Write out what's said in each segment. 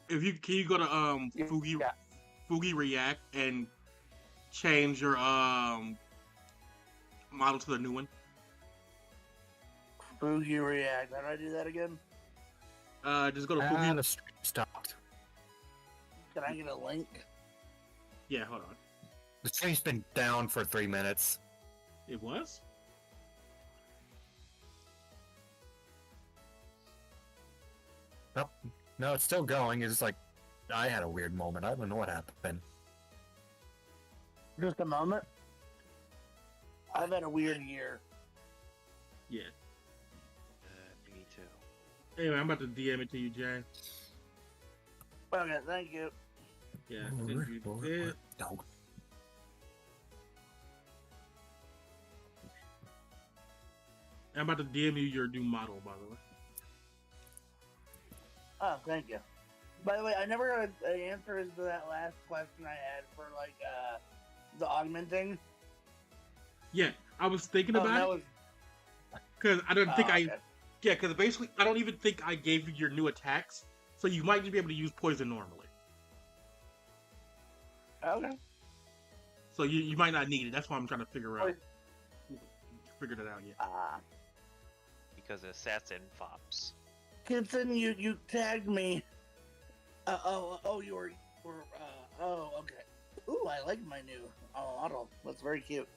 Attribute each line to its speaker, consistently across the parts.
Speaker 1: If you can you go to
Speaker 2: Yeah.
Speaker 1: Fugi React and change your model to the new one.
Speaker 2: Fugi React. How do I do that again?
Speaker 1: Just go to
Speaker 3: Ah,
Speaker 1: Fugi.
Speaker 3: the stream stopped.
Speaker 2: Can I get a link?
Speaker 1: Yeah, hold on.
Speaker 3: The stream's been down for 3 minutes.
Speaker 1: It was.
Speaker 3: Nope. No, it's still going. It's like I had a weird moment. I don't know what happened.
Speaker 2: Just a moment. I've had a weird year.
Speaker 1: Yeah.
Speaker 4: Me too.
Speaker 1: Anyway, I'm about to DM it to you, Jay.
Speaker 2: Okay, thank you.
Speaker 1: Yeah. Send you this.
Speaker 3: No.
Speaker 1: I'm about to DM you your new model, by the way.
Speaker 2: Oh, thank you. By the way, I never got an answer to that last question I had for like the augmenting.
Speaker 1: Yeah, I was thinking
Speaker 2: Oh,
Speaker 1: about
Speaker 2: that
Speaker 1: it
Speaker 2: was.
Speaker 1: because I don't think I.
Speaker 2: Okay.
Speaker 1: Yeah, because basically I don't even think I gave you your new attacks, so you might just be able to use poison normally.
Speaker 2: Okay.
Speaker 1: So you might not need it. That's why I'm trying to figure out. Figured it out yet.
Speaker 4: Because assassin fops.
Speaker 2: Kitson, you tagged me. You were. Oh, okay. Ooh, I like my new model. That's very cute.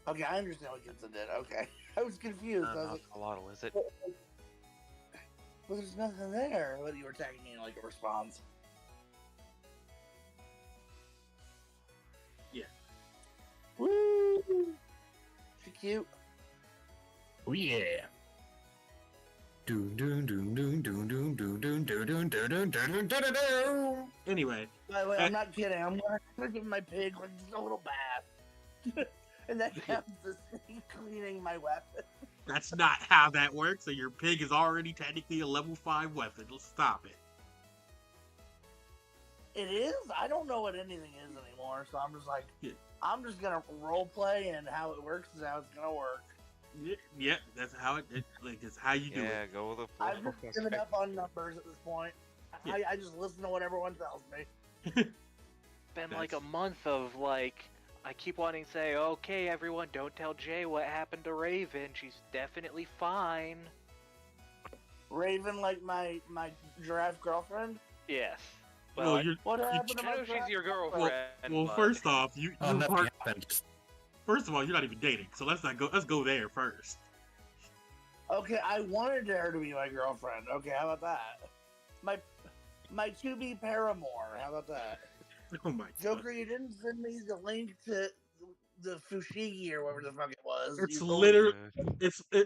Speaker 2: Okay, I understand what Kitson did. Okay, I was confused. I was
Speaker 4: Not
Speaker 2: like,
Speaker 4: a lot, is it?
Speaker 2: well, there's nothing there. But you were tagging me like a response.
Speaker 1: Yeah.
Speaker 2: Woo! She cute.
Speaker 3: Oh yeah.
Speaker 1: Anyway,
Speaker 2: By the way, I'm not kidding. I'm gonna give my pig like just a little bath, and that counts as me cleaning my weapon.
Speaker 1: that's not how that works. So your pig is already technically a level 5 weapon. Let's stop it.
Speaker 2: It is. I don't know what anything is anymore, so I'm just like,
Speaker 1: Yeah.
Speaker 2: I'm just gonna role play, and how it works is how it's gonna work.
Speaker 1: Yeah, that's how it's how you do
Speaker 4: Yeah,
Speaker 1: it.
Speaker 4: go with the flow.
Speaker 2: I've just given up on numbers at this point.
Speaker 1: Yeah.
Speaker 2: I just listen to what everyone tells me.
Speaker 4: Been like a month of like, I keep wanting to say, okay, everyone, don't tell Jay what happened to Raven. She's definitely fine.
Speaker 2: Raven, like my giraffe girlfriend.
Speaker 4: Yes.
Speaker 1: Well,
Speaker 4: Well,
Speaker 1: you're,
Speaker 2: What happened to
Speaker 4: I
Speaker 2: my
Speaker 4: know she's
Speaker 2: giraffe
Speaker 4: your
Speaker 2: girlfriend?
Speaker 4: girlfriend.
Speaker 1: well.
Speaker 4: but-
Speaker 1: First off, you
Speaker 3: Nothing
Speaker 1: are,
Speaker 3: happened.
Speaker 1: first of all, you're not even dating. So let's not go. Let's go there first.
Speaker 2: Okay, I wanted her to be my girlfriend. Okay, how about that? My to-be paramour. How about that?
Speaker 1: Oh my
Speaker 2: Joker,
Speaker 1: god.
Speaker 2: you didn't send me the link to the Fushigi or whatever the fuck it was.
Speaker 1: It's
Speaker 2: You told me.
Speaker 1: literally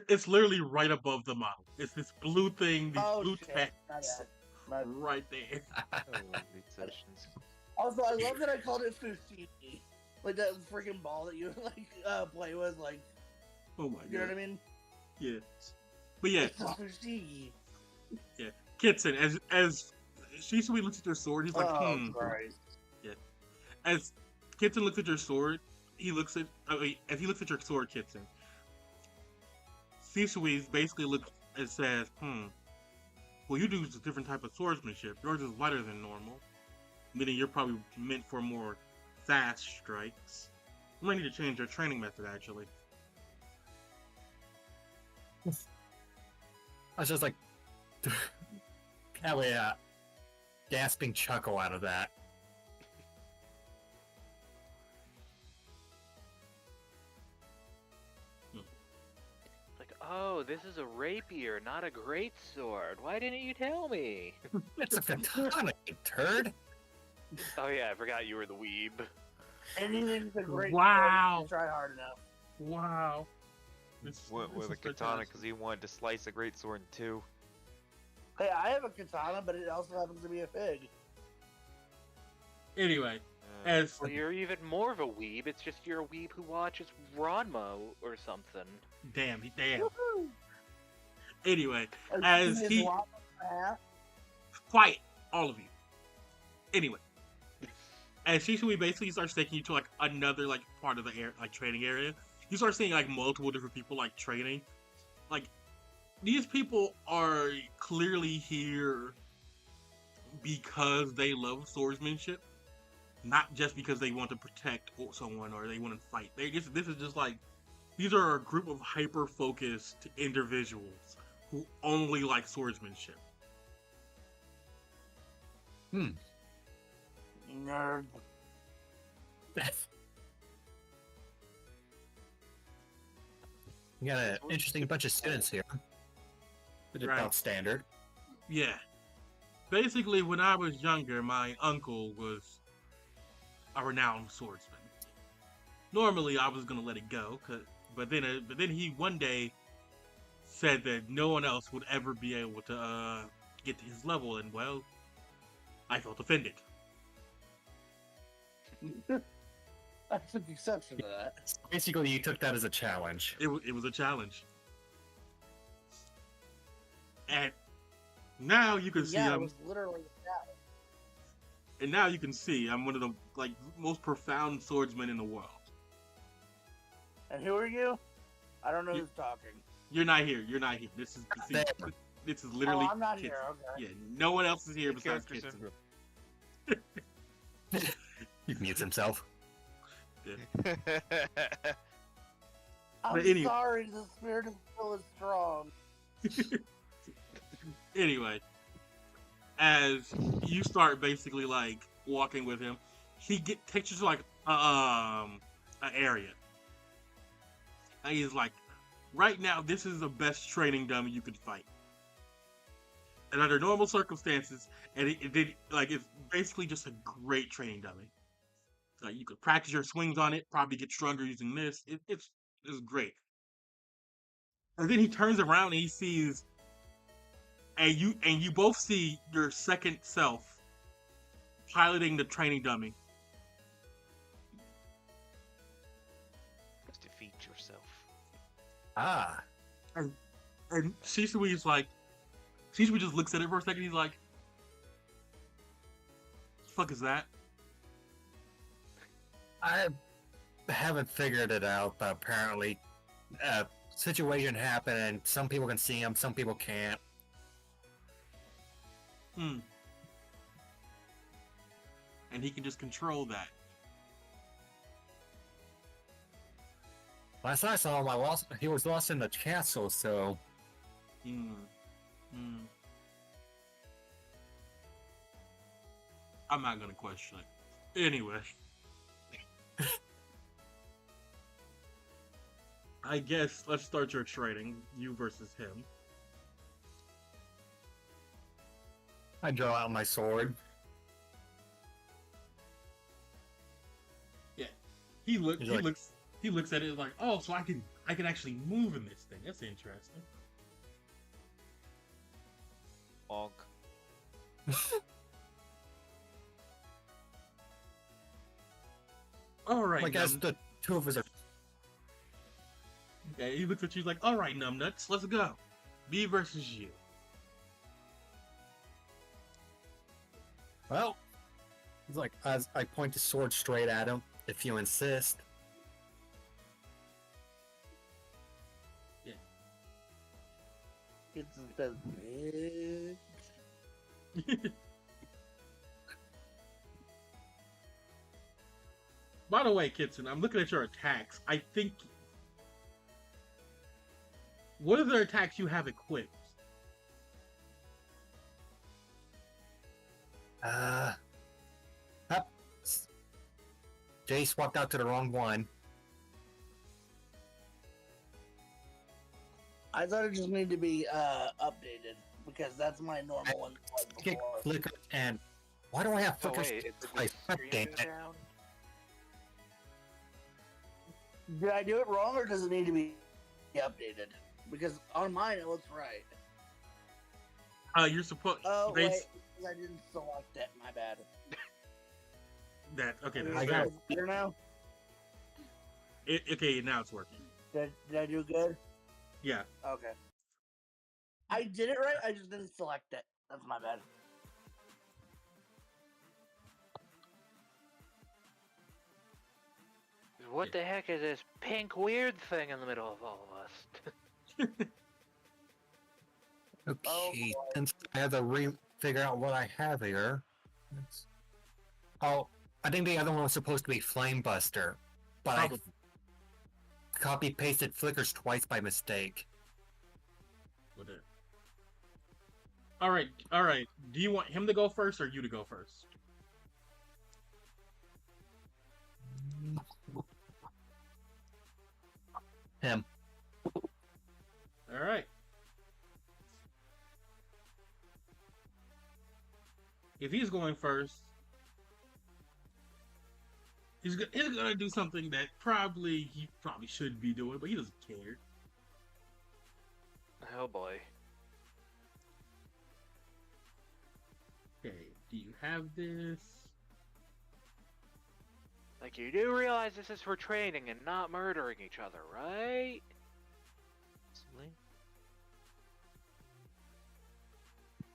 Speaker 1: it's literally right above the model. It's this blue thing, these
Speaker 2: Oh
Speaker 1: blue
Speaker 2: shit!
Speaker 1: text
Speaker 2: My bad. My bad.
Speaker 1: right there.
Speaker 2: Also, I love that I called it Fushigi, like that freaking ball that you like play with, like
Speaker 1: Oh my
Speaker 2: you know
Speaker 1: god.
Speaker 2: what I mean?
Speaker 1: Yeah. But yeah,
Speaker 2: It's a Fushigi.
Speaker 1: Kitson, as Shisui looks at your sword, he's like,
Speaker 2: Oh Christ!
Speaker 1: As Kitson looks at your sword, he looks at as he looks at your sword, Kitson. Shisui basically looks and says, well, you do a different type of swordsmanship. Yours is lighter than normal, meaning you're probably meant for more fast strikes. You might need to change your training method, actually.
Speaker 3: I was just like, hell yeah, gasping chuckle out of that.
Speaker 4: Like, oh, this is a rapier, not a greatsword. Why didn't you tell me?
Speaker 3: It's a katana, you turd.
Speaker 4: Oh yeah, I forgot you were the weeb.
Speaker 2: Anything's a great
Speaker 1: Wow.
Speaker 2: sword if you try hard enough.
Speaker 1: Wow.
Speaker 4: Went with a katana because he wanted to slice a greatsword in two.
Speaker 2: Hey, I have a katana, but it also happens to be a fig.
Speaker 1: Anyway, as
Speaker 4: Well, you're even more of a weeb. It's just you're a weeb who watches Ranma or something.
Speaker 1: damn.
Speaker 2: Woohoo!
Speaker 1: Anyway,
Speaker 2: And
Speaker 1: as
Speaker 2: his
Speaker 1: he
Speaker 2: lava half.
Speaker 1: quiet, all of you. Anyway, as Shisui basically starts taking you to like another like part of the training area, you start seeing like multiple different people like training. Like these people are clearly here because they love swordsmanship, not just because they want to protect someone or they want to fight. This is just like these are a group of hyper focused individuals who only like swordsmanship.
Speaker 2: Nerd.
Speaker 3: You got an interesting bunch of students here. But
Speaker 1: Right.
Speaker 3: about standard.
Speaker 1: Yeah. Basically, when I was younger, my uncle was a renowned swordsman. Normally, I was gonna let it go, but then he one day said that no one else would ever be able to get to his level, and well, I felt offended.
Speaker 2: I took exception to that.
Speaker 3: Basically, you took that as a challenge.
Speaker 1: It was a challenge, and now you can see
Speaker 2: Yeah, it was literally that.
Speaker 1: and now you can see I'm one of the most profound swordsmen in the world.
Speaker 2: And who are you? I don't know who's talking.
Speaker 1: You're not here. You're not here. This is literally.
Speaker 2: Oh, I'm not
Speaker 1: Kitson.
Speaker 2: here. Okay.
Speaker 1: Yeah, no one else is here
Speaker 5: The
Speaker 1: besides
Speaker 5: character's
Speaker 1: Kitson.
Speaker 3: He mutes himself.
Speaker 2: I'm
Speaker 1: But anyway.
Speaker 2: sorry, the spirit is still as strong.
Speaker 1: Anyway, as you start basically like walking with him, he takes you to like an area, and he's like, right now this is the best training dummy you could fight. And under normal circumstances, and it's basically just a great training dummy. Like you could practice your swings on it, probably get stronger using this. It's great. And then he turns around and he sees, and you both see your second self piloting the training dummy.
Speaker 5: Just defeat yourself.
Speaker 3: Ah.
Speaker 1: And Shisui just looks at it for a second. He's like, "The fuck is that?"
Speaker 3: I haven't figured it out, but apparently, situation happened, and some people can see him, some people can't.
Speaker 1: And he can just control that.
Speaker 3: Last I saw him, he was lost in the castle, so...
Speaker 1: I'm not gonna question it. Anyway. I guess let's start your trading. You versus him.
Speaker 3: I draw out my sword.
Speaker 1: Yeah. He looks at it like, oh, so I can actually move in this thing. That's interesting.
Speaker 5: Bonk.
Speaker 1: All right.
Speaker 3: I guess the two of us are...
Speaker 1: Yeah, he looks at you like, all right, numbnuts, let's go. Me versus you.
Speaker 3: Well, it's like, as I point the sword straight at him, if you insist.
Speaker 1: Yeah.
Speaker 2: It's the bitch.
Speaker 1: By the way, Kitson, I'm looking at your attacks. I think... What are the attacks you have equipped?
Speaker 3: Jay swapped out to the wrong one.
Speaker 2: I thought it just needed to be updated because that's my normal one.
Speaker 3: Kick, flicker, and... Why do I have
Speaker 4: Oh
Speaker 3: flickers?
Speaker 4: wait, is
Speaker 3: I
Speaker 4: the screen
Speaker 3: damn it.
Speaker 4: down?
Speaker 2: Did I do it wrong or does it need to be updated? Because on mine it looks right.
Speaker 1: You're supposed...
Speaker 2: Oh, wait. I didn't select it. My bad.
Speaker 1: Okay,
Speaker 2: Is
Speaker 1: that's
Speaker 3: got
Speaker 1: fair.
Speaker 2: it better now?
Speaker 1: Okay, now it's working.
Speaker 2: Did I do good?
Speaker 1: Yeah.
Speaker 2: Okay. I did it right, I just didn't select it. That's my bad.
Speaker 4: What the heck is this pink weird thing in the middle of all of us?
Speaker 3: Okay,
Speaker 2: boy.
Speaker 3: since I have to figure out what I have here. Oh, I think the other one was supposed to be Flame Buster, but
Speaker 1: Probably.
Speaker 3: I copy pasted Flickers twice by mistake.
Speaker 1: Whatever. All right, all right. Do you want him to go first or you to go first?
Speaker 3: Him.
Speaker 1: All right. If he's going first, he's gonna do something that he probably should be doing, but he doesn't care.
Speaker 4: Oh boy.
Speaker 1: Okay, do you have this?
Speaker 4: Like, you do realize this is for training and not murdering each other, right?
Speaker 5: Possibly.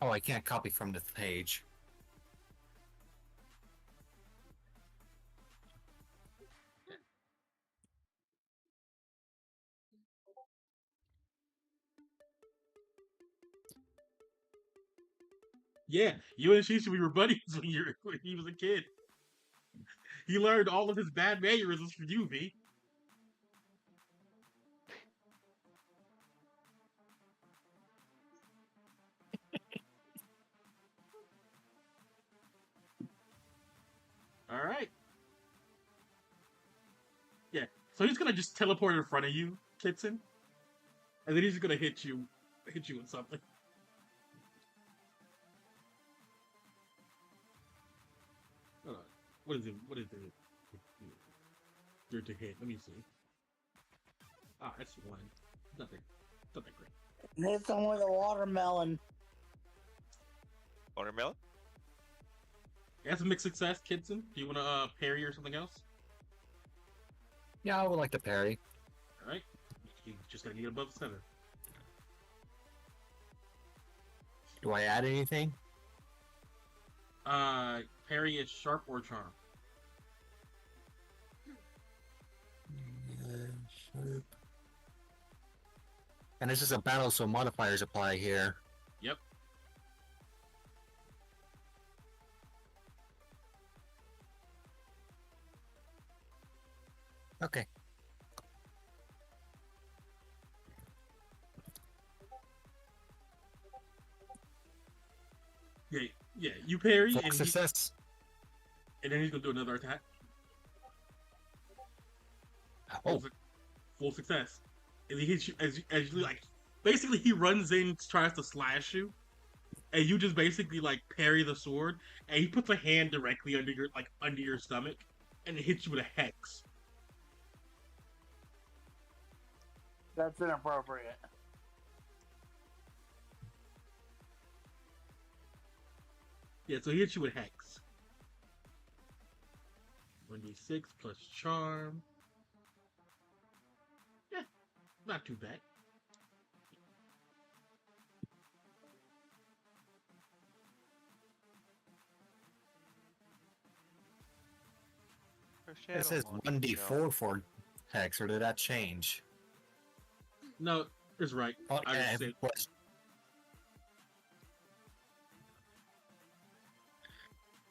Speaker 3: Oh, I can't copy from this page.
Speaker 1: Yeah, you and Shisha were buddies when he was a kid. He learned all of his bad mannerisms from you, V. All right. Yeah, so he's gonna just teleport in front of you, Kitson, and then he's gonna hit you with something. Hold on. What is it? What is it? You're to hit. Let me see. Ah, that's one. Nothing. Nothing great.
Speaker 2: Hit someone with a watermelon.
Speaker 5: Watermelon?
Speaker 1: That's a mixed success, Kitson. Do you want to parry or something else?
Speaker 3: Yeah, I would like to parry.
Speaker 1: All right. You just gotta get above the center.
Speaker 3: Do I add anything?
Speaker 1: Parry is sharp or charm.
Speaker 3: Sharp. And this is a battle, so modifiers apply here.
Speaker 1: Yep.
Speaker 3: Okay.
Speaker 1: Yeah. You parry
Speaker 3: Full
Speaker 1: and,
Speaker 3: success.
Speaker 1: and then he's gonna do another attack.
Speaker 3: Oh,
Speaker 1: Full success. And he hits you as you like. Basically, he runs in, tries to slash you, and you just basically like parry the sword, and he puts a hand directly under your stomach, and it hits you with a hex.
Speaker 2: That's inappropriate.
Speaker 1: Yeah, so he hits you with hex. 1d6 plus charm. Yeah, not too bad.
Speaker 3: it says 1d4 for hex, or did that change?
Speaker 1: No, it's right.
Speaker 3: Oh,
Speaker 1: I
Speaker 3: yeah,
Speaker 1: just said,
Speaker 3: it was.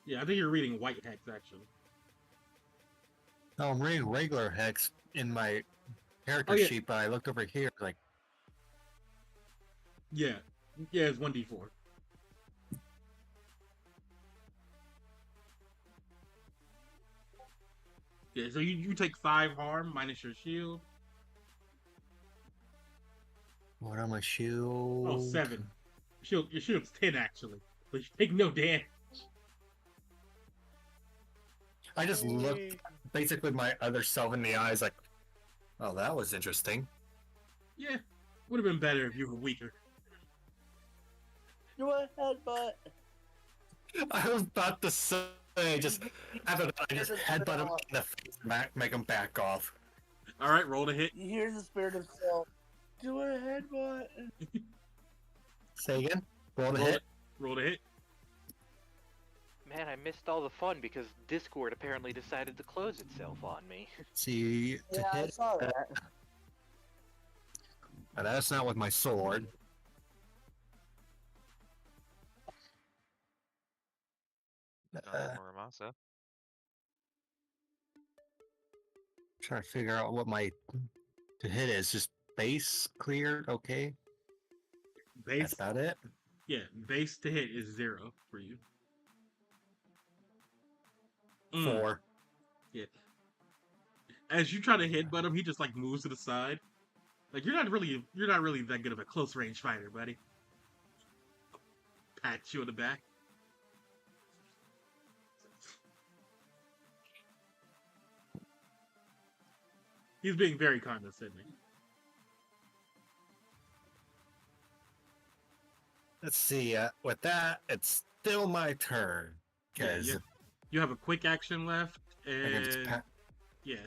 Speaker 1: yeah, I think you're reading white hex actually.
Speaker 3: No, I'm reading regular hex in my character
Speaker 1: Oh, yeah.
Speaker 3: sheet, but I looked over here, like,
Speaker 1: Yeah, it's 1d4. Yeah, so you take 5 harm minus your shield.
Speaker 3: what on my shield?
Speaker 1: Oh, 7. Your shield's 10 actually, but you take no damage.
Speaker 3: I just looked basically my other self in the eyes, like, oh, that was interesting.
Speaker 1: Yeah, would have been better if you were weaker.
Speaker 2: Do a headbutt.
Speaker 3: I was about to say, just after that, I just headbutt him in the face, make him back off.
Speaker 1: All right, roll to hit.
Speaker 2: You hear the spirit of self. Do a headbutt.
Speaker 3: Say again? Roll the
Speaker 1: Roll
Speaker 3: hit.
Speaker 1: it. Roll to hit.
Speaker 4: Man, I missed all the fun because Discord apparently decided to close itself on me.
Speaker 3: See, to
Speaker 2: Yeah, I
Speaker 3: hit.
Speaker 2: saw that.
Speaker 3: But that's not with my sword.
Speaker 5: so.
Speaker 3: Trying to figure out what my to hit is. Just base cleared, okay. That's
Speaker 1: Base,
Speaker 3: about it.
Speaker 1: yeah, base to hit is 0 for you.
Speaker 3: 4.
Speaker 1: Yeah. As you try to hit him, he just like moves to the side. Like you're not really that good of a close range fighter, buddy. Pat you on the back. He's being very condescending.
Speaker 3: Let's see. With that, it's still my turn. Because
Speaker 1: Yeah, you have a quick action left, and yeah.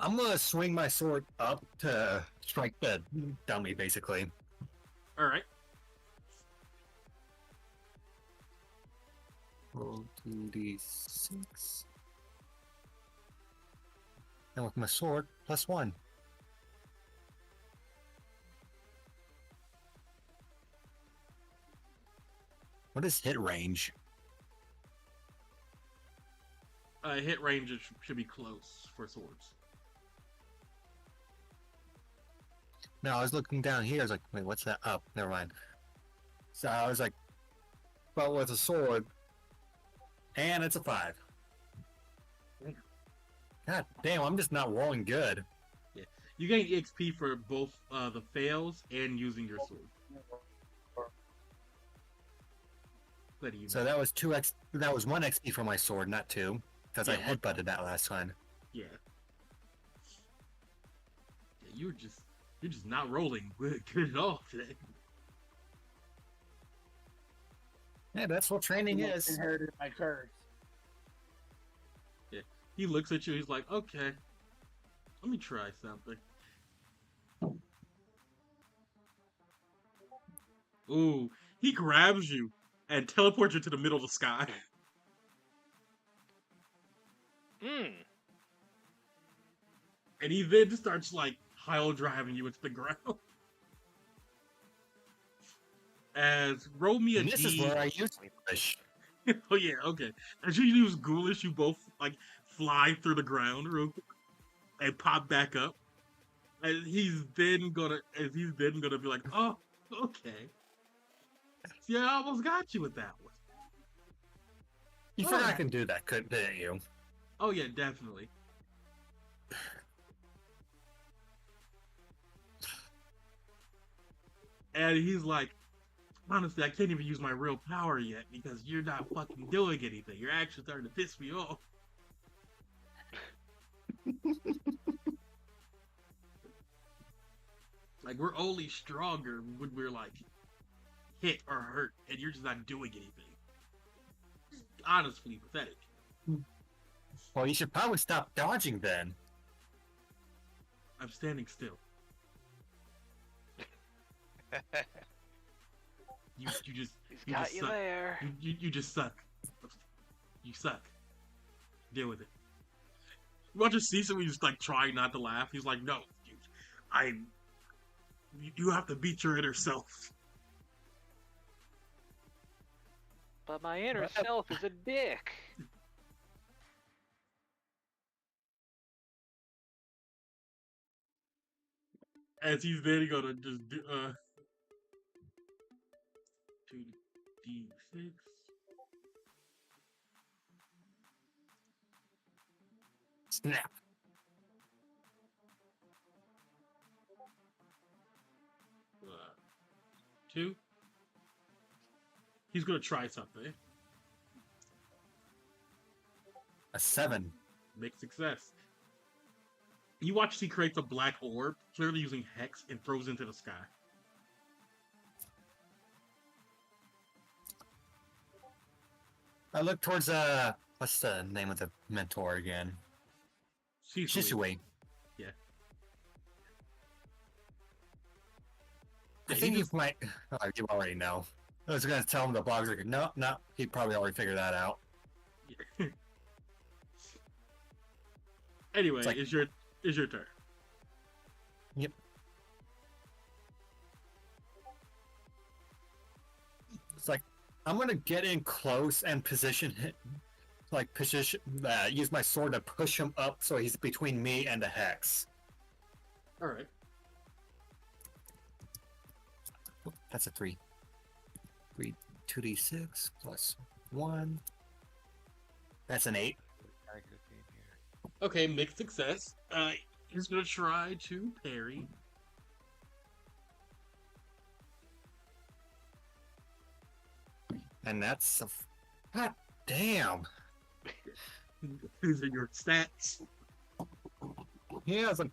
Speaker 3: I'm gonna swing my sword up to strike the dummy, basically.
Speaker 1: All right.
Speaker 3: Roll 2d6. And with my sword, +1. What is hit range?
Speaker 1: Hit range should be close for swords.
Speaker 3: No, I was looking down here. I was like, wait, what's that? Oh, never mind. So I was like, but with a sword, and it's a 5. God damn, I'm just not rolling good.
Speaker 1: Yeah, you gain XP for both the fails and using your sword.
Speaker 3: So that was 2x. That was 1 XP for my sword, not 2, because I headbutted that last time.
Speaker 1: Yeah. Yeah, you're just not rolling good at all today.
Speaker 3: Yeah, that's what training is.
Speaker 2: Inherited my curse.
Speaker 1: Yeah. He looks at you. He's like, okay, let me try something. Ooh, he grabs you and teleports you to the middle of the sky. And he then starts like pile driving you into the ground. As roll me a
Speaker 3: And this is where I use English.
Speaker 1: Oh yeah, okay. As you use Ghoulish, you both like fly through the ground real quick and pop back up. And he's then gonna be like, oh, okay. See, I almost got you with that one.
Speaker 3: You forgot I can do that, didn't you?
Speaker 1: Oh yeah, definitely. And he's like, honestly, I can't even use my real power yet because you're not fucking doing anything. You're actually starting to piss me off. Like, we're only stronger when we're like hit or hurt, and you're just not doing anything. Honestly, pathetic.
Speaker 3: Well, you should probably stop dodging then.
Speaker 1: I'm standing still. You just
Speaker 4: He's got you
Speaker 1: suck.
Speaker 4: there.
Speaker 1: You just suck. You suck. Deal with it. You watch a season where he's like trying not to laugh. He's like, no, you have to beat your inner self.
Speaker 4: But my inner self is a dick.
Speaker 1: As he's then gonna just do 2d6.
Speaker 3: Snap.
Speaker 1: Uh, 2. He's gonna try something.
Speaker 3: A 7.
Speaker 1: Mixed success. You watch as he creates a black orb, clearly using Hex, and throws into the sky.
Speaker 3: I look towards what's the name of the mentor again? Shisui.
Speaker 1: Yeah.
Speaker 3: I think you might. Oh, you already know. I was gonna tell him the blog's like, no, he'd probably already figured that out.
Speaker 1: Yeah. Anyway,
Speaker 3: like,
Speaker 1: it's your turn.
Speaker 3: Yep. It's like I'm gonna get in close and position him, like position, use my sword to push him up so he's between me and the hex.
Speaker 1: All right.
Speaker 3: That's a 3. 3, 2d6 plus 1. That's an 8.
Speaker 1: Okay, mixed success. He's gonna try to parry.
Speaker 3: And that's a. God damn!
Speaker 1: These are your stats.
Speaker 3: Yeah, it's like.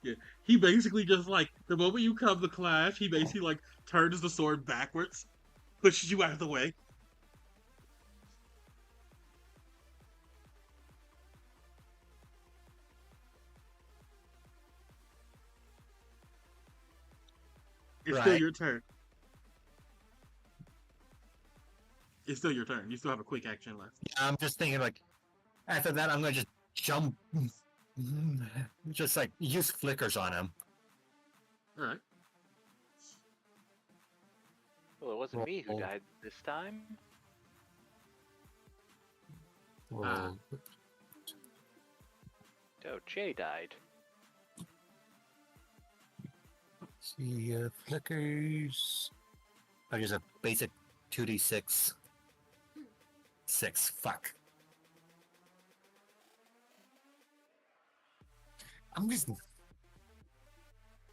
Speaker 1: Yeah, he basically just like the moment you come to clash, he basically like turns the sword backwards, pushes you out of the way. It's still
Speaker 3: Right.
Speaker 1: your turn. It's still your turn. You still have a quick action left.
Speaker 3: I'm just thinking, like, after that, I'm gonna just jump. Just like use flickers on him.
Speaker 1: All right.
Speaker 4: Well, it wasn't me who
Speaker 3: Roll.
Speaker 4: died this time.
Speaker 3: Roll.
Speaker 4: Oh, Jay died.
Speaker 3: See, flickers. I'll use a basic 2d6. 6. Fuck. I'm just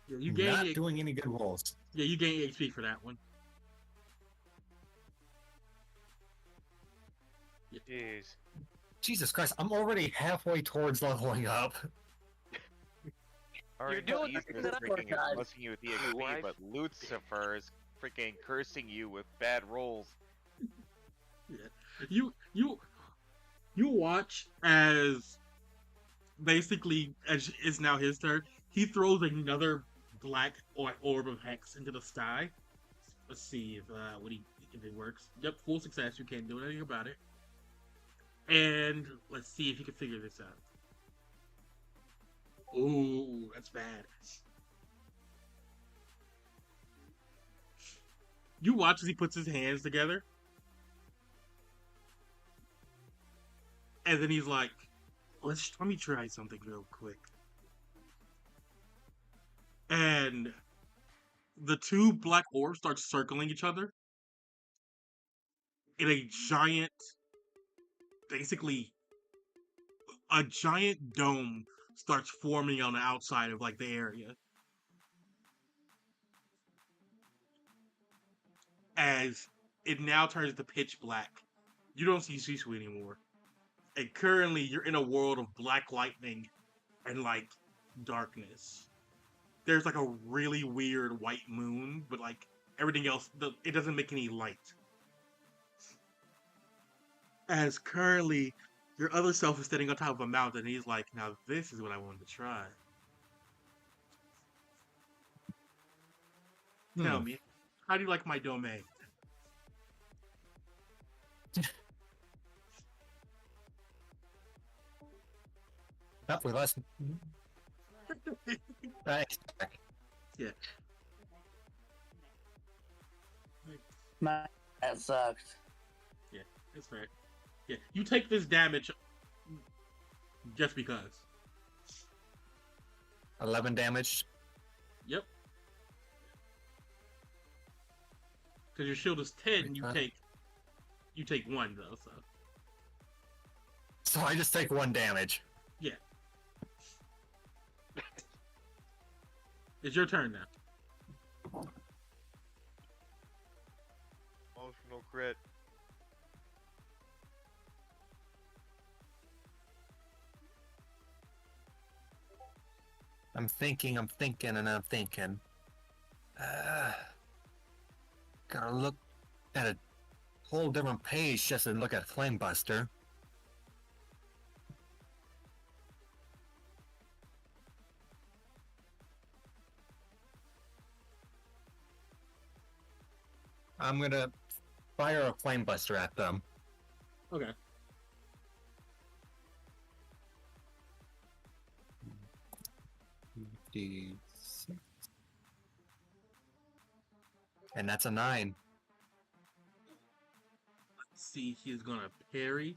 Speaker 1: Yeah, you gain.
Speaker 3: not doing any good rolls.
Speaker 1: Yeah, you gain HP for that one.
Speaker 5: Jeez.
Speaker 3: Jesus Christ, I'm already halfway towards leveling up.
Speaker 5: Alright,
Speaker 4: doing
Speaker 5: he's
Speaker 4: it
Speaker 5: just
Speaker 4: up,
Speaker 5: freaking
Speaker 2: guys.
Speaker 5: blessing you with
Speaker 4: Hey,
Speaker 5: EXP,
Speaker 4: wife.
Speaker 5: but Lucifer is freaking cursing you with bad rolls.
Speaker 1: You watch as basically as it's now his turn. He throws another black orb of hex into the sky. Let's see if it works. Yep, full success. You can't do anything about it. And let's see if he can figure this out. Ooh, that's bad. You watch as he puts his hands together. And then he's like, let me try something real quick. And the two black orbs start circling each other in a giant, basically, a giant dome starts forming on the outside of like the area. As it now turns to pitch black. You don't see Sisu anymore. And currently you're in a world of black lightning and like darkness. There's like a really weird white moon, but like everything else, it doesn't make any light. As currently your other self is standing on top of a mountain, and he's like, now this is what I wanted to try. Tell me, how do you like my domain?
Speaker 3: Up with us. Right.
Speaker 1: Yeah.
Speaker 2: That sucked.
Speaker 1: Yeah, that's fair. Yeah, you take this damage just because.
Speaker 3: 11 damage.
Speaker 1: Yep. Because your shield is 10, you take 1 though, so.
Speaker 3: So I just take 1 damage.
Speaker 1: Yeah. It's your turn now.
Speaker 5: Emotional crit.
Speaker 3: I'm thinking. Gotta look at a whole different page just to look at Flamebuster. I'm gonna fire a Flamebuster at them.
Speaker 1: Okay.
Speaker 3: And that's a 9.
Speaker 1: Let's see, he's gonna parry.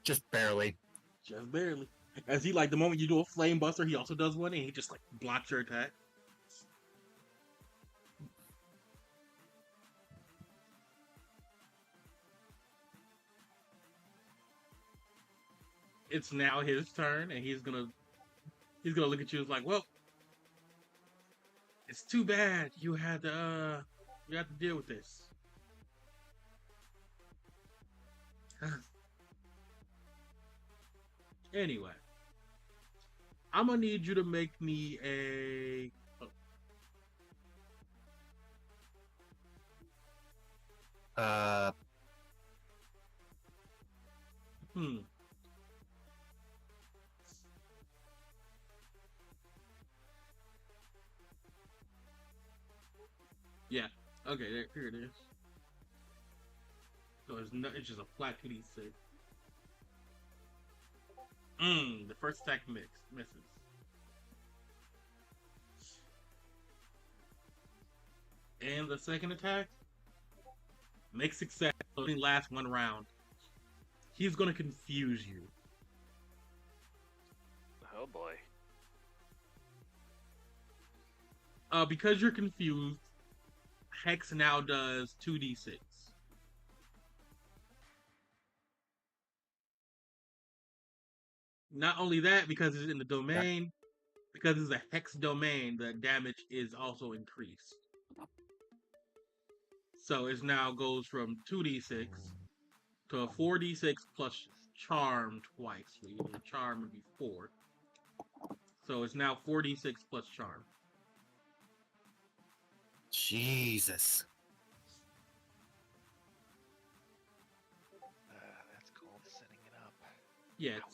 Speaker 3: Just barely.
Speaker 1: Just barely. As he, like, the moment you do a flame buster, he also does one, and he just, like, blocks your attack. It's now his turn, and he's gonna look at you and like, well, it's too bad you had to deal with this. Anyway, I'm gonna need you to make me a. Yeah. Okay. Here it is. So it's just a flat 2d6. The first attack misses. And the second attack makes success. Only lasts 1 round. He's gonna confuse you.
Speaker 4: Oh boy.
Speaker 1: Because you're confused, Hex now does 2d6. Not only that, because it's in the domain, because it's a Hex domain, the damage is also increased. So it now goes from 2d6 to a 4d6 plus charm twice. So your charm would be 4. So it's now 4d6 plus charm.
Speaker 3: Jesus.
Speaker 4: That's called setting it up.
Speaker 1: Yeah,
Speaker 4: Ouch.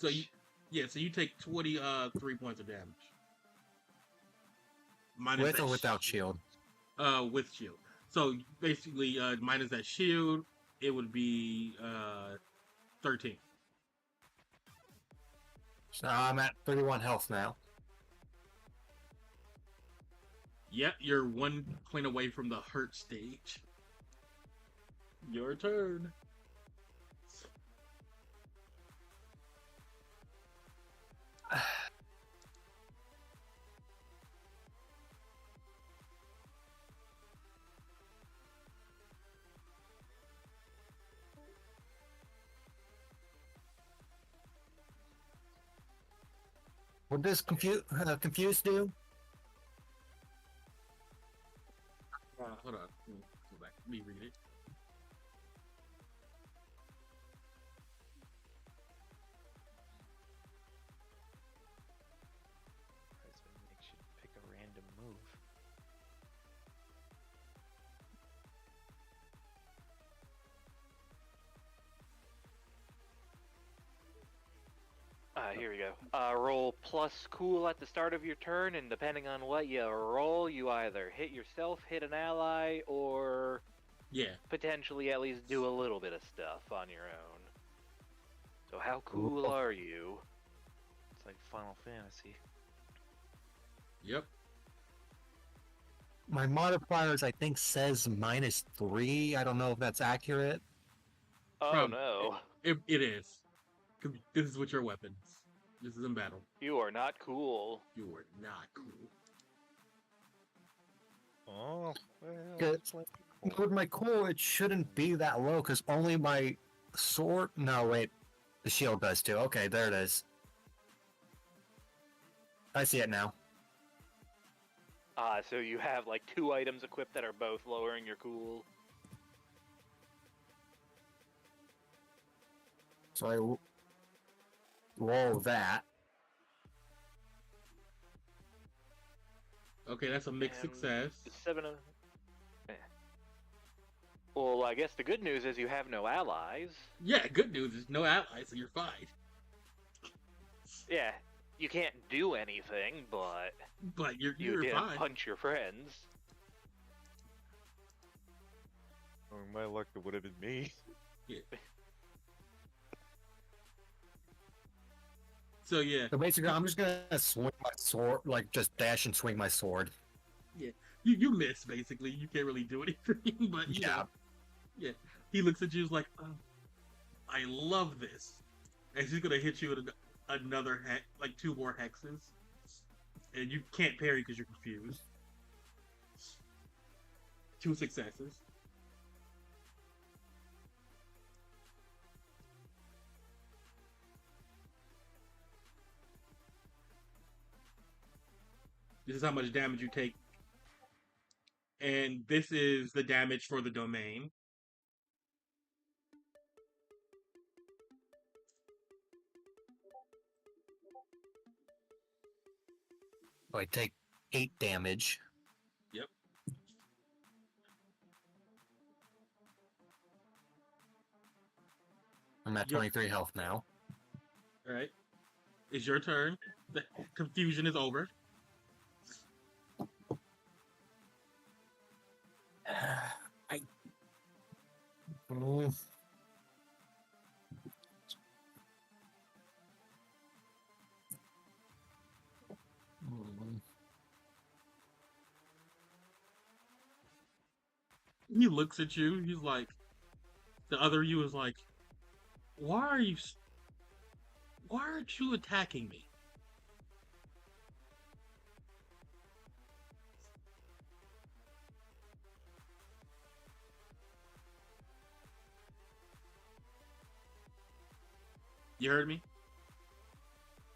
Speaker 1: so you take 23 points of damage.
Speaker 3: Minus with or without shield?
Speaker 1: With shield. So basically, minus that shield, it would be 13.
Speaker 3: So I'm at 31 health now.
Speaker 1: Yep, you're 1 point away from the hurt stage. Your turn.
Speaker 3: What does confuse do?
Speaker 1: Hold on. Let me go back. Let me read it.
Speaker 4: Makes you pick a random move. Here we go. Roll plus cool at the start of your turn, and depending on what you roll, you either hit yourself, hit an ally, or potentially at least do a little bit of stuff on your own. So how cool are you? It's like Final Fantasy.
Speaker 1: Yep.
Speaker 3: My modifiers, I think, says -3. I don't know if that's accurate.
Speaker 4: Oh no.
Speaker 1: It is. This is with your weapons. This is in battle.
Speaker 4: You are not cool.
Speaker 1: You are not cool.
Speaker 5: Oh, well,
Speaker 3: With my cool, it shouldn't be that low, because only my sword... No, wait. The shield does too. Okay, there it is. I see it now.
Speaker 4: So you have like 2 items equipped that are both lowering your cool.
Speaker 3: So I roll that.
Speaker 1: Okay, that's a mixed success.
Speaker 4: 7 of... Well, I guess the good news is you have no allies.
Speaker 1: Yeah, good news is no allies, so you're fine.
Speaker 4: Yeah, you can't do anything, but
Speaker 1: you're
Speaker 4: you didn't
Speaker 1: fine.
Speaker 4: punch your friends.
Speaker 5: oh, my luck, it would have been me.
Speaker 1: Yeah. So yeah.
Speaker 3: So basically, I'm just gonna swing my sword, like just dash and swing my sword.
Speaker 1: Yeah. You miss basically. You can't really do anything, but you know. Yeah. He looks at you like, I love this. And she's gonna hit you with another hex, like 2 more hexes. And you can't parry because you're confused. 2 successes. This is how much damage you take. And this is the damage for the domain.
Speaker 3: I take 8 damage.
Speaker 1: Yep.
Speaker 3: I'm at 23 health now.
Speaker 1: Alright. It's your turn. The confusion is over. He looks at you. He's like, the other you is like, why aren't you attacking me? You heard me?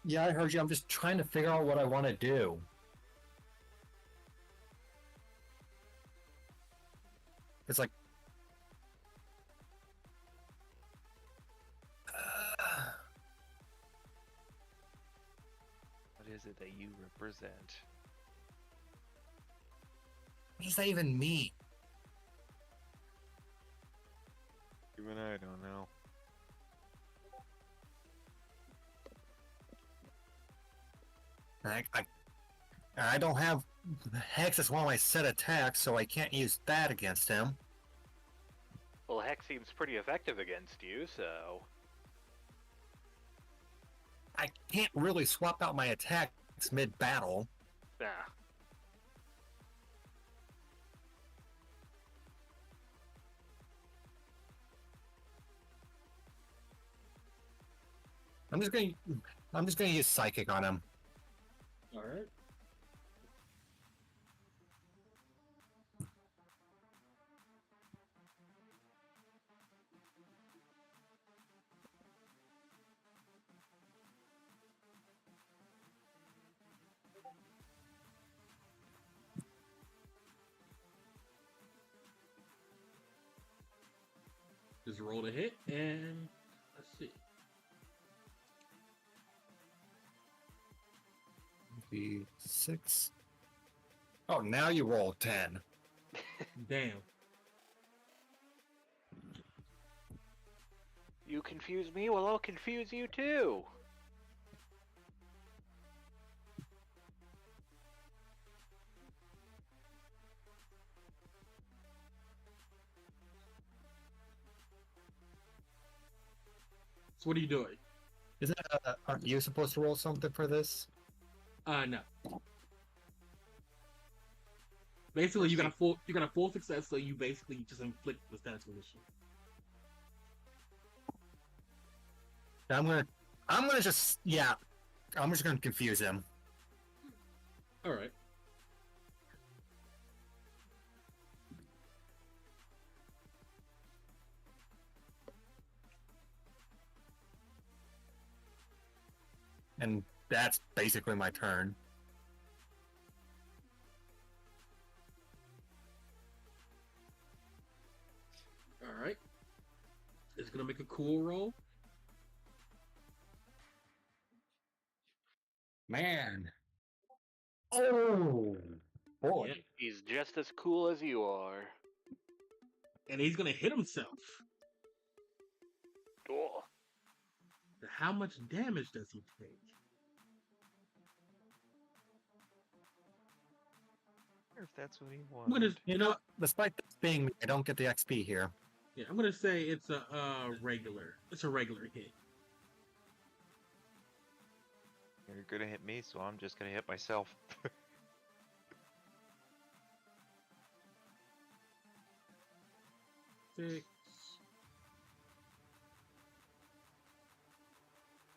Speaker 3: Yeah, I heard you. I'm just trying to figure out what I want to do. It's like...
Speaker 5: What is it that you represent?
Speaker 3: What does that even mean?
Speaker 5: Even I don't know.
Speaker 3: I don't have Hex as one of my set attacks, so I can't use that against him.
Speaker 4: Well, Hex seems pretty effective against you, so...
Speaker 3: I can't really swap out my attacks mid-battle.
Speaker 4: Nah.
Speaker 3: I'm just gonna use Psychic on him.
Speaker 1: Alright. Just roll to hit, and let's see.
Speaker 3: D6. Oh, now you roll 10.
Speaker 1: Damn.
Speaker 4: You confuse me, well I'll confuse you too.
Speaker 1: So what are you doing?
Speaker 3: Isn't aren't you supposed to roll something for this?
Speaker 1: No. Basically, you got a full success, so you basically just inflict the status condition.
Speaker 3: I'm just gonna confuse him.
Speaker 1: All right.
Speaker 3: And that's basically my turn.
Speaker 1: All right. It's gonna make a cool roll.
Speaker 3: Man. Oh boy.
Speaker 1: Yeah.
Speaker 4: He's just as cool as you are.
Speaker 1: And he's gonna hit himself.
Speaker 4: Oh.
Speaker 1: How much damage does he take?
Speaker 5: I wonder if that's what he wanted.
Speaker 3: You know, despite this being me, I don't get the XP here.
Speaker 1: Yeah, I'm gonna say it's a regular. It's a regular hit.
Speaker 5: You're gonna hit me, so I'm just gonna hit myself.
Speaker 1: 6.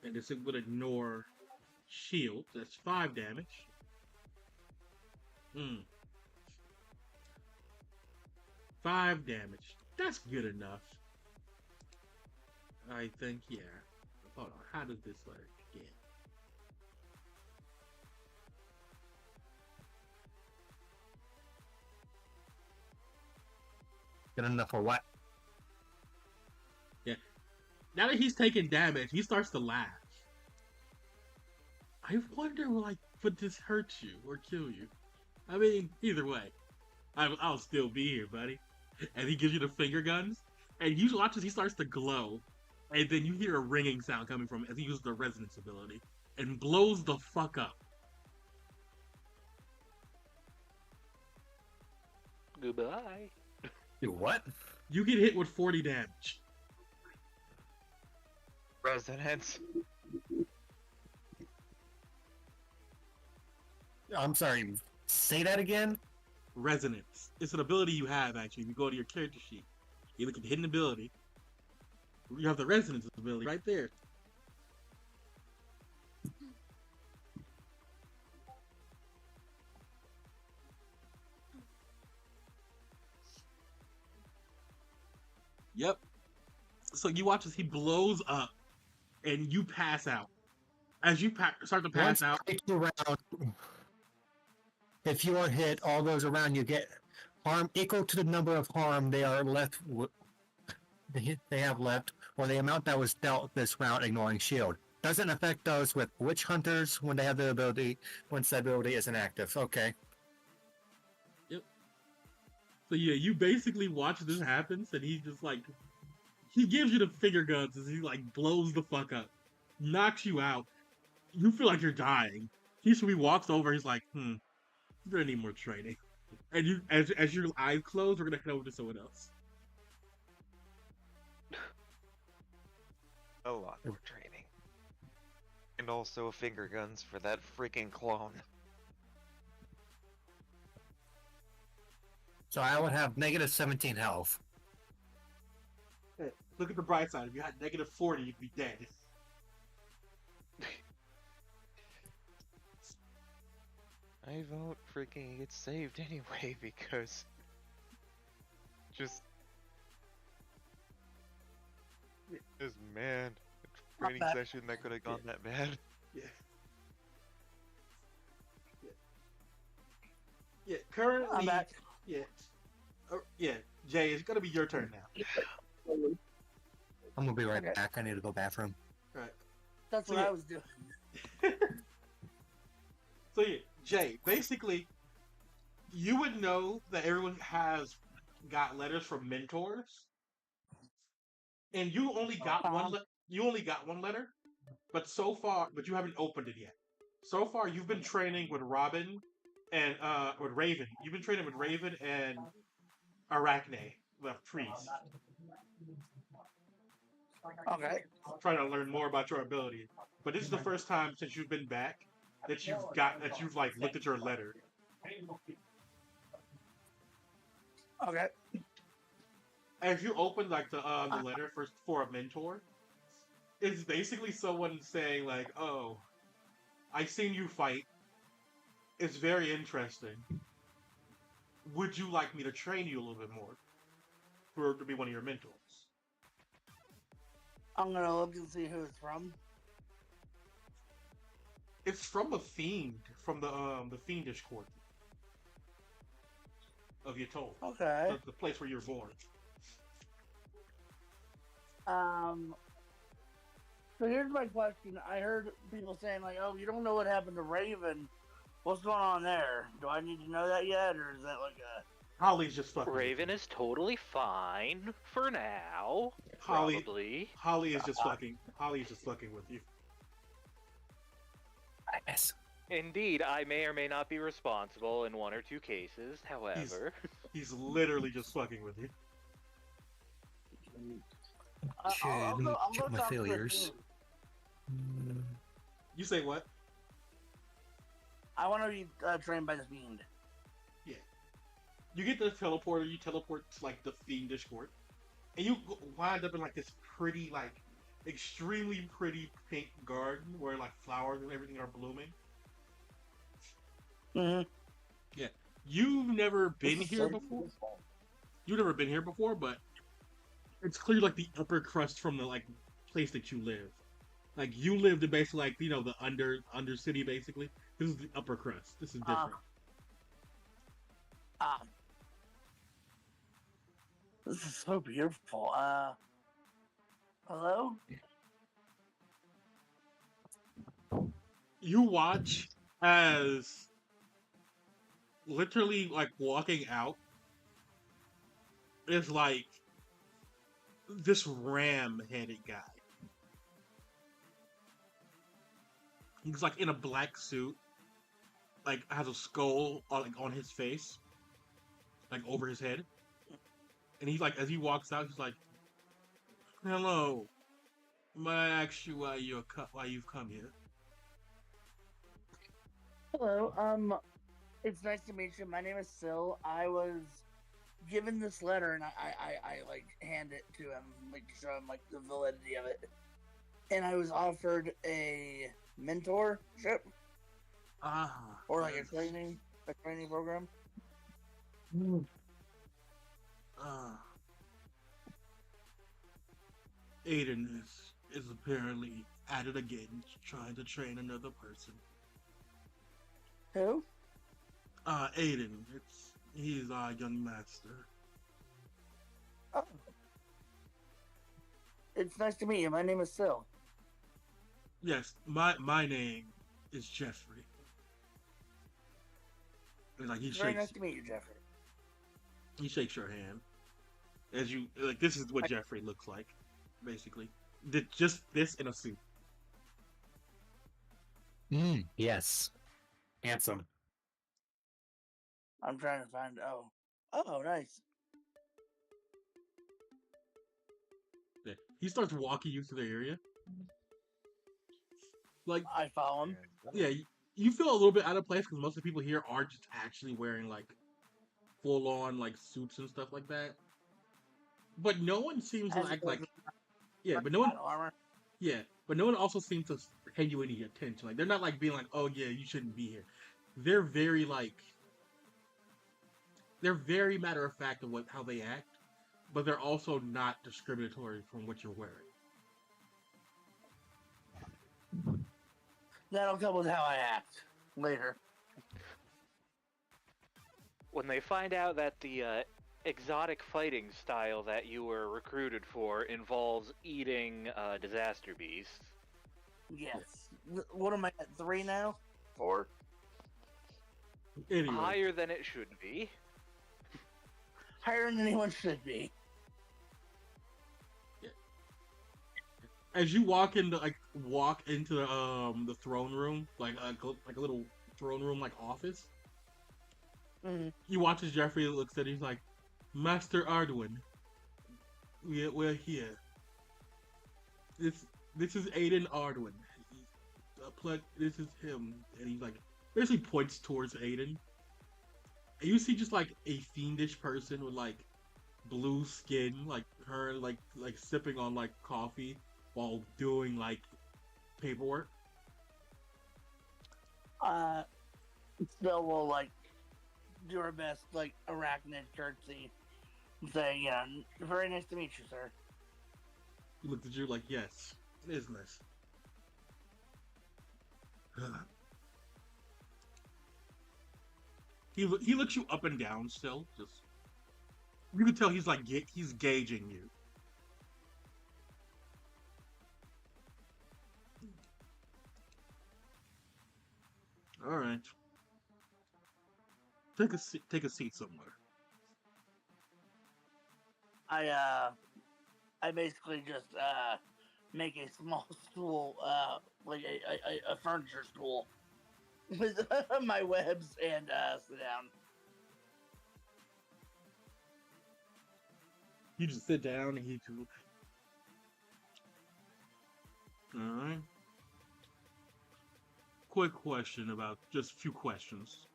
Speaker 1: And this would ignore shield. That's 5 damage. 5 damage. That's good enough. I think, yeah. Hold on. How does this work again?
Speaker 3: Good enough for what?
Speaker 1: Yeah. Now that he's taking damage, he starts to laugh. I wonder, like, would this hurt you or kill you? I mean, either way, I'll still be here, buddy. And he gives you the finger guns, and you watch as he starts to glow, and then you hear a ringing sound coming from him as he uses the resonance ability, and blows the fuck up.
Speaker 4: Goodbye.
Speaker 3: Do what?
Speaker 1: You get hit with 40 damage.
Speaker 5: Resonance.
Speaker 3: I'm sorry. Say that again?
Speaker 1: Resonance. It's an ability you have, actually. You go to your character sheet. You look at the hidden ability. You have the resonance ability right there. Yep. So you watch as he blows up, and you pass out. As you start to pass out,
Speaker 3: if you are hit, all those around you get harm equal to the number of harm they are left. They have left, or the amount that was dealt this round, ignoring shield. Doesn't affect those with witch hunters when they have the ability. Once that ability isn't active. Okay.
Speaker 1: Yep. So yeah, you basically watch this happens, and he just like he gives you the finger guns as he like blows the fuck up, knocks you out. You feel like you're dying. He walks over. He's like, you're gonna need more training. And you, as your eyes close, we're gonna head over to someone else.
Speaker 5: A lot more training. And also finger guns for that freaking clone.
Speaker 3: So I would have negative 17 health.
Speaker 1: Hey, look at the bright side. If you had negative 40, you'd be dead.
Speaker 5: I won't freaking get saved anyway because just man, a training session that could have gone that bad.
Speaker 1: Yeah. Yeah. Currently,
Speaker 2: I'm back.
Speaker 1: Yeah. Yeah. Jay, it's gonna be your turn now.
Speaker 3: I'm gonna be right back. I need to go bathroom.
Speaker 1: Right.
Speaker 2: That's what I was doing.
Speaker 1: So yeah, Jay, basically, you would know that everyone has got letters from mentors, and you only got one. You only got one letter, but you haven't opened it yet. So far, you've been training with Robin and with Raven. You've been training with Raven and Arachne, the priest.
Speaker 2: Okay.
Speaker 1: Trying to learn more about your ability, but this is the first time since you've been back that you've like looked at your letter.
Speaker 2: Okay.
Speaker 1: As you open like the letter for a mentor, it's basically someone saying like, "Oh, I've seen you fight. It's very interesting. Would you like me to train you a little bit more to be one of your mentors?"
Speaker 2: I'm gonna look and see who it's from.
Speaker 1: It's from a fiend from the fiendish court of Yatol.
Speaker 2: Okay.
Speaker 1: The place where you're born.
Speaker 2: So here's my question. I heard people saying like, "Oh, you don't know what happened to Raven. What's going on there? Do I need to know that yet, or is that like a?"
Speaker 1: Holly's just fucking.
Speaker 4: Raven is totally fine for now.
Speaker 1: Probably. Holly is just fucking. Holly is just fucking with you.
Speaker 3: Yes.
Speaker 4: Indeed, I may or may not be responsible in one or two cases. However,
Speaker 1: he's literally just fucking with you.
Speaker 3: Let me check my failures.
Speaker 1: You say what?
Speaker 2: I want to be trained by the fiend.
Speaker 1: Yeah. You get the teleporter. You teleport to like the fiendish court, and you wind up in like this pretty, like extremely pretty pink garden where like flowers and everything are blooming.
Speaker 2: Mm-hmm.
Speaker 1: Yeah. You've never been here before.
Speaker 2: Beautiful.
Speaker 1: You've never been here before, but it's clearly like the upper crust from the like place that you live. Like you lived in basically like the under city basically. This is the upper crust. This is different.
Speaker 2: This is so beautiful. Hello?
Speaker 1: You watch as literally like walking out is like this ram-headed guy. He's like in a black suit, like has a skull on his face, like over his head, and he's like as he walks out, he's like, "Hello, may I ask you why you've come here?"
Speaker 2: Hello, it's nice to meet you. My name is Sil. I was given this letter and I like hand it to him, like to show him like the validity of it. And I was offered a mentorship. Or like a training program.
Speaker 1: Aiden is apparently at it again, trying to train another person.
Speaker 2: Who?
Speaker 1: Aiden. He's our young master.
Speaker 2: Oh. It's nice to meet you. My name is Sil.
Speaker 1: Yes, my name is Jeffrey. And like
Speaker 2: Very nice to meet you, Jeffrey.
Speaker 1: He shakes your hand. As you like, this is what Jeffrey looks like, basically. Just this in a suit.
Speaker 3: Yes. Handsome.
Speaker 2: I'm trying to find. Oh, nice.
Speaker 1: Yeah. He starts walking you through the area. Like
Speaker 2: I follow him.
Speaker 1: Yeah, you feel a little bit out of place because most of the people here are just actually wearing like full-on like suits and stuff like that. But no one seems to act like but no one
Speaker 2: armor.
Speaker 1: Yeah, but no one also seems to pay you any attention. Like they're not like being like, "Oh yeah, you shouldn't be here." They're very matter of fact of how they act, but they're also not discriminatory from what you're wearing.
Speaker 2: That'll come with how I act later.
Speaker 4: When they find out that the exotic fighting style that you were recruited for involves eating disaster beasts.
Speaker 2: Yes. What am I at? 3 now? 4?
Speaker 1: Anyway.
Speaker 4: Higher than it should be.
Speaker 2: Higher than anyone should be.
Speaker 1: Yeah. As you walk into the throne room, like a little throne room like office.
Speaker 2: Mm-hmm.
Speaker 1: You watch as Jeffrey looks at it, he's like, "Master Arduin, we're here. This is Aiden Arduin. This is him," and he like basically points towards Aiden. And you see just like a fiendish person with like blue skin, like her like sipping on like coffee while doing like paperwork.
Speaker 2: Still will like do our best, like arachnid curtsy, and say, "Yeah, very nice to meet you, sir."
Speaker 1: He looked at you like, "Yes, it is nice." He looks you up and down still. Just you can tell he's like he's gauging you. All right. Take a seat somewhere.
Speaker 2: I basically just make a small stool, like a furniture stool, with my webs and sit down.
Speaker 1: You just sit down and he too. All right. quick question about just a few questions.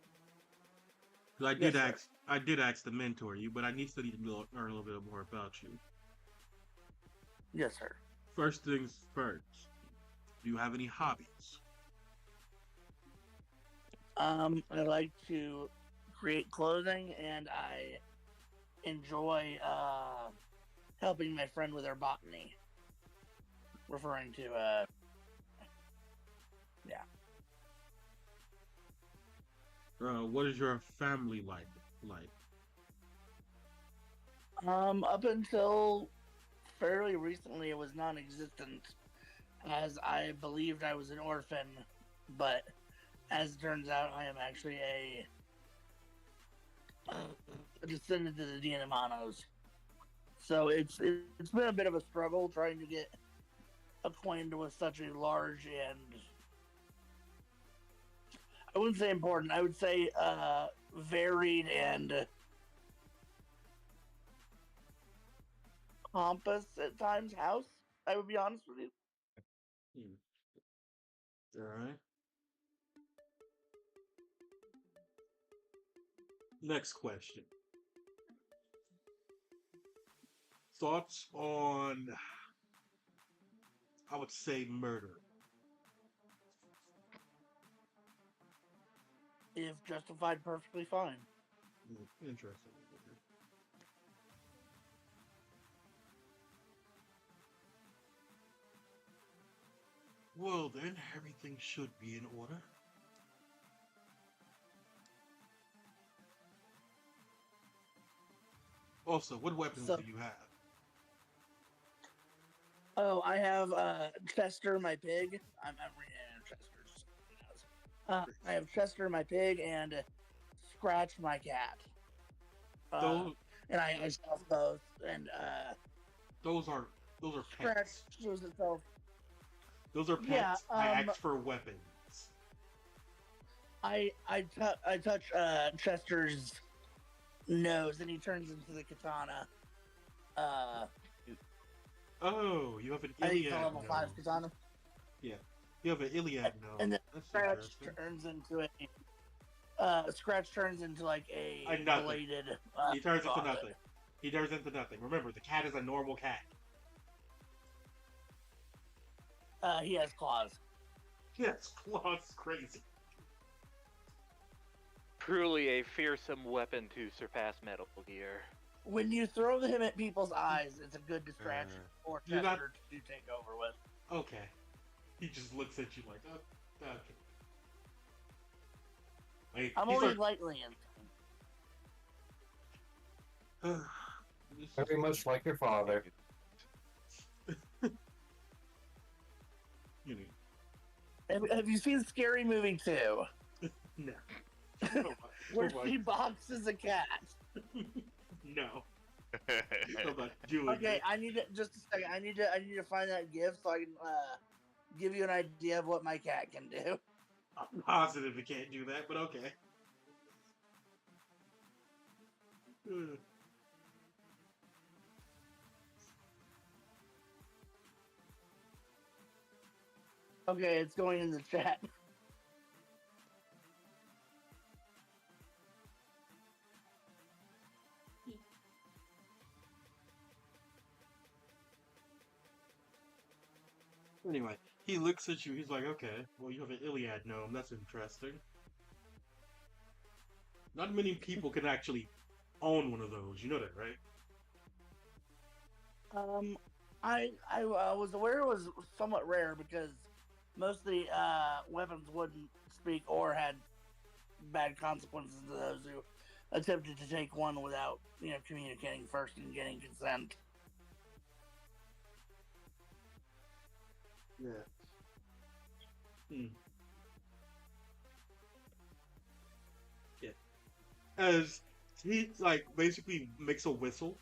Speaker 1: Because
Speaker 2: Yes, sir.
Speaker 1: I did ask to mentor you, but I still need to learn a little bit more about you.
Speaker 2: Yes, sir.
Speaker 1: First things first. Do you have any hobbies?
Speaker 2: I like to create clothing, and I enjoy helping my friend with her botany. Referring to yeah.
Speaker 1: What is your family like?
Speaker 2: Up until fairly recently, it was non-existent, as I believed I was an orphan, but as it turns out, I am actually a descendant of the Dianamanos. So it's been a bit of a struggle trying to get acquainted with such a large and, I wouldn't say important, I would say varied and pompous at times house. I would be honest with you.
Speaker 1: All right. Next question. Thoughts on, I would say, murder.
Speaker 2: If justified, perfectly fine.
Speaker 1: Interesting. Well, then, everything should be in order. Also, what weapons do you have?
Speaker 2: Oh, I have Chester, my pig. I'm Chester's. I have Chester, my pig, and Scratch, my cat. And I sell both. And
Speaker 1: those are
Speaker 2: Scratch
Speaker 1: pets.
Speaker 2: shows itself.
Speaker 1: Those are pets.
Speaker 2: Yeah,
Speaker 1: I asked for weapons.
Speaker 2: I touch Chester's nose, and he turns into the katana.
Speaker 1: Oh, you have an
Speaker 2: I think
Speaker 1: Iliad
Speaker 2: it's a level 5 katana.
Speaker 1: Yeah, you have an Iliad now.
Speaker 2: And then Scratch turns into Scratch turns into like a bladed.
Speaker 1: He turns into nothing. He turns into nothing. Remember, the cat is a normal cat.
Speaker 2: He has claws.
Speaker 1: Yes, claws. Crazy.
Speaker 4: Truly a fearsome weapon to surpass Metal Gear.
Speaker 2: When you throw him at people's eyes, it's a good distraction for Chester to take over with.
Speaker 1: Okay. He just looks at you like, oh, okay.
Speaker 2: I'm only lightly in.
Speaker 3: Very much like your father.
Speaker 2: Have you seen Scary Movie 2?
Speaker 1: No.
Speaker 2: Where she boxes a cat.
Speaker 1: No.
Speaker 2: Okay, I need to just a second. I need to find that GIF so I can give you an idea of what my cat can do.
Speaker 1: I'm positive it can't do that, but okay.
Speaker 2: Okay, it's going in the chat.
Speaker 1: Anyway, he looks at you, he's like, okay, well, you have an Iliad gnome, that's interesting. Not many people can actually own one of those, you know that, right?
Speaker 2: I was aware it was somewhat rare because most of the weapons wouldn't speak or had bad consequences to those who attempted to take one without, communicating first and getting consent.
Speaker 1: Yeah. Yeah. As he basically makes a whistle,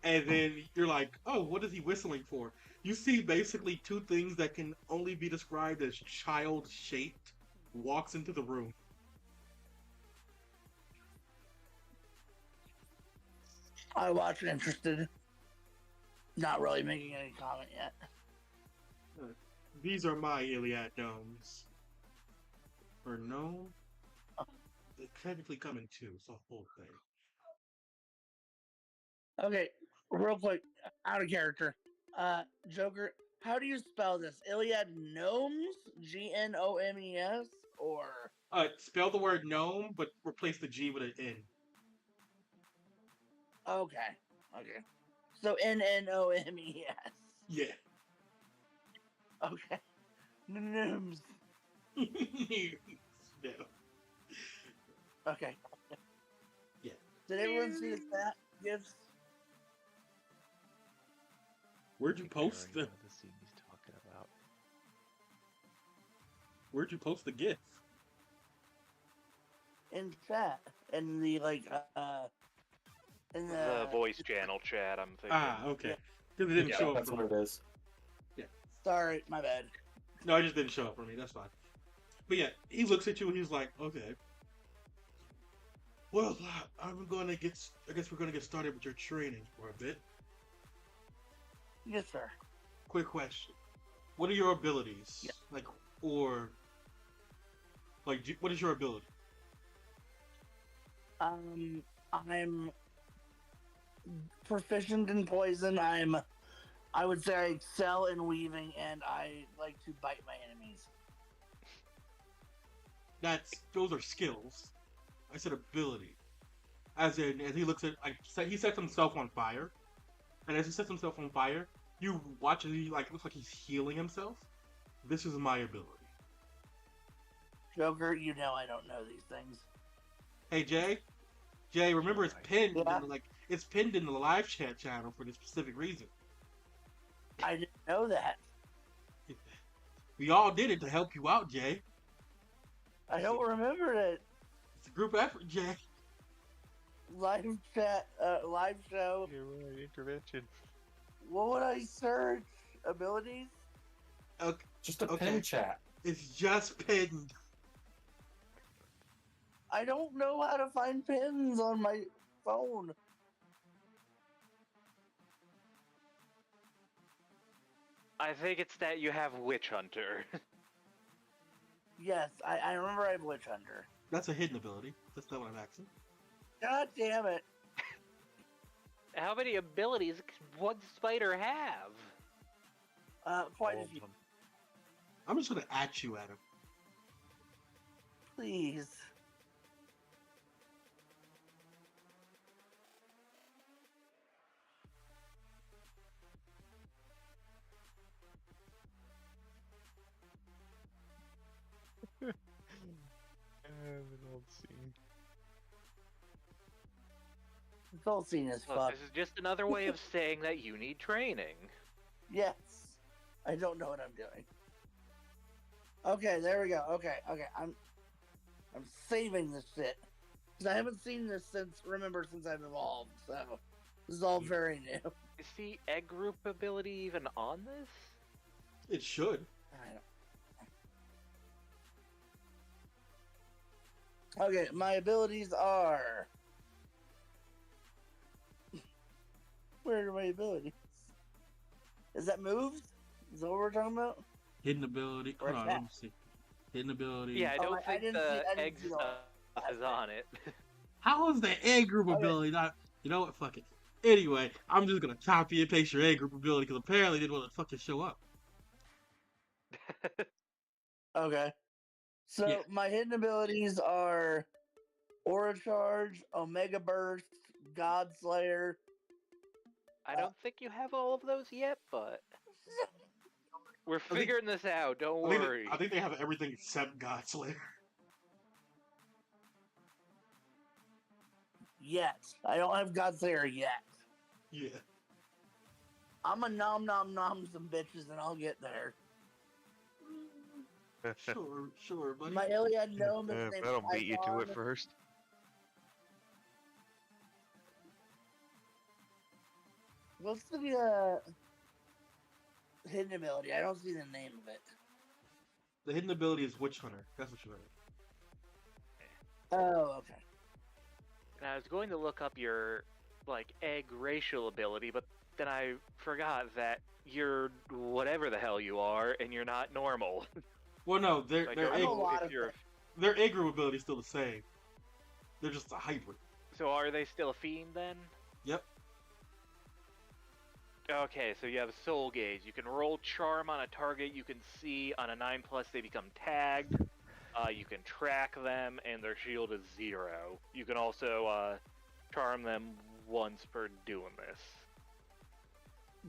Speaker 1: and then you're like, "Oh, what is he whistling for?" You see basically two things that can only be described as child-shaped walks into the room.
Speaker 2: I watch interested. Not really making any comment yet.
Speaker 1: These are my Iliad gnomes. Or gnome? They technically come in two. It's a whole thing.
Speaker 2: Okay, real quick, out of character. Joker, how do you spell this? Iliad Gnomes? Gnomes? Or.
Speaker 1: Spell the word gnome, but replace the G with an N.
Speaker 2: Okay. So Nnomes.
Speaker 1: Yeah.
Speaker 2: Okay. Gnomes.
Speaker 1: No.
Speaker 2: Okay.
Speaker 1: Yeah.
Speaker 2: Did everyone see the stat gifts?
Speaker 1: Where'd you post the?
Speaker 5: The scene he's talking about.
Speaker 1: Where'd you post the GIF?
Speaker 2: In chat. In the in
Speaker 4: The voice channel chat, I'm thinking.
Speaker 1: Ah, okay. Because it didn't show up.
Speaker 3: That's what it is.
Speaker 1: Yeah.
Speaker 2: Sorry, my bad.
Speaker 1: No, it just didn't show up for me. That's fine. But yeah, he looks at you and he's like, okay. Well, I'm gonna get. I guess we're gonna get started with your training for a bit.
Speaker 2: Yes, sir.
Speaker 1: Quick question: what are your abilities?
Speaker 2: Yeah.
Speaker 1: What is your ability?
Speaker 2: I'm proficient in poison. I would say I excel in weaving, and I like to bite my enemies.
Speaker 1: Those are skills. I said ability. As he looks at, he sets himself on fire, and as he sets himself on fire, you watch as he looks like he's healing himself. This is my ability.
Speaker 2: Joker, you know I don't know these things.
Speaker 1: Hey Jay, remember it's pinned.
Speaker 2: Yeah.
Speaker 1: It's pinned in the live chat channel for this specific reason.
Speaker 2: I didn't know that.
Speaker 1: We all did it to help you out, Jay.
Speaker 2: I don't remember it.
Speaker 1: It's a group effort, Jay.
Speaker 2: Live chat, live show.
Speaker 5: You're right, intervention.
Speaker 2: What would I search? Abilities?
Speaker 1: Okay.
Speaker 3: Just a pin chat.
Speaker 1: It's just pinned.
Speaker 2: I don't know how to find pins on my phone.
Speaker 4: I think it's that you have Witch Hunter.
Speaker 2: Yes, I remember I have Witch Hunter.
Speaker 1: That's a hidden ability. That's not what I'm asking.
Speaker 2: God damn it.
Speaker 4: How many abilities can one spider have?
Speaker 2: Quite
Speaker 5: All
Speaker 2: a
Speaker 5: of
Speaker 2: few.
Speaker 5: them.
Speaker 1: I'm just gonna at you, Adam.
Speaker 2: Please.
Speaker 5: An old scene.
Speaker 2: This whole scene is
Speaker 4: Look,
Speaker 2: fucked.
Speaker 4: this is just another way of saying that you need training.
Speaker 2: Yes. I don't know what I'm doing. Okay, there we go. Okay. I'm saving this shit. Because I haven't seen this since I've evolved, so this is all very new.
Speaker 4: Is the egg group ability even on this?
Speaker 1: It should.
Speaker 2: I don't. Okay, my abilities are. Where are my abilities? Is that moves? Is that what we're talking about?
Speaker 1: Hidden ability. Hold on, let me see. Hidden ability.
Speaker 4: Yeah, I don't
Speaker 2: I
Speaker 4: think
Speaker 2: didn't
Speaker 4: the
Speaker 2: see- I didn't
Speaker 4: egg
Speaker 2: see
Speaker 4: stuff
Speaker 2: all
Speaker 4: is on it.
Speaker 1: How is the egg group
Speaker 2: Okay.
Speaker 1: ability not? You know what? Fuck it. Anyway, I'm just gonna copy and paste your egg group ability because apparently it didn't want to fucking show up.
Speaker 2: Okay. So
Speaker 1: Yeah.
Speaker 2: my hidden abilities are Aura Charge, Omega Burst, God Slayer.
Speaker 4: I don't think you have all of those yet, but we're
Speaker 1: think-
Speaker 4: figuring this out. Don't
Speaker 1: I
Speaker 4: worry.
Speaker 1: think they have everything except God Slayer.
Speaker 2: Yet. I don't have God Slayer yet.
Speaker 1: Yeah.
Speaker 2: I'm a nom some bitches and I'll get there.
Speaker 1: Sure, buddy.
Speaker 2: My Iliad gnome is
Speaker 5: If
Speaker 2: named
Speaker 5: that'll beat you to it
Speaker 2: Python.
Speaker 5: first.
Speaker 2: What's the hidden ability? I don't see the name of it.
Speaker 1: The hidden ability is Witch Hunter. That's what you heard.
Speaker 2: Oh, okay.
Speaker 4: And I was going to look up your egg racial ability, but then I forgot that you're whatever the hell you are, and you're not normal.
Speaker 1: Well, no, their Igru ability is still the same. They're just a hybrid.
Speaker 4: So are they still a fiend then?
Speaker 1: Yep.
Speaker 4: Okay, so you have a soul gauge. You can roll charm on a target you can see. On a 9+, they become tagged. You can track them, and their shield is 0. You can also charm them once per doing this.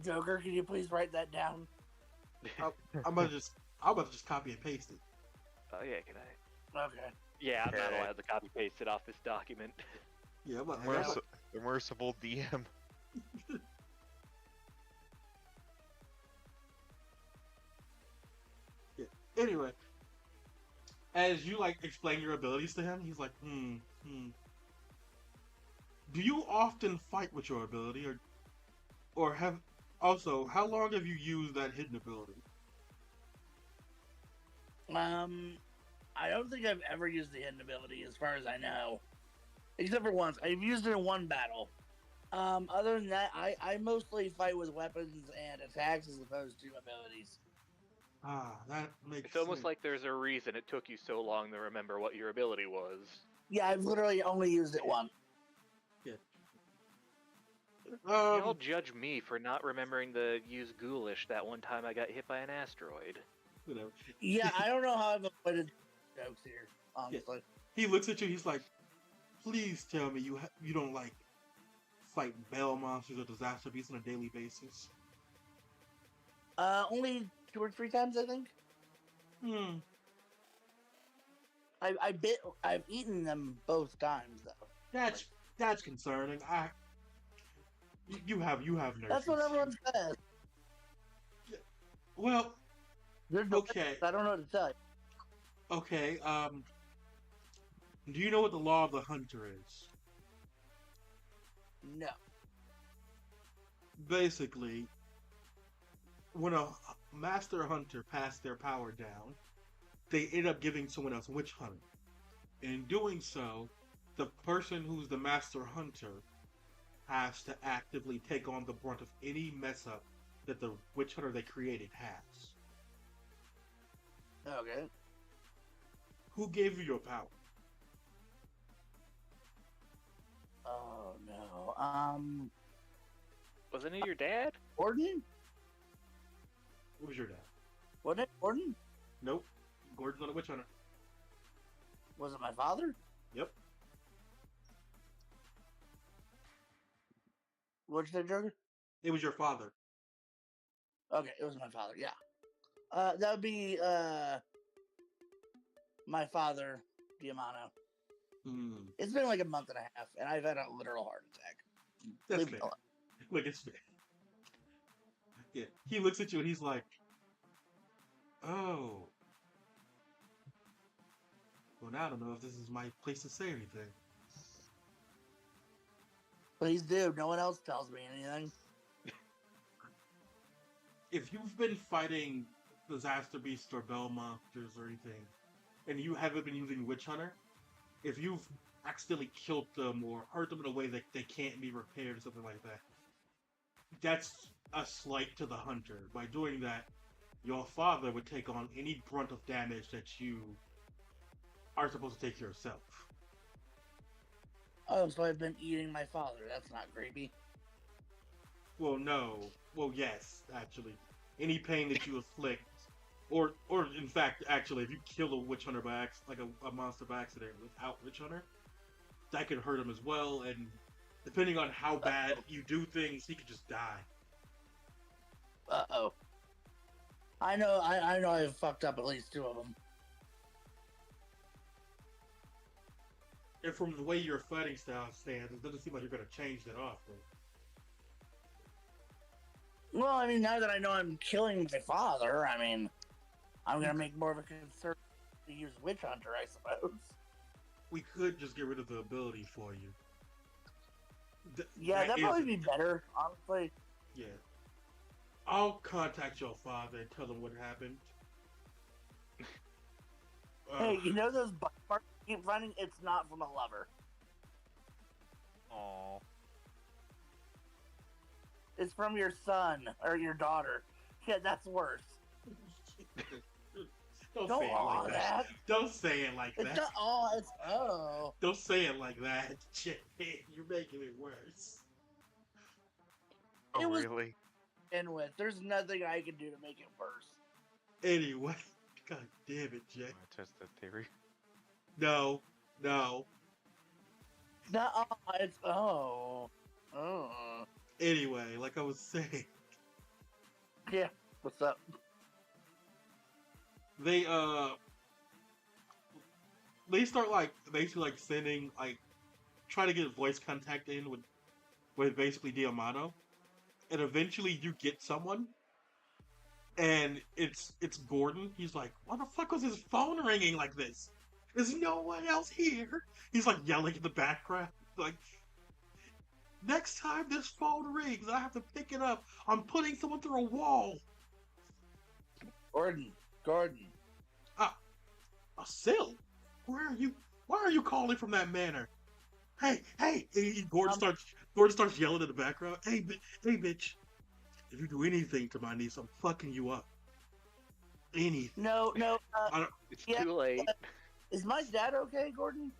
Speaker 2: Joker, can you please write that down?
Speaker 1: I'm about to just copy and paste it.
Speaker 4: Oh yeah, can I?
Speaker 2: Okay.
Speaker 4: Yeah, I'm not allowed to copy paste it off this document.
Speaker 1: Yeah,
Speaker 5: The merciful DM.
Speaker 1: Yeah. Anyway, as you explain your abilities to him, he's like, Do you often fight with your ability, or have also? How long have you used that hidden ability?
Speaker 2: I don't think I've ever used the hidden ability, as far as I know, except for once. I've used it in one battle. Other than that, I mostly fight with weapons and attacks as opposed to abilities.
Speaker 1: That makes
Speaker 4: It's almost
Speaker 1: sense.
Speaker 4: like there's a reason it took you so long to remember what your ability was.
Speaker 2: Yeah, I've literally only used it once.
Speaker 1: Yeah.
Speaker 4: Y'all judge me for not remembering to use Ghoulish that one time I got hit by an asteroid.
Speaker 1: Whatever.
Speaker 2: Yeah, I don't know how I've avoided jokes here, honestly.
Speaker 1: Yeah. He looks at you. He's like, "Please tell me you don't fight bell monsters or disaster beasts on a daily basis."
Speaker 2: Only 2 or 3 times, I think. I've eaten them both times though.
Speaker 1: That's concerning. You have nerves.
Speaker 2: That's what everyone says.
Speaker 1: Well, okay.
Speaker 2: I don't know what to tell you.
Speaker 1: Okay. Do you know what the law of the hunter is?
Speaker 2: No.
Speaker 1: Basically, when a master hunter passed their power down, they end up giving someone else witch hunter. In doing so, the person who's the master hunter has to actively take on the brunt of any mess up that the witch hunter they created has.
Speaker 2: Okay.
Speaker 1: Who gave you your power?
Speaker 2: Oh no.
Speaker 4: Wasn't it your dad?
Speaker 2: Gordon?
Speaker 1: What was your dad?
Speaker 2: Wasn't it Gordon?
Speaker 1: Nope. Gordon's not a witch hunter.
Speaker 2: Was it my father?
Speaker 1: Yep.
Speaker 2: What'd you say, Joker?
Speaker 1: It was your father.
Speaker 2: Okay, it was my father, yeah. That would be, my father, Diamano. It's been like a month and a half, and I've had a literal heart attack.
Speaker 1: That's fair. Look, it's fair. Yeah. He looks at you and he's like, oh. Well, now I don't know if this is my place to say anything.
Speaker 2: Please do. No one else tells me anything.
Speaker 1: If you've been fighting disaster beasts or bell monsters or anything, and you haven't been using Witch Hunter, if you've accidentally killed them or hurt them in a way that they can't be repaired or something like that, that's a slight to the hunter. By doing that, your father would take on any brunt of damage that you are supposed to take yourself.
Speaker 2: Oh, so I've been eating my father. That's not creepy.
Speaker 1: Well, no. Well, yes, actually. Any pain that you afflict, or in fact, actually, if you kill a witch hunter by a monster by accident without witch hunter, that could hurt him as well. And depending on how bad you do things, he could just die.
Speaker 2: Uh-oh. I know I've fucked up at least 2 of them.
Speaker 1: And from the way your fighting style stands, it doesn't seem like you're going to change that often.
Speaker 2: Well, I mean, now that I know I'm killing my father, I mean, I'm going to make more of a concern to use Witch Hunter, I suppose.
Speaker 1: We could just get rid of the ability for you.
Speaker 2: Yeah, that'd probably be better, honestly.
Speaker 1: Yeah. I'll contact your father and tell him what happened.
Speaker 2: Hey, you know those bite marks you keep finding? It's not from a lover.
Speaker 5: Aww.
Speaker 2: It's from your son or your daughter. Yeah, that's worse.
Speaker 1: Don't say it like that. Don't say it like
Speaker 2: It's
Speaker 1: that.
Speaker 2: not oh, it's oh.
Speaker 1: Don't say it like that. You're making it worse.
Speaker 5: Oh,
Speaker 2: It was
Speaker 5: really?
Speaker 2: in with. There's nothing I can do to make it worse.
Speaker 1: Anyway, god damn it, Jay.
Speaker 5: Want to test that theory?
Speaker 1: No.
Speaker 2: No, it's oh.
Speaker 1: Anyway, like I was saying,
Speaker 2: Yeah, what's up?
Speaker 1: they start like basically like sending like trying to get voice contact in with basically Diamano, and eventually you get someone, and it's Gordon. He's like, "Why the fuck was his phone ringing like this? There's no one else here." He's like yelling in the background, like, "Next time this phone rings, I have to pick it up. I'm putting someone through a wall."
Speaker 2: Gordon.
Speaker 1: Sil, where are you? Why are you calling from that manor? Hey! Gordon starts yelling in the background. Hey, bitch! If you do anything to my niece, I'm fucking you up. Anything.
Speaker 2: No.
Speaker 4: It's too late.
Speaker 2: Is my dad okay, Gordon?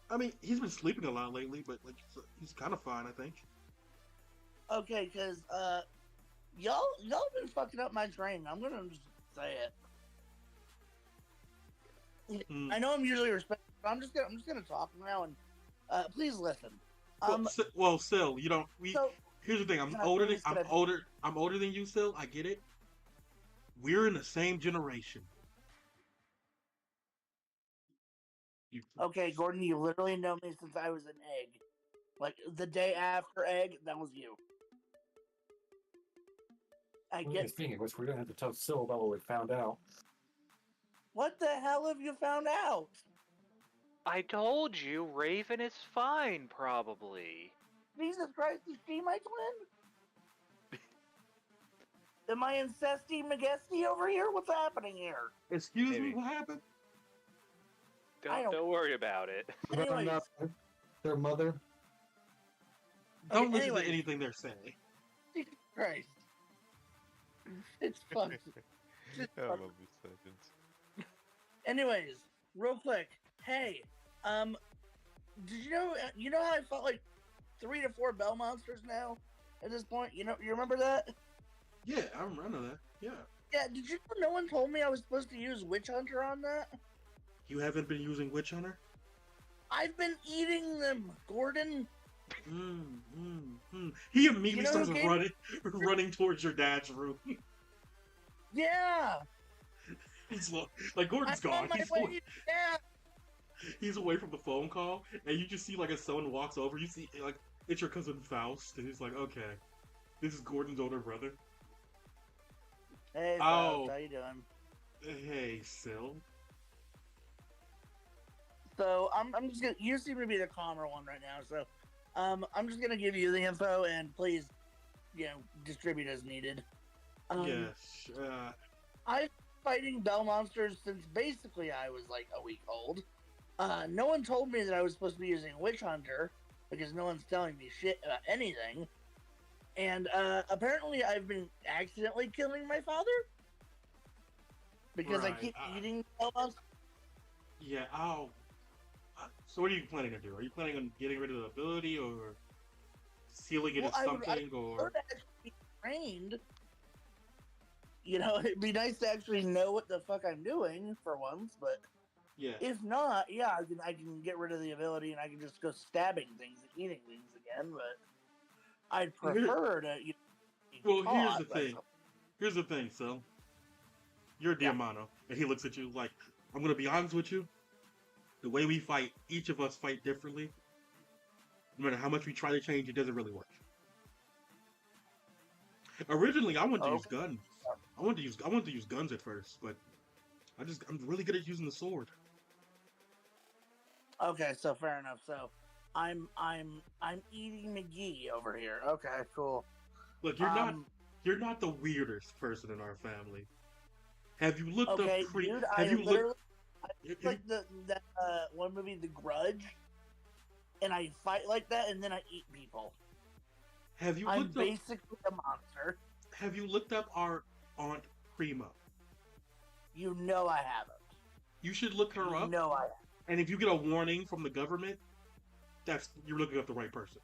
Speaker 1: I mean, he's been sleeping a lot lately, but like he's kind of fine, I think.
Speaker 2: Okay, because y'all been fucking up my train. I'm gonna just say it. I know I'm usually respectful, but I'm just gonna talk now and please listen.
Speaker 1: Sil, you don't. Here's the thing. I'm older than you, Sil. I get it. We're in the same generation.
Speaker 2: Okay, Gordon, you literally know me since I was an egg. Like the day after egg, that was you. I get.
Speaker 3: Speaking of which, we're gonna have to tell Sil about what we found out.
Speaker 2: What the hell have you found out?
Speaker 4: I told you, Raven is fine, probably.
Speaker 2: Jesus Christ, is she my twin? Am I incesty McGesty over here? What's happening here?
Speaker 1: Excuse me, what happened?
Speaker 4: Don't worry about it.
Speaker 2: Anyways,
Speaker 3: Their mother.
Speaker 1: Don't listen to anything they're saying.
Speaker 2: Jesus Christ. It's fun.
Speaker 5: I love this sentence.
Speaker 2: Anyways, real quick. Hey, did you know how I fought like 3 to 4 bell monsters now at this point? You remember that?
Speaker 1: Yeah, I remember that. Yeah.
Speaker 2: Yeah, did you know no one told me I was supposed to use Witch Hunter on that?
Speaker 1: You haven't been using Witch Hunter?
Speaker 2: I've been eating them, Gordon.
Speaker 1: He immediately starts running towards your dad's room.
Speaker 2: Yeah.
Speaker 1: He's like Gordon's gone.
Speaker 2: Yeah.
Speaker 1: He's away from the phone call, and you just see like as someone walks over, you see like it's your cousin Faust, and he's like, "Okay, this is Gordon's older brother."
Speaker 2: Hey, Faust, how you doing?
Speaker 1: Hey, Sil.
Speaker 2: So I'm just gonna. You seem to be the calmer one right now, so I'm just gonna give you the info, and please, distribute as needed.
Speaker 1: Yes.
Speaker 2: I've been fighting bell monsters since basically I was like a week old. No one told me that I was supposed to be using Witch Hunter because no one's telling me shit about anything. And apparently I've been accidentally killing my father because I keep eating bell monsters.
Speaker 1: Yeah. So what are you planning to do? Are you planning on getting rid of the ability or sealing it as something?
Speaker 2: I would actually be trained. It'd be nice to actually know what the fuck I'm doing for once, but
Speaker 1: yeah.
Speaker 2: If not, yeah, I can get rid of the ability and I can just go stabbing things and eating things again. But I'd prefer to.
Speaker 1: Here's the thing. So you're Diamano, and he looks at you like, "I'm gonna be honest with you. The way we fight, each of us fight differently. No matter how much we try to change, it doesn't really work." Originally, I wanted to use guns. I wanted to use guns at first, but I'm really good at using the sword.
Speaker 2: Okay, so fair enough. So I'm eating McGee over here. Okay, cool.
Speaker 1: Look, you're not the weirdest person in our family. Have you looked up?
Speaker 2: Dude, it's like that one movie, The Grudge, and I fight like that, and then I eat people.
Speaker 1: Have you
Speaker 2: I'm
Speaker 1: looked up?
Speaker 2: basically a monster.
Speaker 1: Have you looked up our Aunt Prima?
Speaker 2: You know I haven't.
Speaker 1: You should look her up.
Speaker 2: No, I haven't.
Speaker 1: And if you get a warning from the government, you're looking up the right person.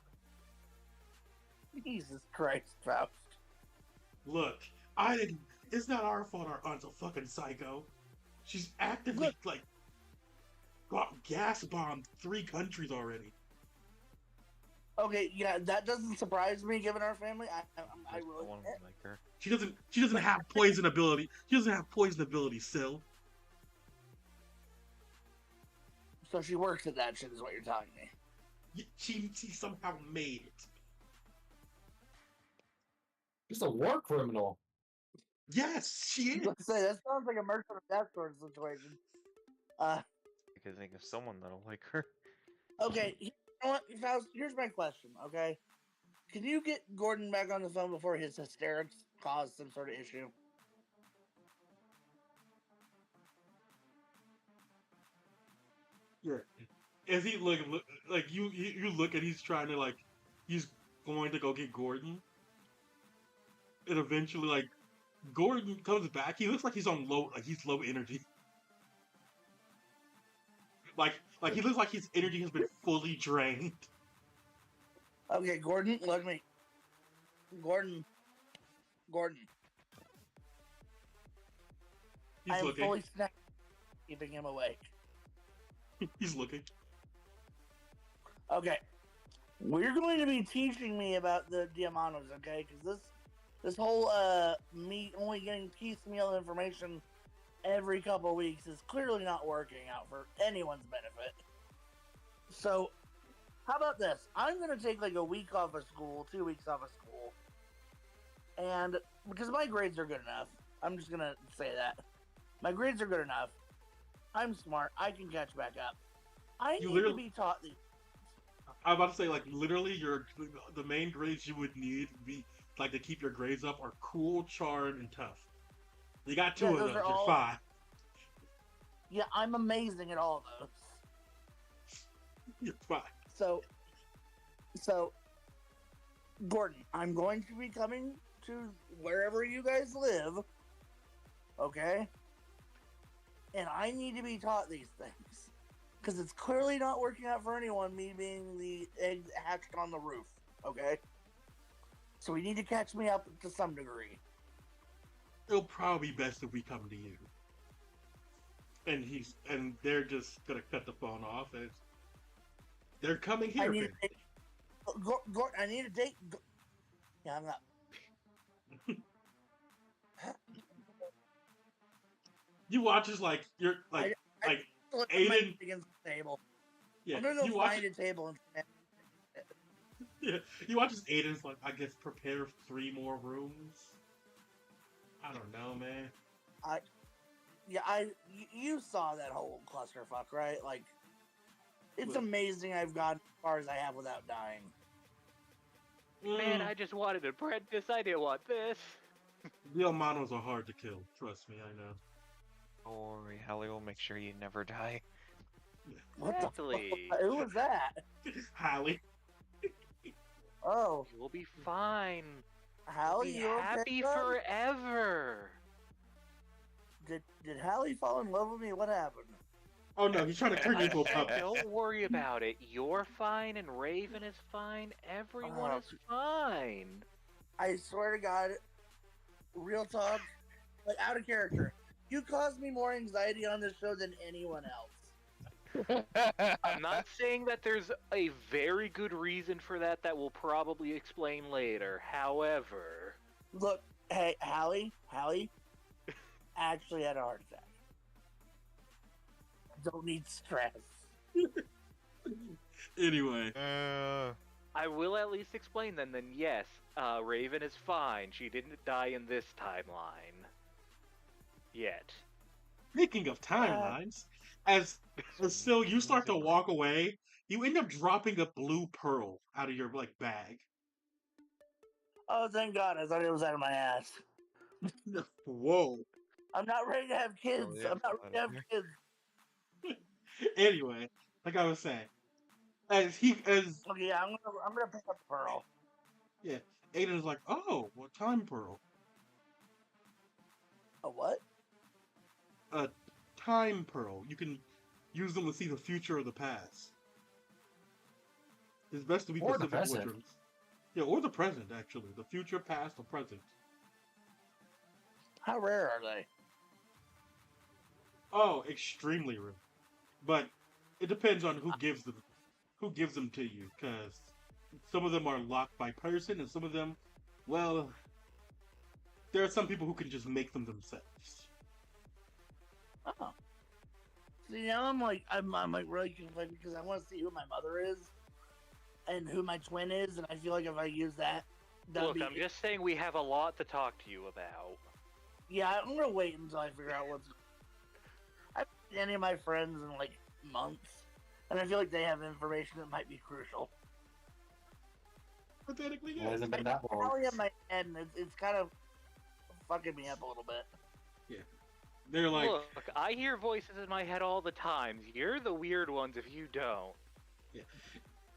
Speaker 2: Jesus Christ, Faust.
Speaker 1: Look, it's not our fault our aunt's a fucking psycho. She's actively, gas bombed 3 countries already.
Speaker 2: Okay, yeah, that doesn't surprise me given our family. I will admit.
Speaker 5: Like her.
Speaker 1: She doesn't have poison ability. She doesn't have poison ability, Sil.
Speaker 2: So she works at that shit is what you're telling me.
Speaker 1: She somehow made it.
Speaker 3: She's a war criminal.
Speaker 1: Yes, she is.
Speaker 2: Let's say that sounds like a merchant of death sort of situation.
Speaker 5: I could think of someone that'll like her.
Speaker 2: Okay, you know what, Faust, here's my question, okay? Can you get Gordon back on the phone before his hysterics cause some sort of issue?
Speaker 1: Yeah. As he look like you look and he's trying to he's going to go get Gordon. And eventually Gordon comes back. He looks like he's on low energy. Like he looks like his energy has been fully drained.
Speaker 2: Okay, Gordon, look at me. Gordon.
Speaker 1: He's
Speaker 2: I am
Speaker 1: looking.
Speaker 2: fully snapped, keeping him awake.
Speaker 1: He's looking.
Speaker 2: Okay. We're going to be teaching me about the Diamanos, okay? Because this whole me only getting piecemeal information every couple of weeks is clearly not working out for anyone's benefit. So, how about this? I'm going to take a week off of school, 2 weeks off of school. And because my grades are good enough, I'm just going to say that. My grades are good enough. I'm smart. I can catch back up. I need to be taught these.
Speaker 1: I'm about to say, literally, the main grades you would need be to keep your grades up are cool, charmed, and tough. You got 2 of those. You're fine.
Speaker 2: Yeah, I'm amazing at all of those.
Speaker 1: You're fine.
Speaker 2: So, Gordon, I'm going to be coming to wherever you guys live, okay? And I need to be taught these things. Because it's clearly not working out for anyone, me being the egg hatched on the roof, okay? So we need to catch me up to some degree.
Speaker 1: It'll probably be best if we come to you. And they're just gonna cut the phone off, and they're coming here.
Speaker 2: I need a date. Yeah, I'm not.
Speaker 1: You watch as you're Aiden
Speaker 2: against the table.
Speaker 1: Yeah,
Speaker 2: I'm gonna go find a table and.
Speaker 1: Yeah, you watch as Aiden's I guess prepare 3 more rooms. I don't know, man.
Speaker 2: You saw that whole clusterfuck, right? It's amazing I've gotten as far as I have without dying.
Speaker 4: Man, I just wanted to apprentice. I didn't want this.
Speaker 1: The Almanos are hard to kill. Trust me, I know.
Speaker 5: Don't worry, Hallie will make sure you never die.
Speaker 4: Exactly.
Speaker 2: Who was that?
Speaker 1: Hallie.
Speaker 2: Oh.
Speaker 4: You'll be fine.
Speaker 2: Hallie,
Speaker 4: be
Speaker 2: you
Speaker 4: happy
Speaker 2: okay,
Speaker 4: forever.
Speaker 2: Did Hallie fall in love with me? What happened?
Speaker 1: Oh no, he's trying to turn you into a puppet.
Speaker 4: Don't worry about it. You're fine, and Raven is fine. Everyone is fine.
Speaker 2: I swear to God, real talk, out of character. You caused me more anxiety on this show than anyone else.
Speaker 4: I'm not saying that there's a very good reason for that we'll probably explain later. However...
Speaker 2: Look, hey, Hallie actually had a heart attack. Don't need stress.
Speaker 1: Anyway.
Speaker 4: I will at least explain then yes, Raven is fine. She didn't die in this timeline. Yet.
Speaker 1: Speaking of timelines, as still you start to walk away, you end up dropping a blue pearl out of your bag.
Speaker 2: Oh, thank God! I thought it was out of my ass.
Speaker 1: Whoa!
Speaker 2: I'm not ready to have kids.
Speaker 5: Oh, yeah,
Speaker 2: I'm not ready to have kids.
Speaker 1: Anyway, like I was saying, as
Speaker 2: Okay, yeah, I'm gonna pick up the pearl.
Speaker 1: Yeah, Aiden's like, oh, well, time pearl.
Speaker 2: A what?
Speaker 1: A time pearl. You can use them to see the future or the past. It's best to be
Speaker 3: Or the
Speaker 1: specific with
Speaker 3: present.
Speaker 1: your. Yeah, or the present, actually. The future, past, or present.
Speaker 2: How rare are they?
Speaker 1: Oh, extremely rare. But it depends on who gives them to you, because some of them are locked by person, and some of them, well, there are some people who can just make them themselves.
Speaker 2: Oh. See, now I'm like really conflicted because I want to see who my mother is and who my twin is, and I feel like if I use that,
Speaker 4: Look, I'm just saying we have a lot to talk to you about.
Speaker 2: Yeah, I'm gonna wait until I figure out what's. I haven't seen any of my friends in like months, and I feel like they have information that might be crucial.
Speaker 1: Pathetically,
Speaker 3: It
Speaker 1: yes.
Speaker 3: hasn't been that long.
Speaker 2: Probably in my head, and it's kind of fucking me up a little bit.
Speaker 1: Yeah. They're like,
Speaker 4: Look, I hear voices in my head all the time. You're the weird ones if you don't.
Speaker 1: yeah.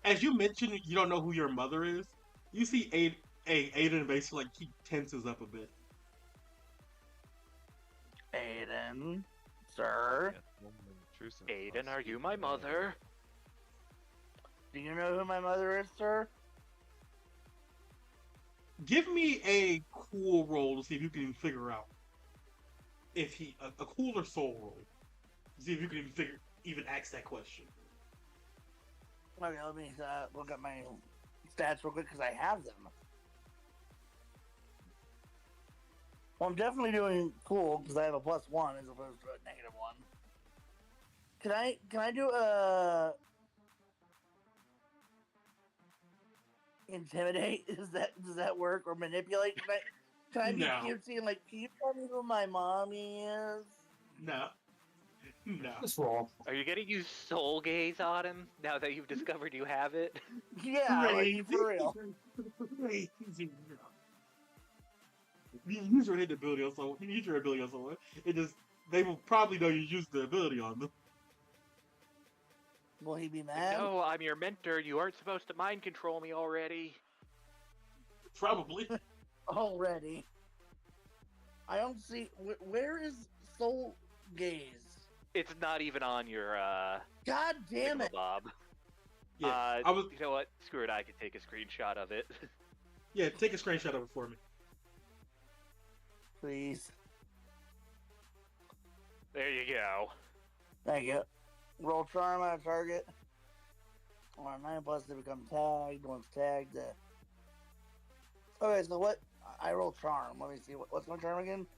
Speaker 1: As you mentioned, you don't know who your mother is. You see Aiden basically like he tenses up a bit.
Speaker 2: Aiden, sir,
Speaker 4: Aiden, are you my mother?
Speaker 2: do you know who my mother is, sir?
Speaker 1: Give me a cool roll to see if you can figure out if he a cooler soul roll. See if you can even ask that question.
Speaker 2: Okay, let me look at my stats real quick because I have them. Well, I'm definitely doing cool because I have a +1 as opposed to a -1. Can I do a intimidate? Does that work, or manipulate? Can I be
Speaker 1: No.
Speaker 2: cutesy and like, can you tell me who my mommy is?
Speaker 1: No. No.
Speaker 3: Just roll.
Speaker 4: Are you gonna use soul gaze on him now that you've discovered you have it?
Speaker 2: Yeah, like, for real.
Speaker 1: Crazy. You use your hidden ability on someone. You use your ability on someone. It just they will probably know you used the ability on them.
Speaker 2: Will he be mad?
Speaker 4: No, I'm your mentor. You aren't supposed to mind control me already.
Speaker 1: Probably.
Speaker 2: Already. I don't see where is Soul Gaze.
Speaker 4: It's not even on your
Speaker 2: God damn it!
Speaker 4: Bob.
Speaker 1: Yeah.
Speaker 4: You know what? Screw it. I can take a screenshot of it.
Speaker 1: Yeah, take a screenshot of it for me.
Speaker 2: Please.
Speaker 4: There you go.
Speaker 2: Thank you. Roll charm on a target. On 9+ to become tagged. Once tagged. Okay, so what? I roll charm. Let me see. What's my charm again?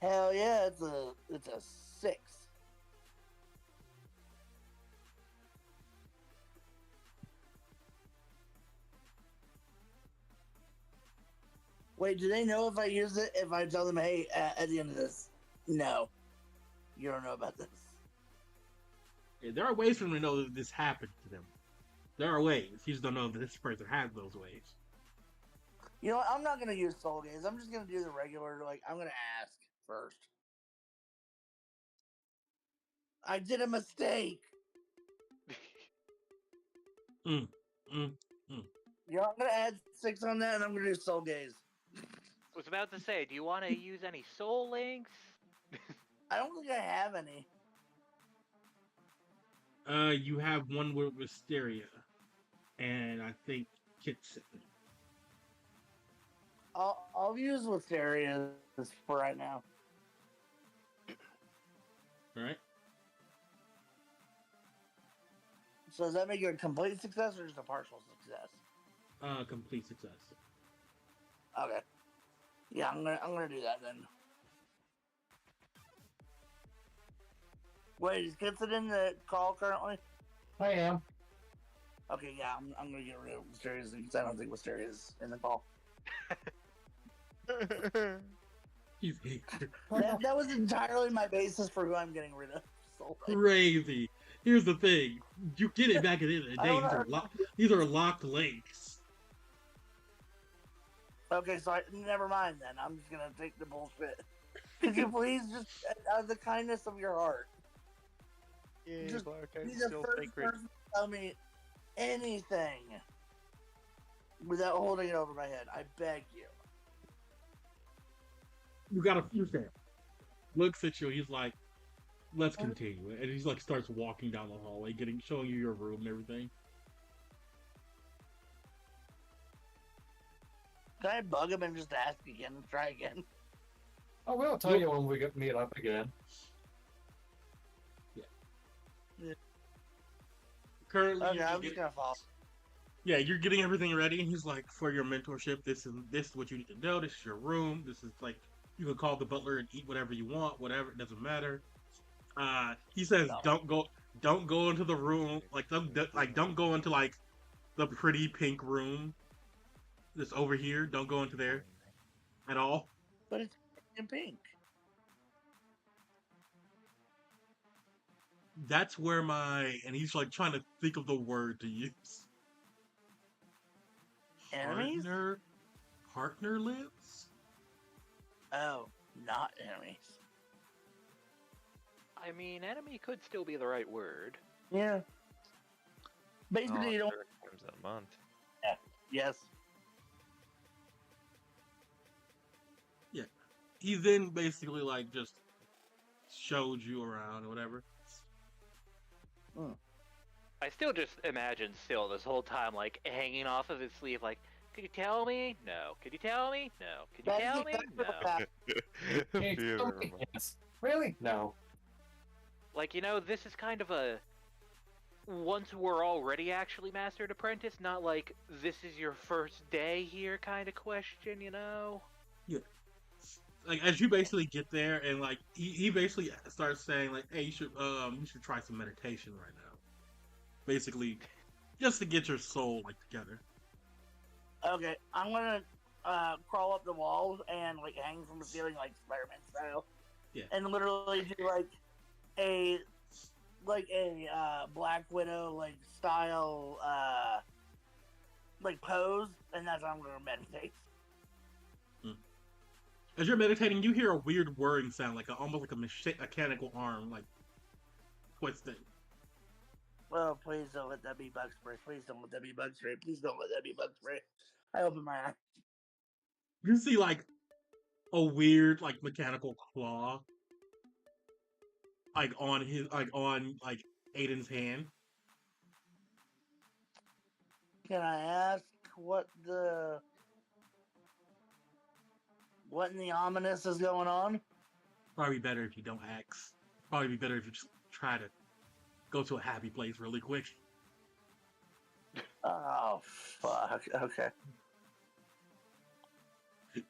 Speaker 2: Hell yeah, it's a 6. Wait, do they know if I use it? If I tell them, hey, at the end of this, no, you don't know about this.
Speaker 1: Yeah, there are ways for them to know that this happened to them. There are ways. You just don't know that this person has those ways.
Speaker 2: You know what? I'm not gonna use Soul Gaze. I'm just gonna do the regular. Like, I'm gonna ask first. I did a mistake.
Speaker 1: Mm.
Speaker 2: You know, I'm gonna add 6 on that, and I'm gonna do Soul Gaze.
Speaker 4: Was about to say, do you want to use any soul links?
Speaker 2: I don't think I have any.
Speaker 1: You have one with Wisteria, and I think Kitson.
Speaker 2: I'll use Wisteria for right now.
Speaker 1: All right.
Speaker 2: So does that make it a complete success or just a partial success?
Speaker 1: Complete success.
Speaker 2: Okay. Yeah, I'm gonna do that then. Wait, is Kitson in the call currently?
Speaker 3: I am.
Speaker 2: Okay, yeah, I'm gonna get rid of Wisteria because I don't think Wisteria is in the call. that was entirely my basis for who I'm getting rid of. So,
Speaker 1: Crazy. Here's the thing: you get it back at the end of the day. These are locked links.
Speaker 2: Okay, so never mind then. I'm just gonna take the bullshit. Could you please just, out of the kindness of your heart, just be the first person to tell me anything Without holding it over my head, I beg you.
Speaker 1: You got a few seconds. Looks at you, he's like, let's continue. And he's like, starts walking down the hallway, showing you your room and everything.
Speaker 2: Can I bug him and just ask again and try again?
Speaker 3: Oh, we'll tell you when we meet up again.
Speaker 1: Yeah. Currently,
Speaker 2: okay, I'm just gonna follow.
Speaker 1: Yeah, you're getting everything ready, and he's like, for your mentorship, this is what you need to know. This is your room. This is like, you can call the butler and eat whatever you want, whatever, it doesn't matter. He says, don't go into the room, don't go into like the pretty pink room that's over here. Don't go into there at all.
Speaker 2: But it's in pink.
Speaker 1: That's where and he's like trying to think of the word to use.
Speaker 2: Enemies?
Speaker 1: Partner lives?
Speaker 2: Oh, not enemies.
Speaker 4: I mean, enemy could still be the right word.
Speaker 2: Yeah. Basically, you don't.
Speaker 5: Times a month.
Speaker 2: Yeah. Yes.
Speaker 1: Yeah. He then basically like just showed you around or whatever.
Speaker 4: I still just imagine this whole time like hanging off of his sleeve like, could you tell me? No. Could you tell me? No. Could you tell me? No.
Speaker 3: Hey, yes. Really? No.
Speaker 4: Like, this is kind of a once we're already actually Mastered Apprentice, not like this is your first day here kind of question,
Speaker 1: Yeah. Like, as you basically get there, and like he basically starts saying like, hey, you should try some meditation right now. Basically, just to get your soul like together.
Speaker 2: Okay, I'm gonna crawl up the walls and like hang from the ceiling like Spider-Man style.
Speaker 1: Yeah.
Speaker 2: And literally do like a Black Widow like style like pose, and that's how I'm gonna meditate.
Speaker 1: As you're meditating, you hear a weird whirring sound, like almost like a mechanical arm, like twisting.
Speaker 2: Oh, please don't let that be bug spray. Please don't let that be bug spray. Please don't let that be bug spray. I open my eye.
Speaker 1: You see like a weird like mechanical claw, like on Aiden's hand.
Speaker 2: Can I ask what in the ominous is going on?
Speaker 1: Probably better if you don't ask. Probably be better if you just try to go to a happy place really quick.
Speaker 2: Oh, fuck. Okay.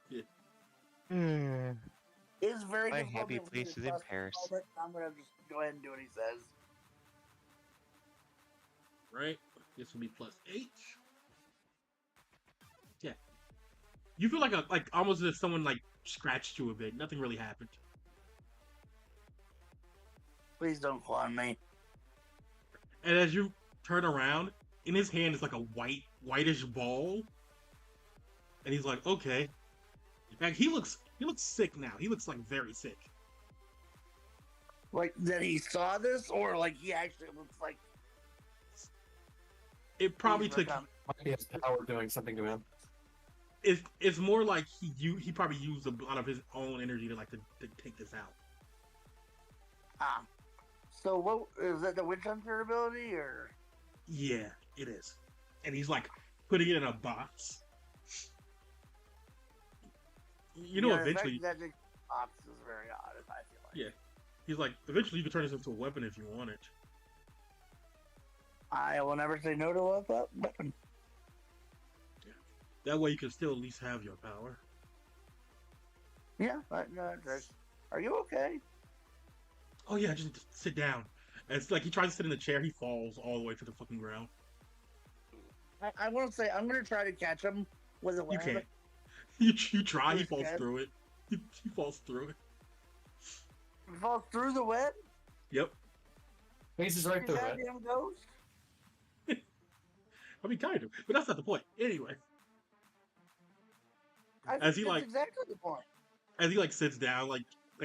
Speaker 5: Yeah.
Speaker 2: It's very
Speaker 5: My
Speaker 2: difficult
Speaker 5: happy
Speaker 2: to
Speaker 5: place is in
Speaker 2: trust
Speaker 5: Paris.
Speaker 2: Albert. I'm gonna just go ahead and do what he says.
Speaker 1: Right? This will be +8. Yeah. You feel like almost as if someone like scratched you a bit. Nothing really happened.
Speaker 2: Please don't clone me.
Speaker 1: And as you turn around, in his hand is like a whitish ball. And he's like, okay. In fact, he looks sick now. He looks like very sick.
Speaker 2: Like that he saw this, or like he actually looks like
Speaker 1: It probably took.
Speaker 3: Might be his power doing something to him.
Speaker 1: It's more like he probably used a lot of his own energy to take this out.
Speaker 2: So what is that? The witch hunter ability, or?
Speaker 1: Yeah, it is. And he's like putting it in a box. Eventually.
Speaker 2: That box is very odd. I feel like.
Speaker 1: Yeah, he's like, eventually you can turn this into a weapon if you want it.
Speaker 2: I will never say no to a weapon.
Speaker 1: Yeah. That way you can still at least have your power.
Speaker 2: Yeah, are you okay?
Speaker 1: Oh yeah, just sit down. And it's like he tries to sit in the chair, he falls all the way to the fucking ground.
Speaker 2: I want to say I'm gonna try to catch him with a web.
Speaker 1: You can't. You try, he falls through it. He falls through it.
Speaker 2: He falls through the web?
Speaker 1: Yep.
Speaker 3: Faces right through it.
Speaker 2: Goddamn ghost.
Speaker 1: I mean, kind of, but that's not the point. Anyway,
Speaker 2: That's exactly the point.
Speaker 1: As he sits down,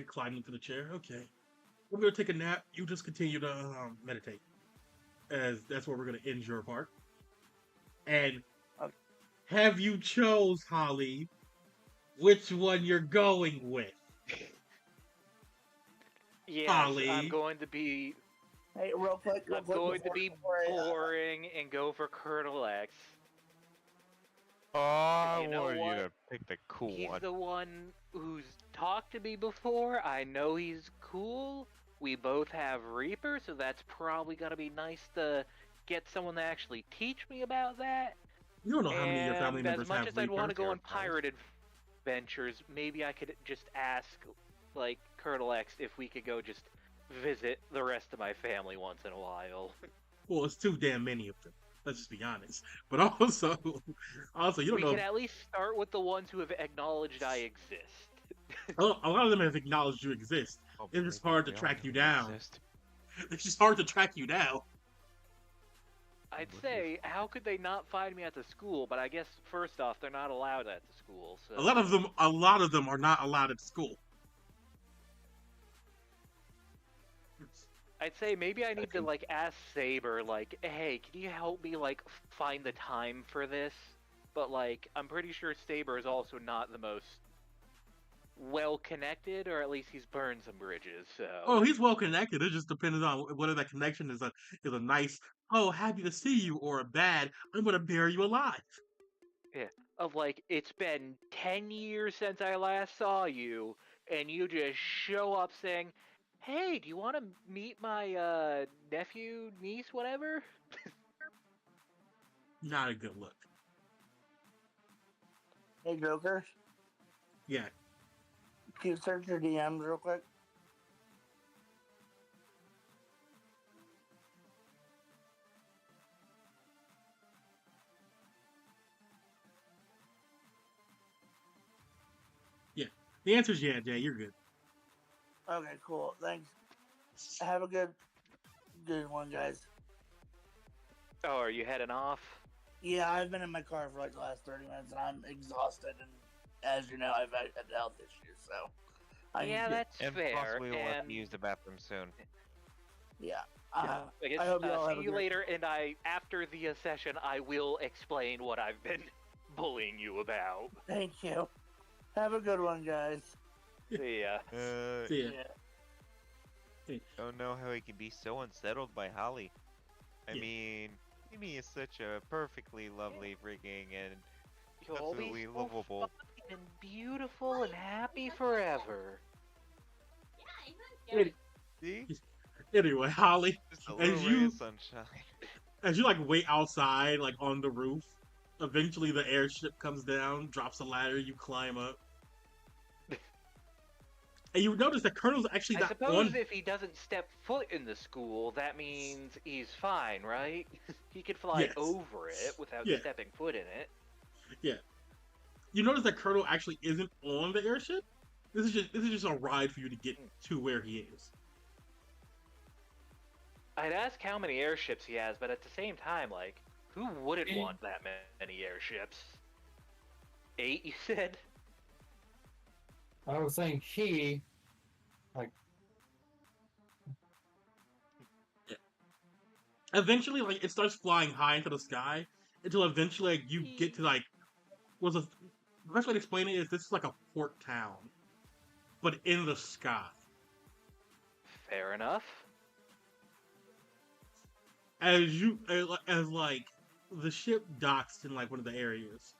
Speaker 1: climbing into the chair. Okay, we're gonna take a nap. You just continue to meditate, as that's where we're gonna end your part. And Have you chose, Holly, which one you're going with?
Speaker 4: Yes,
Speaker 1: Holly.
Speaker 4: I'm going to be.
Speaker 2: Hey, real quick.
Speaker 4: I'm going to be boring and go for Colonel X.
Speaker 5: Oh, I
Speaker 4: You know
Speaker 5: wanted you
Speaker 4: what?
Speaker 5: to pick the cool
Speaker 4: He's
Speaker 5: one.
Speaker 4: the one who's talked to me before. I know he's cool. We both have Reaper, so that's probably gonna be nice to get someone to actually teach me about that.
Speaker 1: You don't know how many of your family
Speaker 4: And as
Speaker 1: members
Speaker 4: much
Speaker 1: have
Speaker 4: as I'd want to
Speaker 1: Reaper.
Speaker 4: go on pirate adventures, maybe I could just ask, like, Colonel X if we could go just visit the rest of my family once in a while.
Speaker 1: Well, it's too damn many of them. Let's just be honest. But also you don't
Speaker 4: We
Speaker 1: know.
Speaker 4: can at least start with the ones who have acknowledged I exist.
Speaker 1: A lot of them have acknowledged you exist.
Speaker 5: Oh,
Speaker 1: It's just hard to track you down.
Speaker 5: exist.
Speaker 1: It's just hard to track you down.
Speaker 4: I'd say, how could they not find me at the school? But I guess first off, they're not allowed at the school. So
Speaker 1: A lot of them are not allowed at school.
Speaker 4: I'd say maybe I need to like ask Saber, like, hey, can you help me like find the time for this? But like, I'm pretty sure Saber is also not the most well connected, or at least he's burned some bridges. So
Speaker 1: Oh, he's well connected. It just depends on whether that connection is a nice, oh, happy to see you, or a bad, I'm gonna bury you alive.
Speaker 4: yeah, of like, it's been 10 years since I last saw you, and you just show up saying, hey, do you want to meet my nephew, niece, whatever?
Speaker 1: Not a good look.
Speaker 2: Hey, Joker.
Speaker 1: Yeah.
Speaker 2: Can you search your DMs real quick?
Speaker 1: Yeah. The answer is yeah, Jay. You're good.
Speaker 2: Okay, cool. Thanks. Have a good one, guys.
Speaker 4: Oh, are you heading off?
Speaker 2: Yeah, I've been in my car for like the last 30 minutes, and I'm exhausted. And as you know, I've had health issues, so
Speaker 4: Yeah, that's
Speaker 5: And
Speaker 4: fair.
Speaker 5: possibly we'll have
Speaker 4: And
Speaker 5: to use the bathroom soon.
Speaker 2: yeah.
Speaker 4: I guess,
Speaker 2: I hope you all have
Speaker 4: see
Speaker 2: a
Speaker 4: you
Speaker 2: good-
Speaker 4: later. And after the session, I will explain what I've been bullying you about.
Speaker 2: Thank you. Have a good one, guys.
Speaker 4: See ya.
Speaker 1: See ya.
Speaker 5: Don't know how he can be so unsettled by Holly. I
Speaker 1: Yeah.
Speaker 5: mean, Amy is such a perfectly lovely freaking and
Speaker 4: You'll be
Speaker 5: absolutely
Speaker 4: so
Speaker 5: lovable.
Speaker 4: fine and beautiful and happy forever.
Speaker 5: See?
Speaker 1: Anyway, Holly,
Speaker 5: Just a
Speaker 1: as
Speaker 5: little ray
Speaker 1: you
Speaker 5: of sunshine.
Speaker 1: as you like wait outside, like on the roof, eventually the airship comes down, drops a ladder, you climb up. And you notice that Colonel's actually
Speaker 4: I
Speaker 1: not
Speaker 4: suppose
Speaker 1: on.
Speaker 4: if he doesn't step foot in the school, that means he's fine, right? He could fly
Speaker 1: Yes.
Speaker 4: over it without
Speaker 1: Yeah.
Speaker 4: stepping foot in it.
Speaker 1: You notice that Colonel actually isn't on the airship. This is just a ride for you to get to where he is.
Speaker 4: I'd ask how many airships he has, but at the same time, like, who wouldn't want that many airships? 8, you said?
Speaker 3: I was saying he, like,
Speaker 1: Eventually, like it starts flying high into the sky until eventually like, you get to like the best way to explain it is this is like a port town, but in the sky.
Speaker 4: Fair enough.
Speaker 1: As like the ship docks in like one of the areas,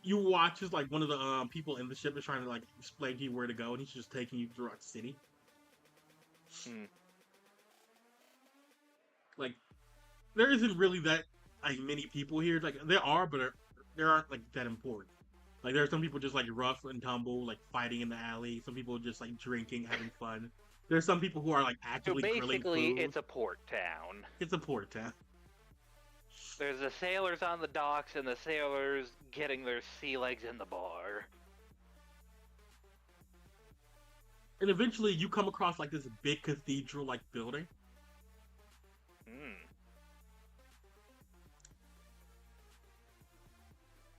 Speaker 1: you watch as like one of the people in the ship is trying to like explain to you where to go, and he's just taking you throughout the city. Like there isn't really that like many people here. Like there are, but there aren't like that important. Like there are some people just like rough and tumble, like fighting in the alley. Some people just like drinking, having fun. There's some people who are like
Speaker 4: So
Speaker 1: actively grilling
Speaker 4: basically,
Speaker 1: food.
Speaker 4: it's a port town.
Speaker 1: It's a port town.
Speaker 4: There's the sailors on the docks and the sailors getting their sea legs in the bar.
Speaker 1: And eventually you come across like this big cathedral-like building.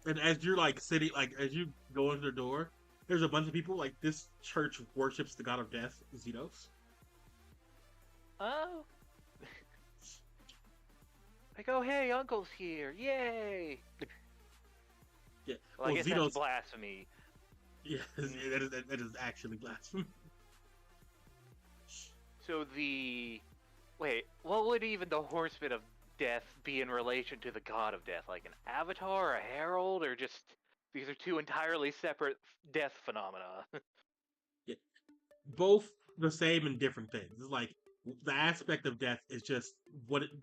Speaker 1: And as you're like sitting, like as you go into the door, there's a bunch of people. Like this church worships the god of death, Xenos.
Speaker 4: Oh. Like, oh hey, Uncle's here! Yay!
Speaker 1: Yeah.
Speaker 4: Well, I guess that's blasphemy.
Speaker 1: Yeah, that is actually blasphemy.
Speaker 4: So wait, what would even the Horseman of Death be in relation to the God of Death? Like an avatar, a herald, or just these are two entirely separate death phenomena?
Speaker 1: Yeah. Both the same and different things. It's like the aspect of death is just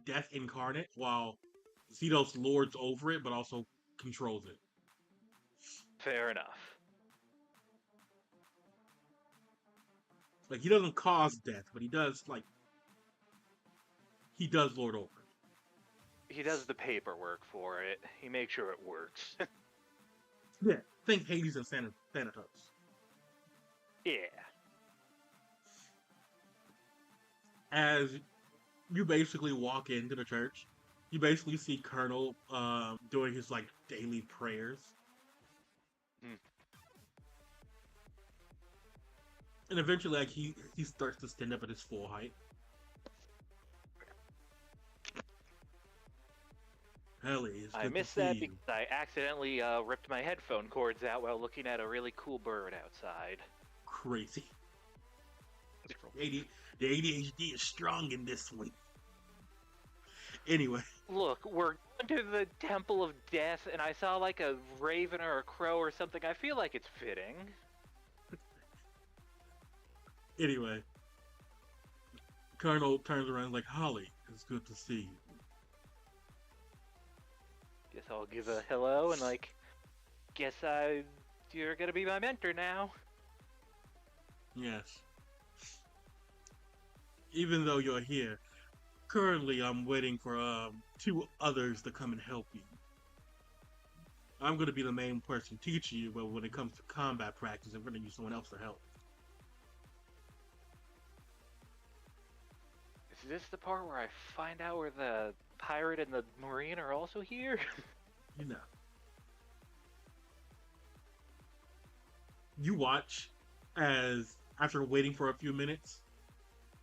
Speaker 1: death incarnate, while Xenos lords over it, but also controls it.
Speaker 4: Fair enough.
Speaker 1: Like he doesn't cause death, but he does lord over it.
Speaker 4: He does the paperwork for it. He makes sure it works.
Speaker 1: Yeah, think Hades and Thanatos.
Speaker 4: Yeah.
Speaker 1: As you basically walk into the church, you basically see Colonel doing his like daily prayers. And eventually, like he starts to stand up at his full height. Helly,
Speaker 4: I missed that because I accidentally ripped my headphone cords out while looking at a really cool bird outside.
Speaker 1: Crazy. The ADHD is strong in this one. Anyway.
Speaker 4: Look, we're going to the Temple of Death, and I saw like a raven or a crow or something. I feel like it's fitting.
Speaker 1: Anyway. Colonel turns around like, Holly, it's good to see you.
Speaker 4: Guess I'll give a hello and guess you're gonna be my mentor now.
Speaker 1: Yes. Even though you're here, currently I'm waiting for 2 others to come and help you. I'm gonna be the main person teaching you, but when it comes to combat practice, I'm gonna use someone else to help.
Speaker 4: Is this the part where I find out where the pirate and the marine are also here?
Speaker 1: You know. You watch as, after waiting for a few minutes,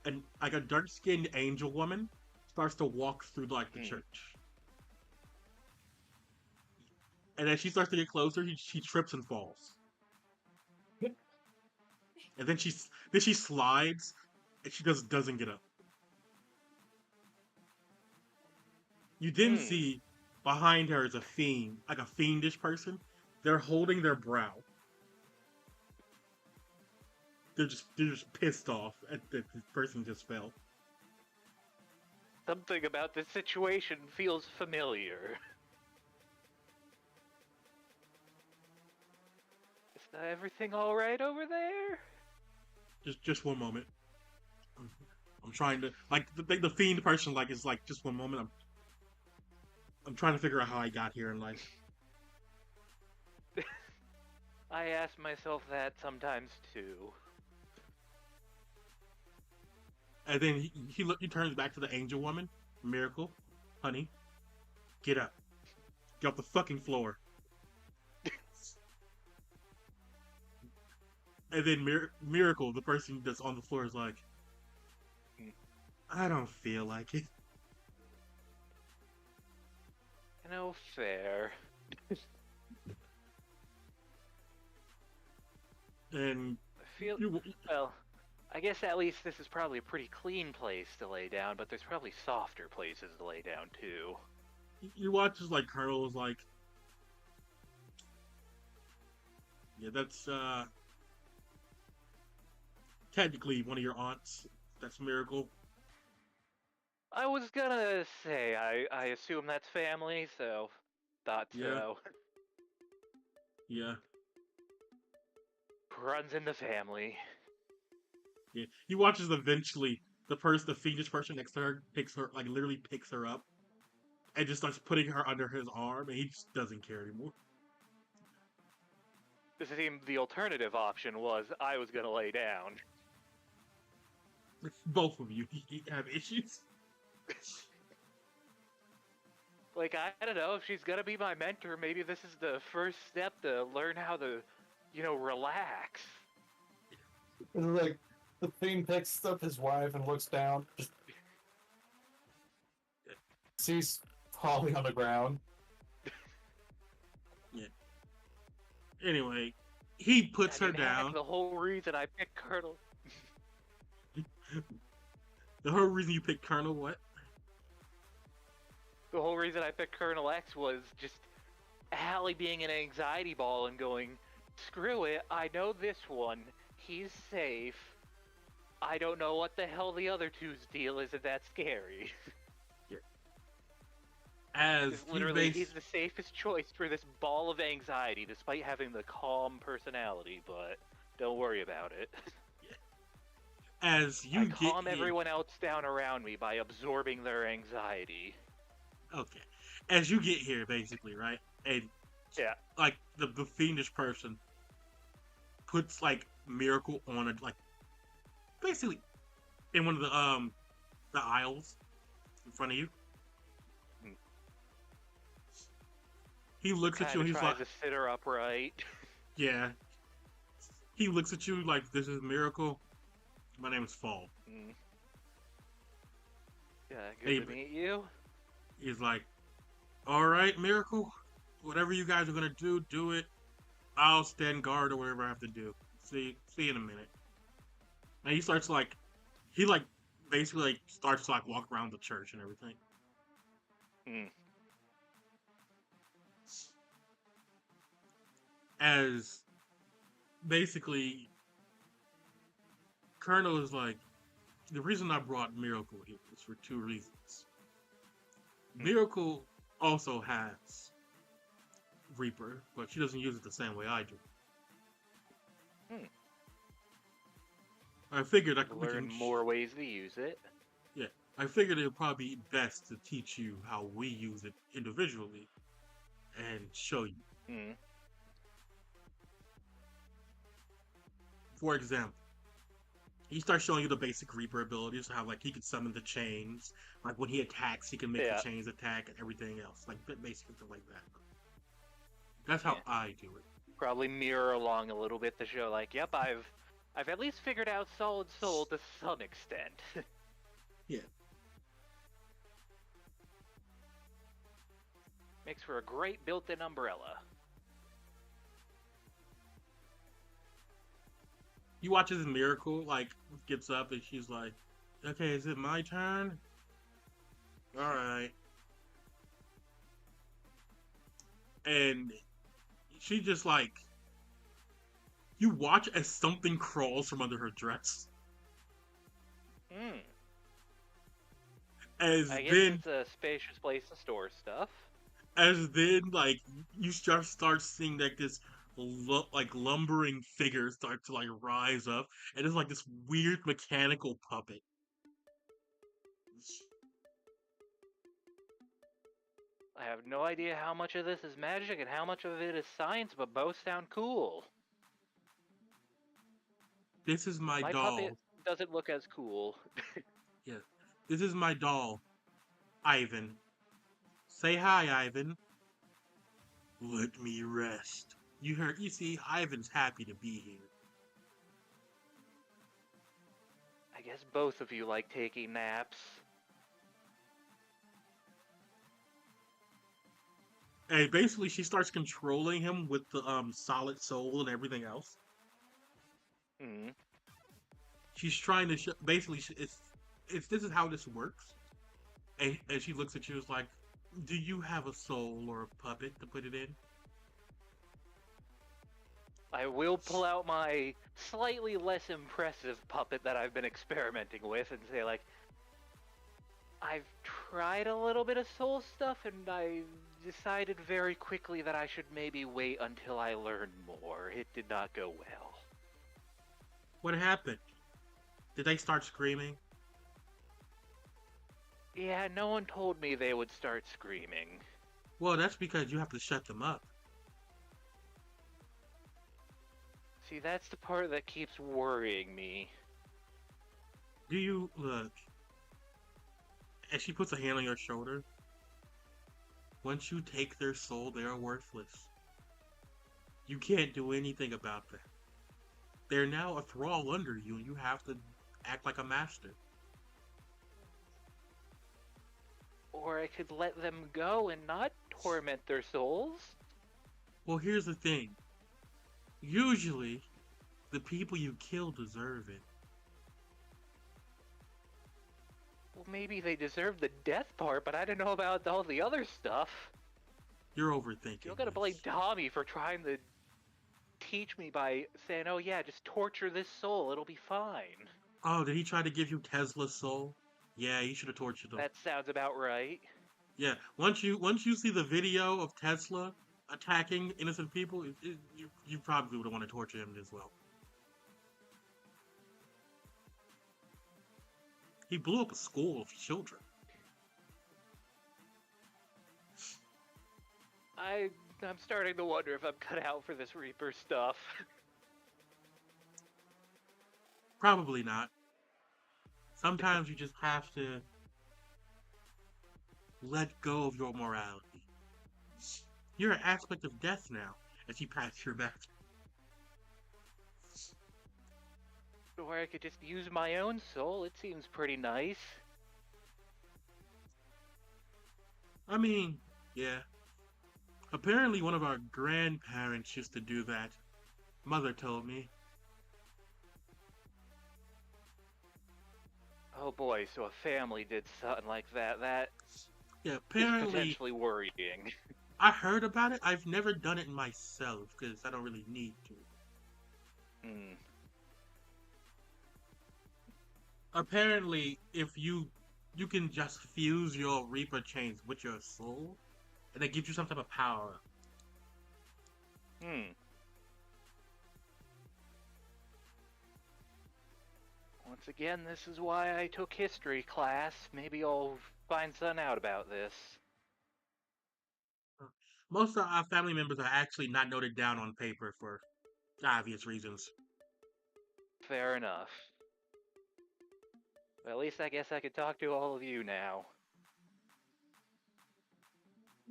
Speaker 1: and like a dark-skinned angel woman starts to walk through the church. And as she starts to get closer, she trips and falls. And then she slides, and she doesn't get up. You then see behind her is a fiend, like a fiendish person. They're holding their brow. They're just pissed off at that this person just fell.
Speaker 4: Something about this situation feels familiar. Is everything all right over there?
Speaker 1: Just one moment. I'm trying to the fiend person is just one moment. I'm trying to figure out how I got here in life.
Speaker 4: I ask myself that sometimes too.
Speaker 1: And then he turns back to the angel woman. Miracle, honey, get up. Get off the fucking floor. And then Miracle, the person that's on the floor, is like, I don't feel like it.
Speaker 4: No fair.
Speaker 1: And
Speaker 4: I feel well. I guess at least this is probably a pretty clean place to lay down, but there's probably softer places to lay down too.
Speaker 1: You watch as Colonel is like, yeah, that's technically one of your aunts. That's Miracle.
Speaker 4: I was gonna say, I assume that's family, so thought so.
Speaker 1: Yeah.
Speaker 4: Runs in the family.
Speaker 1: Yeah. He watches eventually the fiendish person next to her literally picks her up and just starts putting her under his arm, and he just doesn't care anymore.
Speaker 4: This seemed the alternative option was I was gonna lay down.
Speaker 1: Both of you have issues.
Speaker 4: I don't know, if she's gonna be my mentor, maybe this is the first step to learn how to, relax.
Speaker 6: The fiend picks up his wife and looks down. Just sees Holly on the ground.
Speaker 1: Yeah. Anyway, he puts her
Speaker 4: heck,
Speaker 1: down.
Speaker 4: the whole reason I picked Colonel.
Speaker 1: The whole reason you picked Colonel what?
Speaker 4: The whole reason I picked Colonel X was just Hallie being an anxiety ball and going, screw it, I know this one. He's safe. I don't know what the hell the other two's deal is, and that's scary.
Speaker 1: Yeah. As
Speaker 4: literally, he's the safest choice for this ball of anxiety, despite having the calm personality, but don't worry about it.
Speaker 1: As you
Speaker 4: I calm everyone else down around me by absorbing their anxiety.
Speaker 1: Okay. As you get here, basically, right? And
Speaker 4: yeah,
Speaker 1: like the fiendish person puts like Miracle on it, like basically in one of the aisles in front of you. He looks at you and he's like,
Speaker 4: to sit her upright.
Speaker 1: Yeah. He looks at you like, this is Miracle. My name is Fall.
Speaker 4: Yeah, good to meet you.
Speaker 1: He's like, alright, Miracle. Whatever you guys are gonna do, do it. I'll stand guard or whatever I have to do. See you in a minute. And he starts like, basically like starts to like walk around the church and everything. As basically Colonel is like, the reason I brought Miracle here is for two reasons. Miracle also has Reaper, but she doesn't use it the same way I do. I figured I could
Speaker 4: learn more ways to use it.
Speaker 1: Yeah, I figured it would probably be best to teach you how we use it individually and show you. For example, he starts showing you the basic Reaper abilities, how like he can summon the chains, like when he attacks, he can make the chains attack and everything else, like basically stuff like that. That's how I do it.
Speaker 4: Probably mirror along a little bit to show, like, yep, I've at least figured out Solid Soul to some extent.
Speaker 1: Yeah.
Speaker 4: Makes for a great built-in umbrella.
Speaker 1: You watch this Miracle, like, gets up and she's like, okay, is it my turn? Alright. And she just like, you watch as something crawls from under her dress. As
Speaker 4: I guess
Speaker 1: then,
Speaker 4: it's a spacious place to store stuff.
Speaker 1: As then, like, you start seeing like this lumbering figure start to like rise up, and it's like this weird mechanical puppet.
Speaker 4: I have no idea how much of this is magic and how much of it is science, but both sound cool.
Speaker 1: This is my doll.
Speaker 4: Puppet doesn't look as cool.
Speaker 1: Yeah, this is my doll, Ivan. Say hi, Ivan. Let me rest. You see, Ivan's happy to be here.
Speaker 4: I guess both of you like taking naps.
Speaker 1: And basically, she starts controlling him with the solid soul and everything else. She's trying to basically, this is how this works. And she looks at you as like, do you have a soul or a puppet to put it in?
Speaker 4: I will pull out my slightly less impressive puppet that I've been experimenting with and say, like, I've tried a little bit of soul stuff and I decided very quickly that I should maybe wait until I learn more. It did not go well.
Speaker 1: What happened? Did they start screaming?
Speaker 4: Yeah, no one told me they would start screaming.
Speaker 1: Well, that's because you have to shut them up.
Speaker 4: See, that's the part that keeps worrying me.
Speaker 1: Do you look? And she puts a hand on your shoulder. Once you take their soul, they are worthless. You can't do anything about that. They're now a thrall under you, and you have to act like a master.
Speaker 4: Or I could let them go and not torment their souls.
Speaker 1: Well, here's the thing. Usually, the people you kill deserve it.
Speaker 4: Well, maybe they deserve the death part, but I don't know about all the other stuff.
Speaker 1: You're overthinking.
Speaker 4: You're gonna blame Tommy for trying to teach me by saying, "Oh yeah, just torture this soul; it'll be fine."
Speaker 1: Oh, did he try to give you Tesla's soul? Yeah, you should have tortured him.
Speaker 4: That sounds about right.
Speaker 1: Yeah, once you see the video of Tesla attacking innocent people, you probably would want to torture him as well. He blew up a school of children.
Speaker 4: I'm starting to wonder if I'm cut out for this Reaper stuff.
Speaker 1: Probably not. Sometimes you just have to let go of your morality. You're an aspect of death now, as you pass your back.
Speaker 4: Or I could just use my own soul. It seems pretty nice.
Speaker 1: I mean, yeah. Apparently one of our grandparents used to do that. Mother told me.
Speaker 4: Oh boy, so a family did something like that. That
Speaker 1: yeah,
Speaker 4: is
Speaker 1: apparently
Speaker 4: potentially worrying.
Speaker 1: I heard about it. I've never done it myself because I don't really need to.
Speaker 4: Hmm.
Speaker 1: Apparently, if you can just fuse your Reaper chains with your soul, and it gives you some type of power.
Speaker 4: Hmm. Once again, this is why I took history class. Maybe I'll find something out about this.
Speaker 1: Most of our family members are actually not noted down on paper for obvious reasons.
Speaker 4: Fair enough. But at least I guess I could talk to all of you now.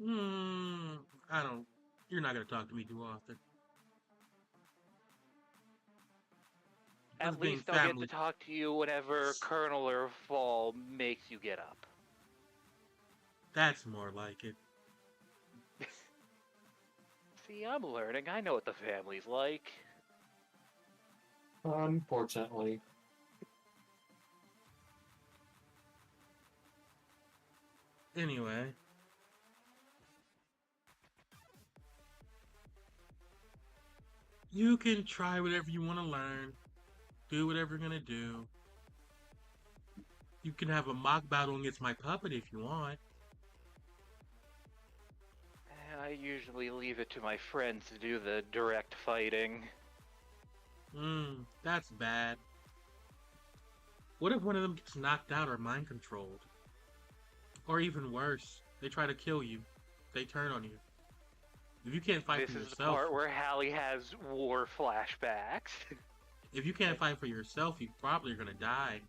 Speaker 1: I don't. You're not gonna talk to me too often.
Speaker 4: At least I'll get to talk to you whenever Colonel or Fall makes you get up.
Speaker 1: That's more like it.
Speaker 4: See, I'm learning. I know what the family's like.
Speaker 6: Unfortunately.
Speaker 1: Anyway. You can try whatever you want to learn. Do whatever you're gonna do. You can have a mock battle against my puppet if you want.
Speaker 4: I usually leave it to my friends to do the direct fighting.
Speaker 1: That's bad. What if one of them gets knocked out or mind controlled? Or even worse, they try to kill you. They turn on you. If you can't fight for yourself... This is the
Speaker 4: part where Hallie has war flashbacks.
Speaker 1: If you can't fight for yourself, you probably are gonna die.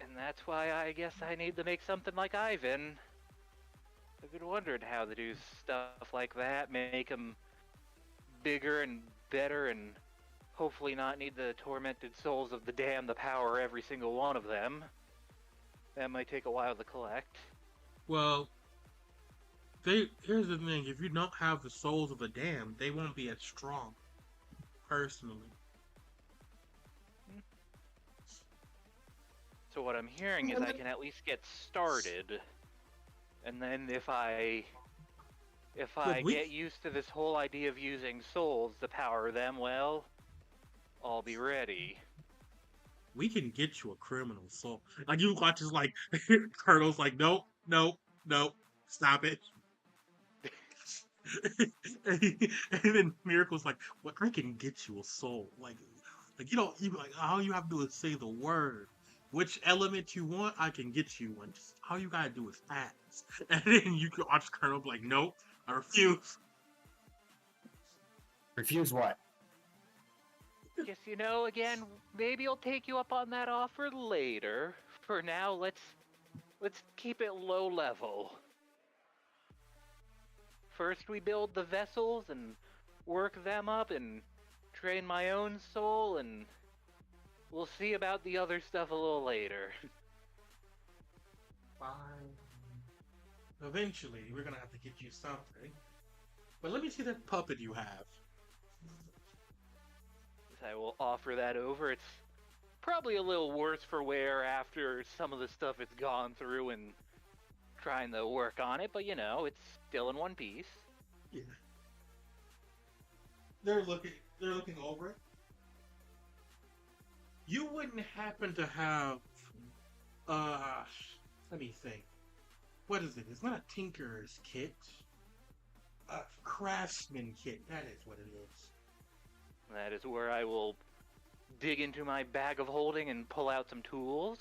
Speaker 4: And that's why I guess I need to make something like Ivan. I've been wondering how to do stuff like that, make him bigger and better, and hopefully not need the tormented souls of the damned to power every single one of them. That might take a while to collect.
Speaker 1: Well, here's the thing, if you don't have the souls of the damned, they won't be as strong. Personally.
Speaker 4: So what I'm hearing is I can at least get started, and then if I get used to this whole idea of using souls to power them, well, I'll be ready.
Speaker 1: We can get you a criminal soul. Like, you watch as, like, Colonel's like, nope, stop it. and then Miracle's like, well, I can get you a soul. Like all you have to do is say the word. Which element you want, I can get you one. Just all you gotta do is ask. And then you can watch Colonel be like, nope, I refuse.
Speaker 3: Refuse what?
Speaker 4: Guess again, maybe I'll take you up on that offer later. For now, let's keep it low level. First we build the vessels and work them up and train my own soul, and we'll see about the other stuff a little later.
Speaker 6: Fine.
Speaker 1: Eventually, we're gonna have to get you something. But let me see that puppet you have.
Speaker 4: I will offer that over. It's probably a little worse for wear after some of the stuff it's gone through and trying to work on it, but you know, it's still in one piece.
Speaker 1: Yeah. They're looking over it. You wouldn't happen to have let me think. What is it? It's not a tinker's kit. A craftsman kit, that is what it is.
Speaker 4: That is where I will dig into my bag of holding and pull out some tools.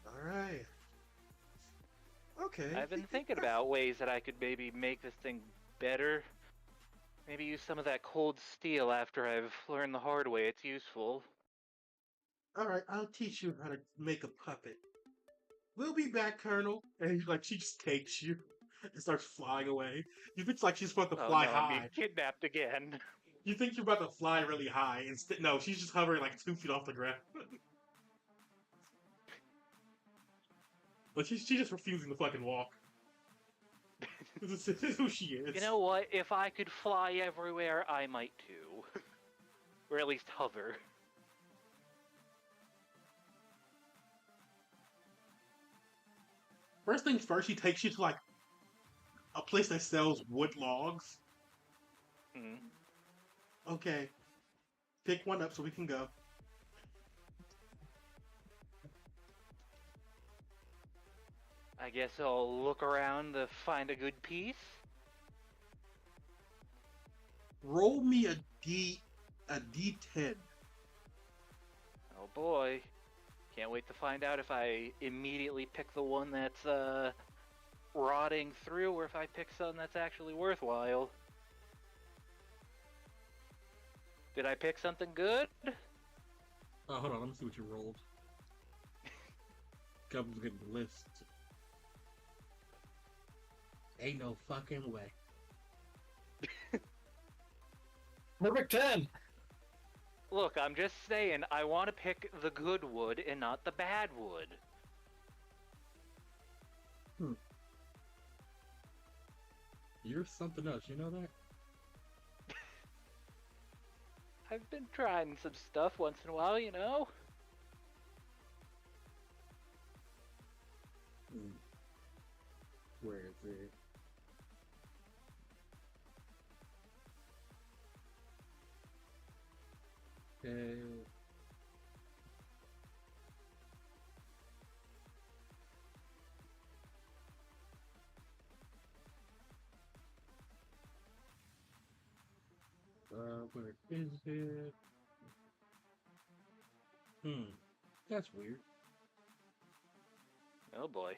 Speaker 1: Alright. Okay.
Speaker 4: I've been thinking about ways that I could maybe make this thing better. Maybe use some of that cold steel after I've learned the hard way it's useful.
Speaker 1: Alright, I'll teach you how to make a puppet. We'll be back, Colonel. And she just takes you and starts flying away. You think she's about to fly
Speaker 4: no,
Speaker 1: high.
Speaker 4: I'm being kidnapped again.
Speaker 1: You think you're about to fly really high. Instead, no, she's just hovering 2 feet off the ground. But she's just refusing to fucking walk. This is who she is.
Speaker 4: You know what? If I could fly everywhere, I might too. Or at least hover.
Speaker 1: First things first, she takes you to a place that sells wood logs. Okay. Pick one up so we can go.
Speaker 4: I guess I'll look around to find a good piece.
Speaker 1: Roll me a D10.
Speaker 4: Oh boy. Can't wait to find out if I immediately pick the one that's rotting through or if I pick something that's actually worthwhile. Did I pick something good?
Speaker 1: Oh, hold on, let me see what you rolled. Comes getting the list. Ain't no fucking way.
Speaker 6: Perfect 10.
Speaker 4: Look, I'm just saying, I want to pick the good wood and not the bad wood.
Speaker 1: You're something else, you know that?
Speaker 4: I've been trying some stuff once in a while, you know?
Speaker 1: Where is it? Okay. Where is it? That's weird.
Speaker 4: Oh boy.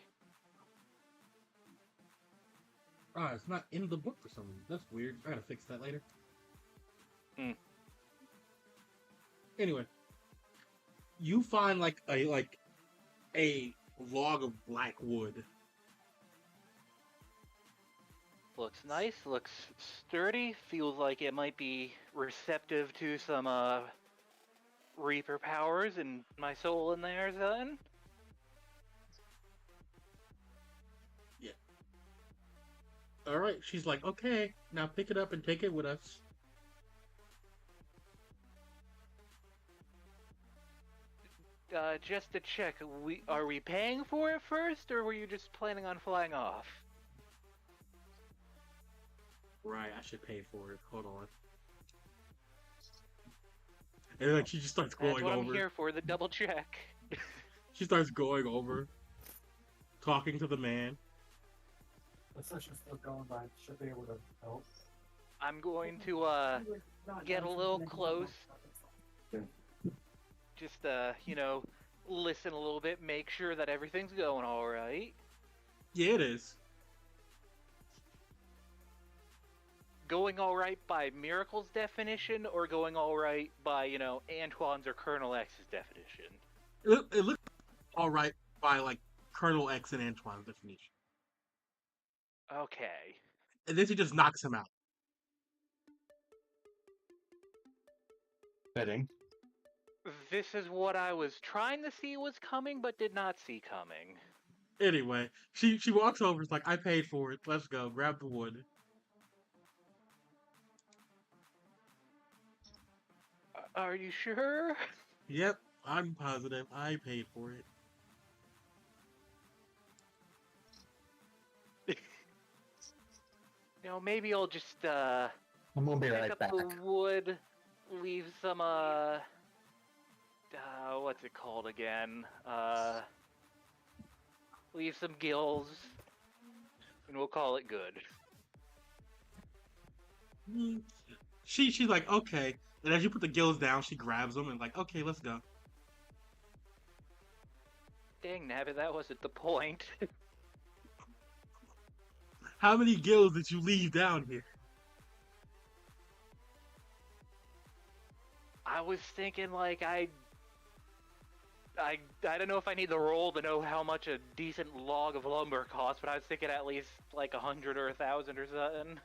Speaker 1: It's not in the book for some reason. That's weird. I gotta fix that later. Anyway, you find a log of black wood.
Speaker 4: Looks nice, looks sturdy, feels like it might be receptive to some Reaper powers and my soul in there then.
Speaker 1: Yeah. Alright, she's like, okay, now pick it up and take it with us.
Speaker 4: Just to check, are we paying for it first, or were you just planning on flying off?
Speaker 1: Right, I should pay for it. Hold on. And she just starts going over.
Speaker 4: That's what I'm here for, the double check.
Speaker 1: She starts going over, talking to the man.
Speaker 6: The session's still going, but I should be able to help.
Speaker 4: I'm going to get a little close. Just you know, listen a little bit, make sure that everything's going all right.
Speaker 1: Yeah, it is.
Speaker 4: Going all right by Miracle's definition, or going all right by, you know, Antoine's or Colonel X's definition?
Speaker 1: It looks all right by Colonel X and Antoine's definition.
Speaker 4: Okay.
Speaker 1: And then she just knocks him out.
Speaker 3: Fitting.
Speaker 4: This is what I was trying to see was coming, but did not see coming.
Speaker 1: Anyway, she walks over. It's like, I paid for it. Let's go. Grab the wood.
Speaker 4: Are you sure?
Speaker 1: Yep, I'm positive. I paid for it.
Speaker 4: Maybe I'll just
Speaker 3: I'm gonna be
Speaker 4: pick
Speaker 3: right
Speaker 4: up
Speaker 3: back.
Speaker 4: the wood, leave some what's it called again? Leave some gills, and we'll call it good.
Speaker 1: She's like, okay. And as you put the gills down, she grabs them and like, okay, let's go.
Speaker 4: Dang nabbit, that wasn't the point.
Speaker 1: How many gills did you leave down here?
Speaker 4: I was thinking like I don't know if I need the roll to know how much a decent log of lumber costs, but I was thinking at least like 100 or 1,000 or something.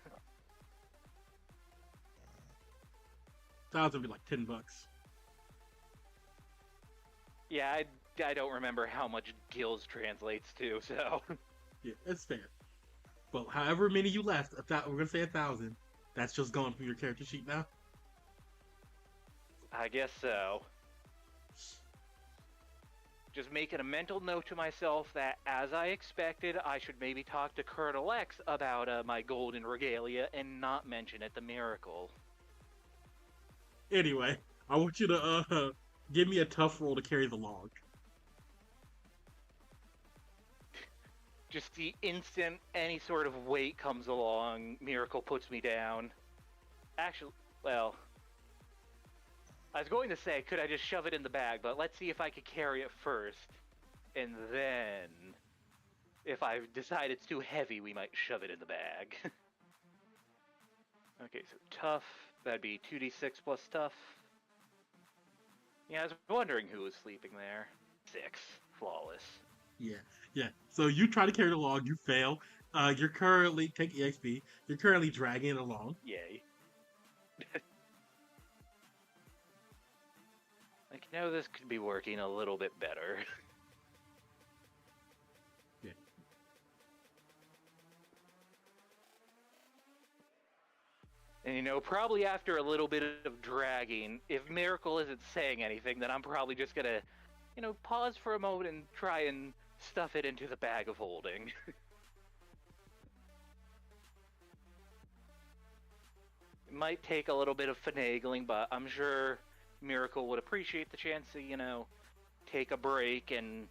Speaker 1: 1,000 would be like $10.
Speaker 4: Yeah, I don't remember how much gills translates to, so.
Speaker 1: Yeah, it's fair. But however many you left, we're gonna say 1,000. That's just gone from your character sheet now.
Speaker 4: I guess so. Just making a mental note to myself that, as I expected, I should maybe talk to Colonel X about my golden regalia and not mention it the miracle.
Speaker 1: Anyway, I want you to give me a tough roll to carry the log.
Speaker 4: Just the instant any sort of weight comes along, miracle puts me down. Actually, well, I was going to say, could I just shove it in the bag, but let's see if I could carry it first. And then, if I decide it's too heavy, we might shove it in the bag. Okay, so tough, that'd be 2d6 plus tough. Yeah, I was wondering who was sleeping there. 6, flawless.
Speaker 1: Yeah. So you try to carry the log, you fail. You're currently, take EXP, you're currently dragging it along.
Speaker 4: Yay. This could be working a little bit better.
Speaker 1: Yeah.
Speaker 4: And probably after a little bit of dragging, if Miracle isn't saying anything, then I'm probably just gonna, pause for a moment and try and stuff it into the bag of holding. It might take a little bit of finagling, but I'm sure Miracle would appreciate the chance to, take a break and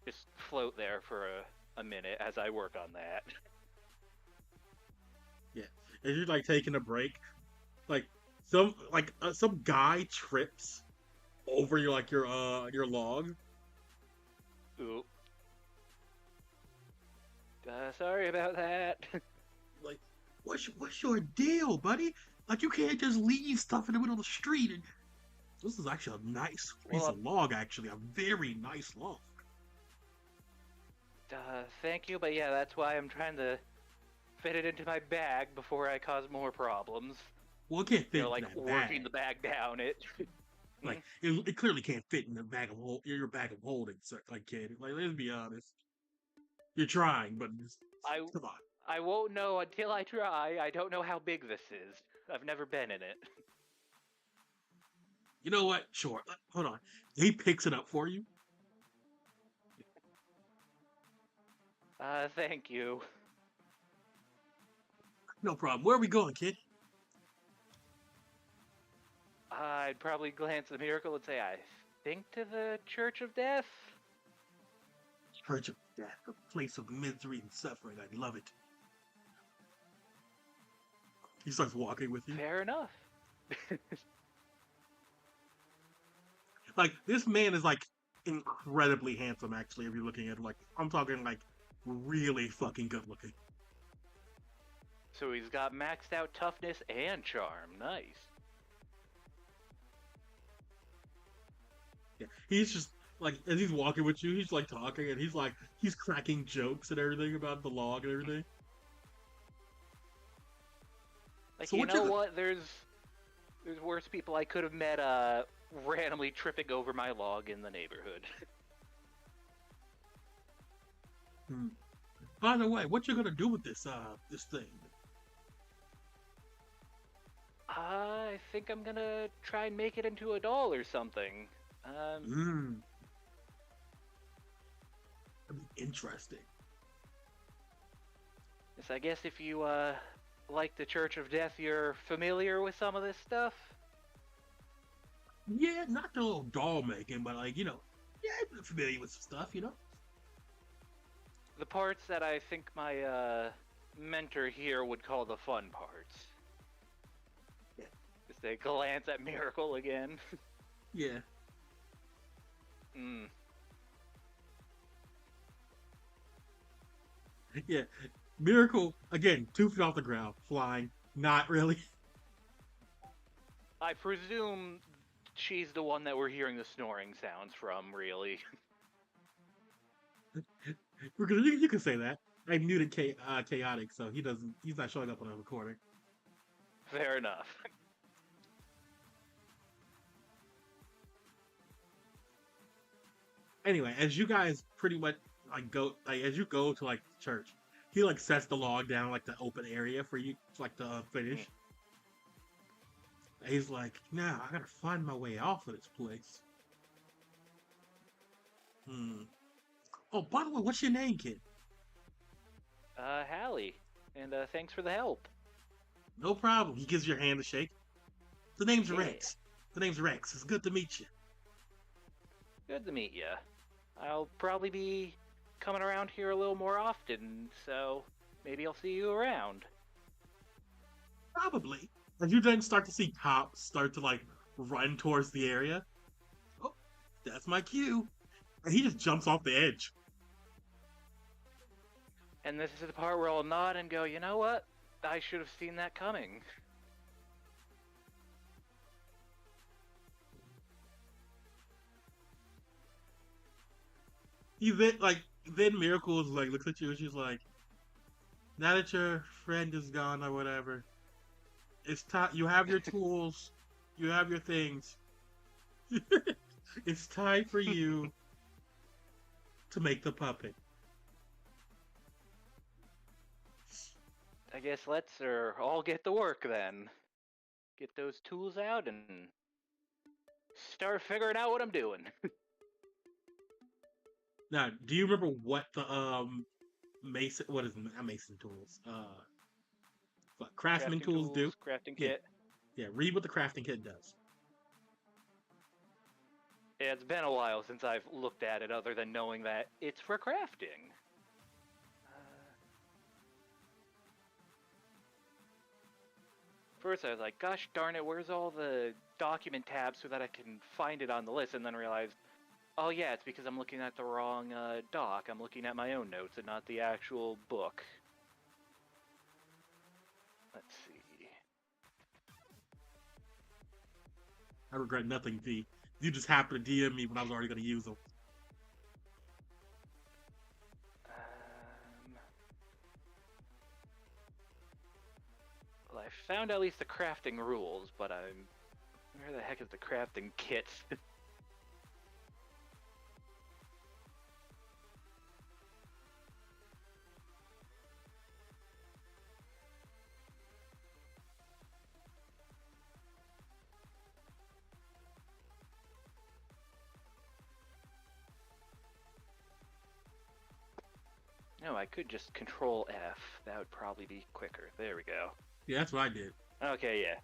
Speaker 4: just float there for a minute as I work on that.
Speaker 1: Yeah. As you're taking a break, some guy trips over your log.
Speaker 4: Ooh. Sorry about that.
Speaker 1: What's your deal, buddy? You can't just leave stuff in the middle of the street. And this is actually a nice piece of log, actually. A very nice log.
Speaker 4: Thank you, but yeah, that's why I'm trying to fit it into my bag before I cause more problems.
Speaker 1: Well, it can't fit in that
Speaker 4: working
Speaker 1: bag.
Speaker 4: the bag down.
Speaker 1: It clearly can't fit in the bag of your bag of holding, kid. Let's be honest. You're trying, but come on.
Speaker 4: I won't know until I try. I don't know how big this is. I've never been in it.
Speaker 1: You know what? Sure. Hold on. He picks it up for you.
Speaker 4: Thank you.
Speaker 1: No problem. Where are we going, kid?
Speaker 4: I'd probably glance at the miracle and say, I think to the Church of Death.
Speaker 1: Church of Death, a place of misery and suffering. I love it. He starts walking with you.
Speaker 4: Fair enough.
Speaker 1: This man is incredibly handsome, actually, if you're looking at it. I'm talking really fucking good looking.
Speaker 4: So he's got maxed out toughness and charm. Nice.
Speaker 1: Yeah, he's just as he's walking with you, he's talking and he's cracking jokes and everything about the log and everything.
Speaker 4: So you know what? There's worse people I could have met randomly tripping over my log in the neighborhood.
Speaker 1: Hmm. By the way, what you gonna do with this thing?
Speaker 4: I think I'm gonna try and make it into a doll or something.
Speaker 1: That'd be interesting.
Speaker 4: Yes, I guess if you like the Church of Death, you're familiar with some of this stuff.
Speaker 1: Yeah, not the little doll making, but like yeah, I'm familiar with some stuff,
Speaker 4: The parts that I think my mentor here would call the fun parts.
Speaker 1: Yeah.
Speaker 4: Just they glance at Miracle again.
Speaker 1: Yeah. Yeah. Miracle again, 2 feet off the ground, flying. Not really.
Speaker 4: I presume she's the one that we're hearing the snoring sounds from, really.
Speaker 1: You can say that. I muted chaotic, so he's not showing up on the recording.
Speaker 4: Fair enough.
Speaker 1: Anyway, as you guys pretty much as you go to like the church, he like sets the log down like the open area for you to finish. He's like, now I gotta find my way off of this place. Oh, by the way, what's your name, kid?
Speaker 4: Hallie, and thanks for the help.
Speaker 1: No problem. He gives your hand a shake. The name's
Speaker 4: Yeah.
Speaker 1: Rex. It's good to meet you.
Speaker 4: Good to meet you. I'll probably be coming around here a little more often, so maybe I'll see you around.
Speaker 1: Probably. As you then start to see cops start to like run towards the area. Oh, that's my cue. And he just jumps off the edge.
Speaker 4: And this is the part where I'll nod and go, you know what? I should have seen that coming.
Speaker 1: Then Miracles like looks at you and she's like, now that your friend is gone or whatever, it's time. You have your tools, you have your things. It's time for you to make the puppet.
Speaker 4: I guess let's all get to work then. Get those tools out and start figuring out what I'm doing.
Speaker 1: Now, do you remember what the mason? What is not mason tools? What craftsman tools do?
Speaker 4: Crafting
Speaker 1: Yeah.
Speaker 4: kit.
Speaker 1: Yeah, read what the crafting kit does.
Speaker 4: Yeah, it's been a while since I've looked at it, other than knowing that it's for crafting. First, I was like, gosh darn it, where's all the document tabs so that I can find it on the list? And then realized, oh yeah, it's because I'm looking at the wrong doc. I'm looking at my own notes and not the actual book. Let's see.
Speaker 1: I regret nothing, V. You just happened to DM me when I was already going to use them.
Speaker 4: Well, I found at least the crafting rules, but where the heck is the crafting kit? No, I could just Control F. That would probably be quicker. There we go.
Speaker 1: Yeah, that's what I did.
Speaker 4: Okay, yeah.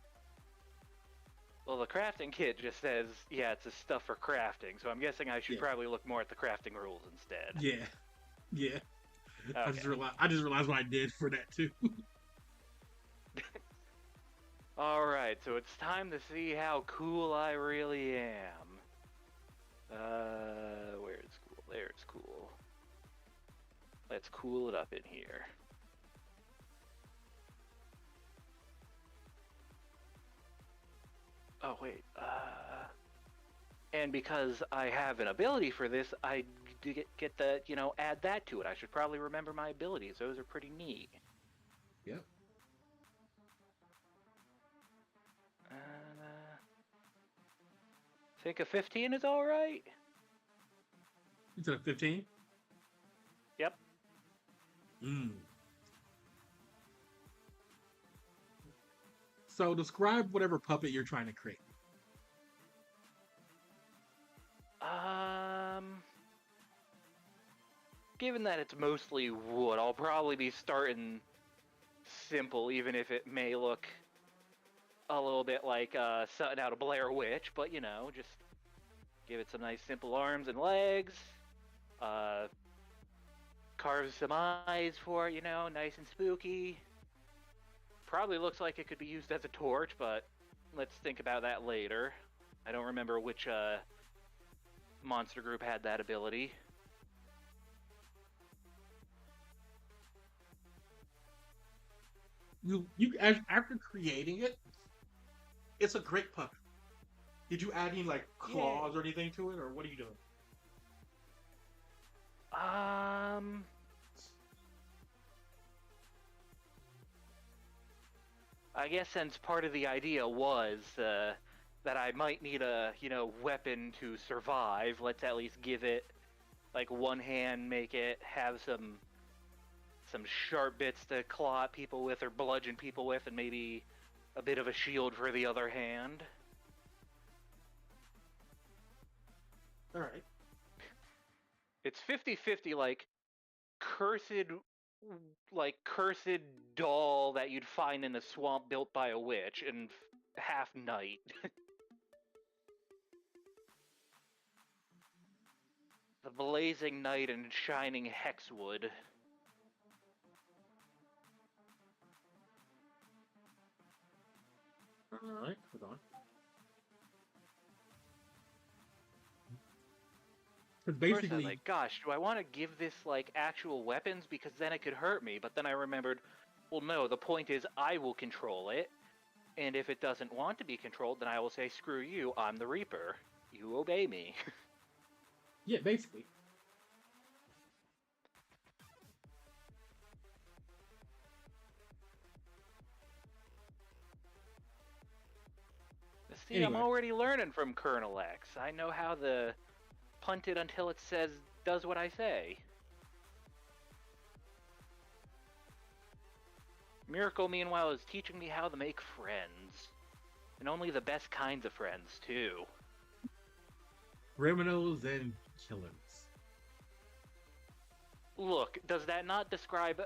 Speaker 4: Well, the crafting kit just says, yeah, it's a stuff for crafting, so I'm guessing I should probably look more at the crafting rules instead.
Speaker 1: Yeah. Yeah.
Speaker 4: Okay.
Speaker 1: I just realized what I did for that, too.
Speaker 4: Alright, so it's time to see how cool I really am. Where's cool? There's cool. Let's cool it up in here. Oh, wait. And because I have an ability for this, I get the, add that to it. I should probably remember my abilities. Those are pretty neat.
Speaker 1: Yep.
Speaker 4: Think a 15 is alright?
Speaker 1: You said a 15?
Speaker 4: Yep.
Speaker 1: Mm. So describe whatever puppet you're trying to create.
Speaker 4: Given that it's mostly wood, I'll probably be starting simple, even if it may look a little bit like something out of Blair Witch, but you know, just give it some nice simple arms and legs, carve some eyes for it, you know, nice and spooky. Probably looks like it could be used as a torch, but let's think about that later. I don't remember which monster group had that ability.
Speaker 1: After creating it, it's a great puppet. Did you add any like claws or anything to it, or what are you doing?
Speaker 4: I guess since part of the idea was that I might need a, you know, weapon to survive, let's at least give it like one hand, make it have some sharp bits to claw at people with or bludgeon people with, and maybe a bit of a shield for the other hand.
Speaker 1: Alright.
Speaker 4: It's 50-50, like cursed doll that you'd find in a swamp built by a witch, and half knight. The blazing knight and shining hexwood.
Speaker 1: Alright, hold on. Because
Speaker 4: Basically,
Speaker 1: basically,
Speaker 4: like, gosh, do I want to give this like actual weapons, because then it could hurt me? But then I remembered, well, no. The point is, I will control it, and if it doesn't want to be controlled, then I will say, screw you. I'm the Reaper. You obey me.
Speaker 1: yeah, basically.
Speaker 4: See,
Speaker 1: Anyway.
Speaker 4: I'm already learning from Colonel X. I know how to punt it until it says, does what I say. Miracle, meanwhile, is teaching me how to make friends. And only the best kinds of friends, too.
Speaker 1: Criminals and killers.
Speaker 4: Look, does that not describe,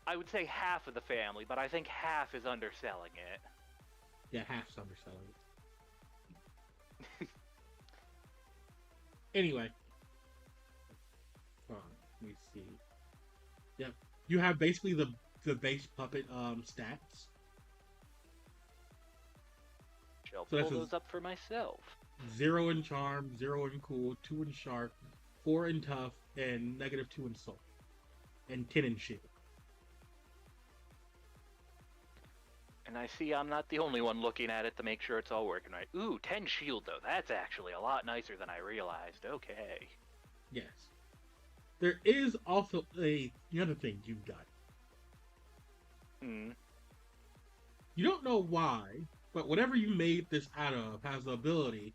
Speaker 4: I would say half of the family, but I think half is underselling it.
Speaker 1: Yeah, half's underselling it. Anyway. Let me see. Yep. You have basically the base puppet stats.
Speaker 4: I'll pull those up for myself.
Speaker 1: 0 in charm, 0 in cool, 2 in sharp, 4 in tough, and -2 in soul. And 10 in shield.
Speaker 4: And I see I'm not the only one looking at it to make sure it's all working right. Ooh, 10 shield, though. That's actually a lot nicer than I realized. Okay.
Speaker 1: Yes. There is also the other thing you've got.
Speaker 4: Hmm.
Speaker 1: You don't know why, but whatever you made this out of has the ability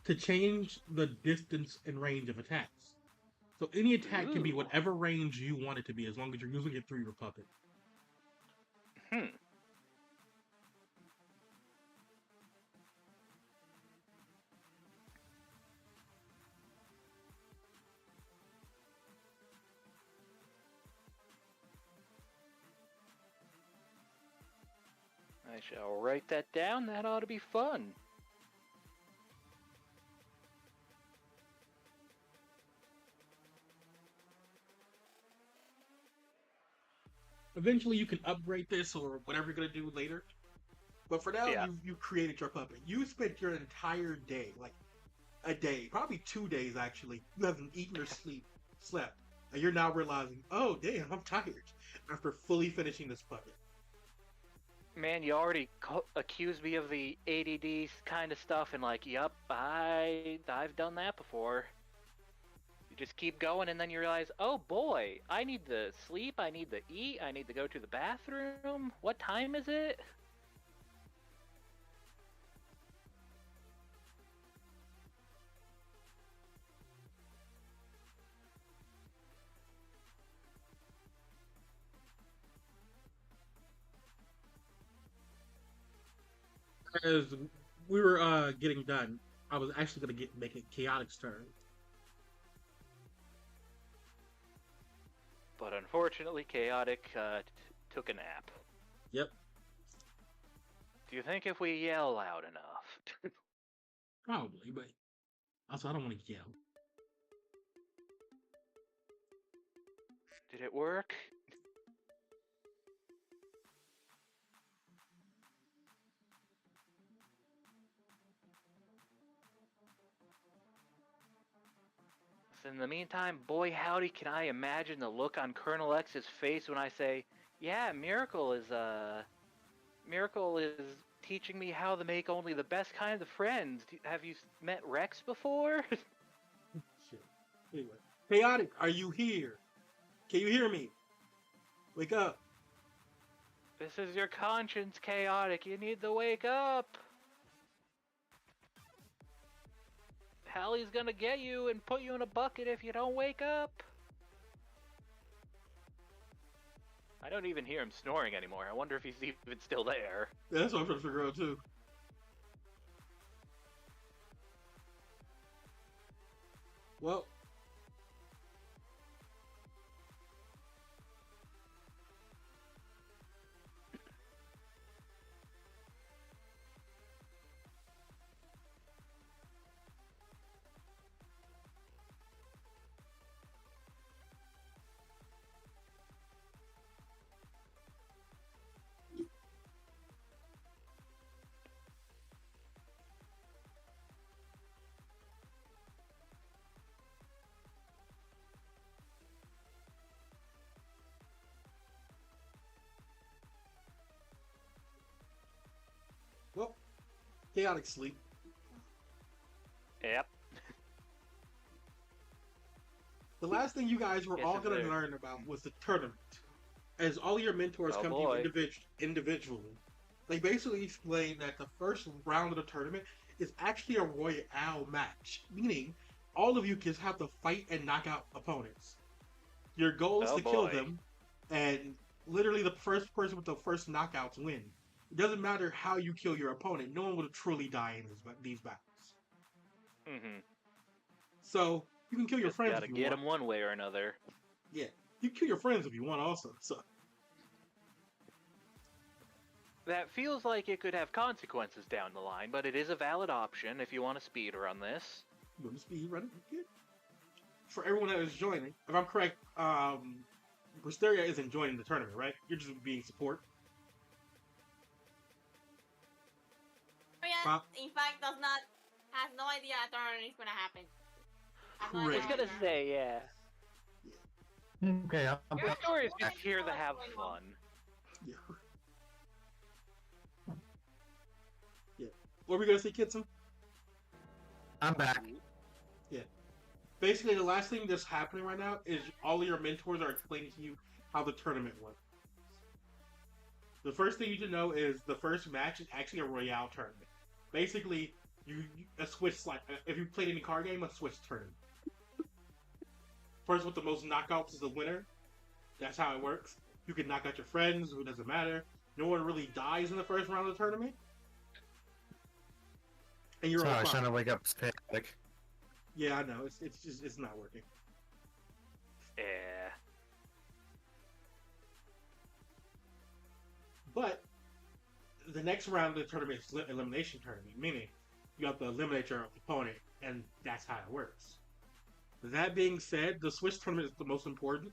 Speaker 1: to change the distance and range of attacks. So any attack can be whatever range you want it to be, as long as you're using it through your puppet.
Speaker 4: I shall write that down. That ought to be fun.
Speaker 1: Eventually you can upgrade this or whatever you're going to do later. But for now,
Speaker 4: Yeah.
Speaker 1: you created your puppet. You spent your entire day, like a day, probably 2 days actually. You haven't eaten or slept. And you're now realizing, oh damn, I'm tired after fully finishing this puppet.
Speaker 4: Man, you already accused me of the ADD kind of stuff, and like, yup, I've done that before. You just keep going, and then you realize, oh boy, I need to sleep, I need to eat, I need to go to the bathroom. What time is it?
Speaker 1: As we were getting done, I was actually gonna make it Chaotic's turn.
Speaker 4: But unfortunately, Chaotic took a nap.
Speaker 1: Yep.
Speaker 4: Do you think if we yell loud enough?
Speaker 1: Probably, but also I don't want to yell.
Speaker 4: Did it work? So in the meantime, boy howdy, can I imagine the look on Colonel X's face when I say, "Yeah, Miracle is teaching me how to make only the best kind of friends. Have you met Rex before?"
Speaker 1: Shit. Anyway, Chaotic, are you here? Can you hear me? Wake up.
Speaker 4: This is your conscience, Chaotic. You need to wake up. Hallie's gonna get you and put you in a bucket if you don't wake up. I don't even hear him snoring anymore. I wonder if he's even still there.
Speaker 1: Yeah, that's what I'm trying to figure out too. Well. Well, Chaotic sleep.
Speaker 4: Yep.
Speaker 1: The last thing you guys were all going to learn about was the tournament. As all your mentors come to you individually, they basically explain that the first round of the tournament is actually a royale match, meaning all of you kids have to fight and knock out opponents. Your goal is to kill them, and literally the first person with the first knockouts win. It doesn't matter how you kill your opponent. No one will truly die in these battles.
Speaker 4: Mm-hmm.
Speaker 1: So you can kill your friends if you want.
Speaker 4: Gotta get them one way or another.
Speaker 1: Yeah, you can kill your friends if you want also. So
Speaker 4: that feels like it could have consequences down the line, but it is a valid option if you want to speed run this.
Speaker 1: You want to speed run it? For everyone that is joining, if I'm correct, Wisteria isn't joining the tournament, right? You're just being support.
Speaker 7: In fact, has no idea a tournament is gonna happen.
Speaker 4: I was gonna say, yeah.
Speaker 3: Okay,
Speaker 4: Your story is just here to have fun.
Speaker 1: Yeah. Yeah. What were we gonna say, Kitson?
Speaker 3: I'm back.
Speaker 1: Yeah. Basically, the last thing that's happening right now is all of your mentors are explaining to you how the tournament went. The first thing you should know is the first match is actually a royale tournament. Basically, a Swiss, like if you played any card game, a Swiss tournament. First with the most knockouts is the winner. That's how it works. You can knock out your friends, it doesn't matter. No one really dies in the first round of the tournament. And you're all fine.
Speaker 3: I was trying to wake up Chaotic.
Speaker 1: Yeah, I know. It's not working.
Speaker 4: Yeah.
Speaker 1: But the next round of the tournament is elimination tournament, meaning you have to eliminate your opponent, and that's how it works. That being said, the Swiss tournament is the most important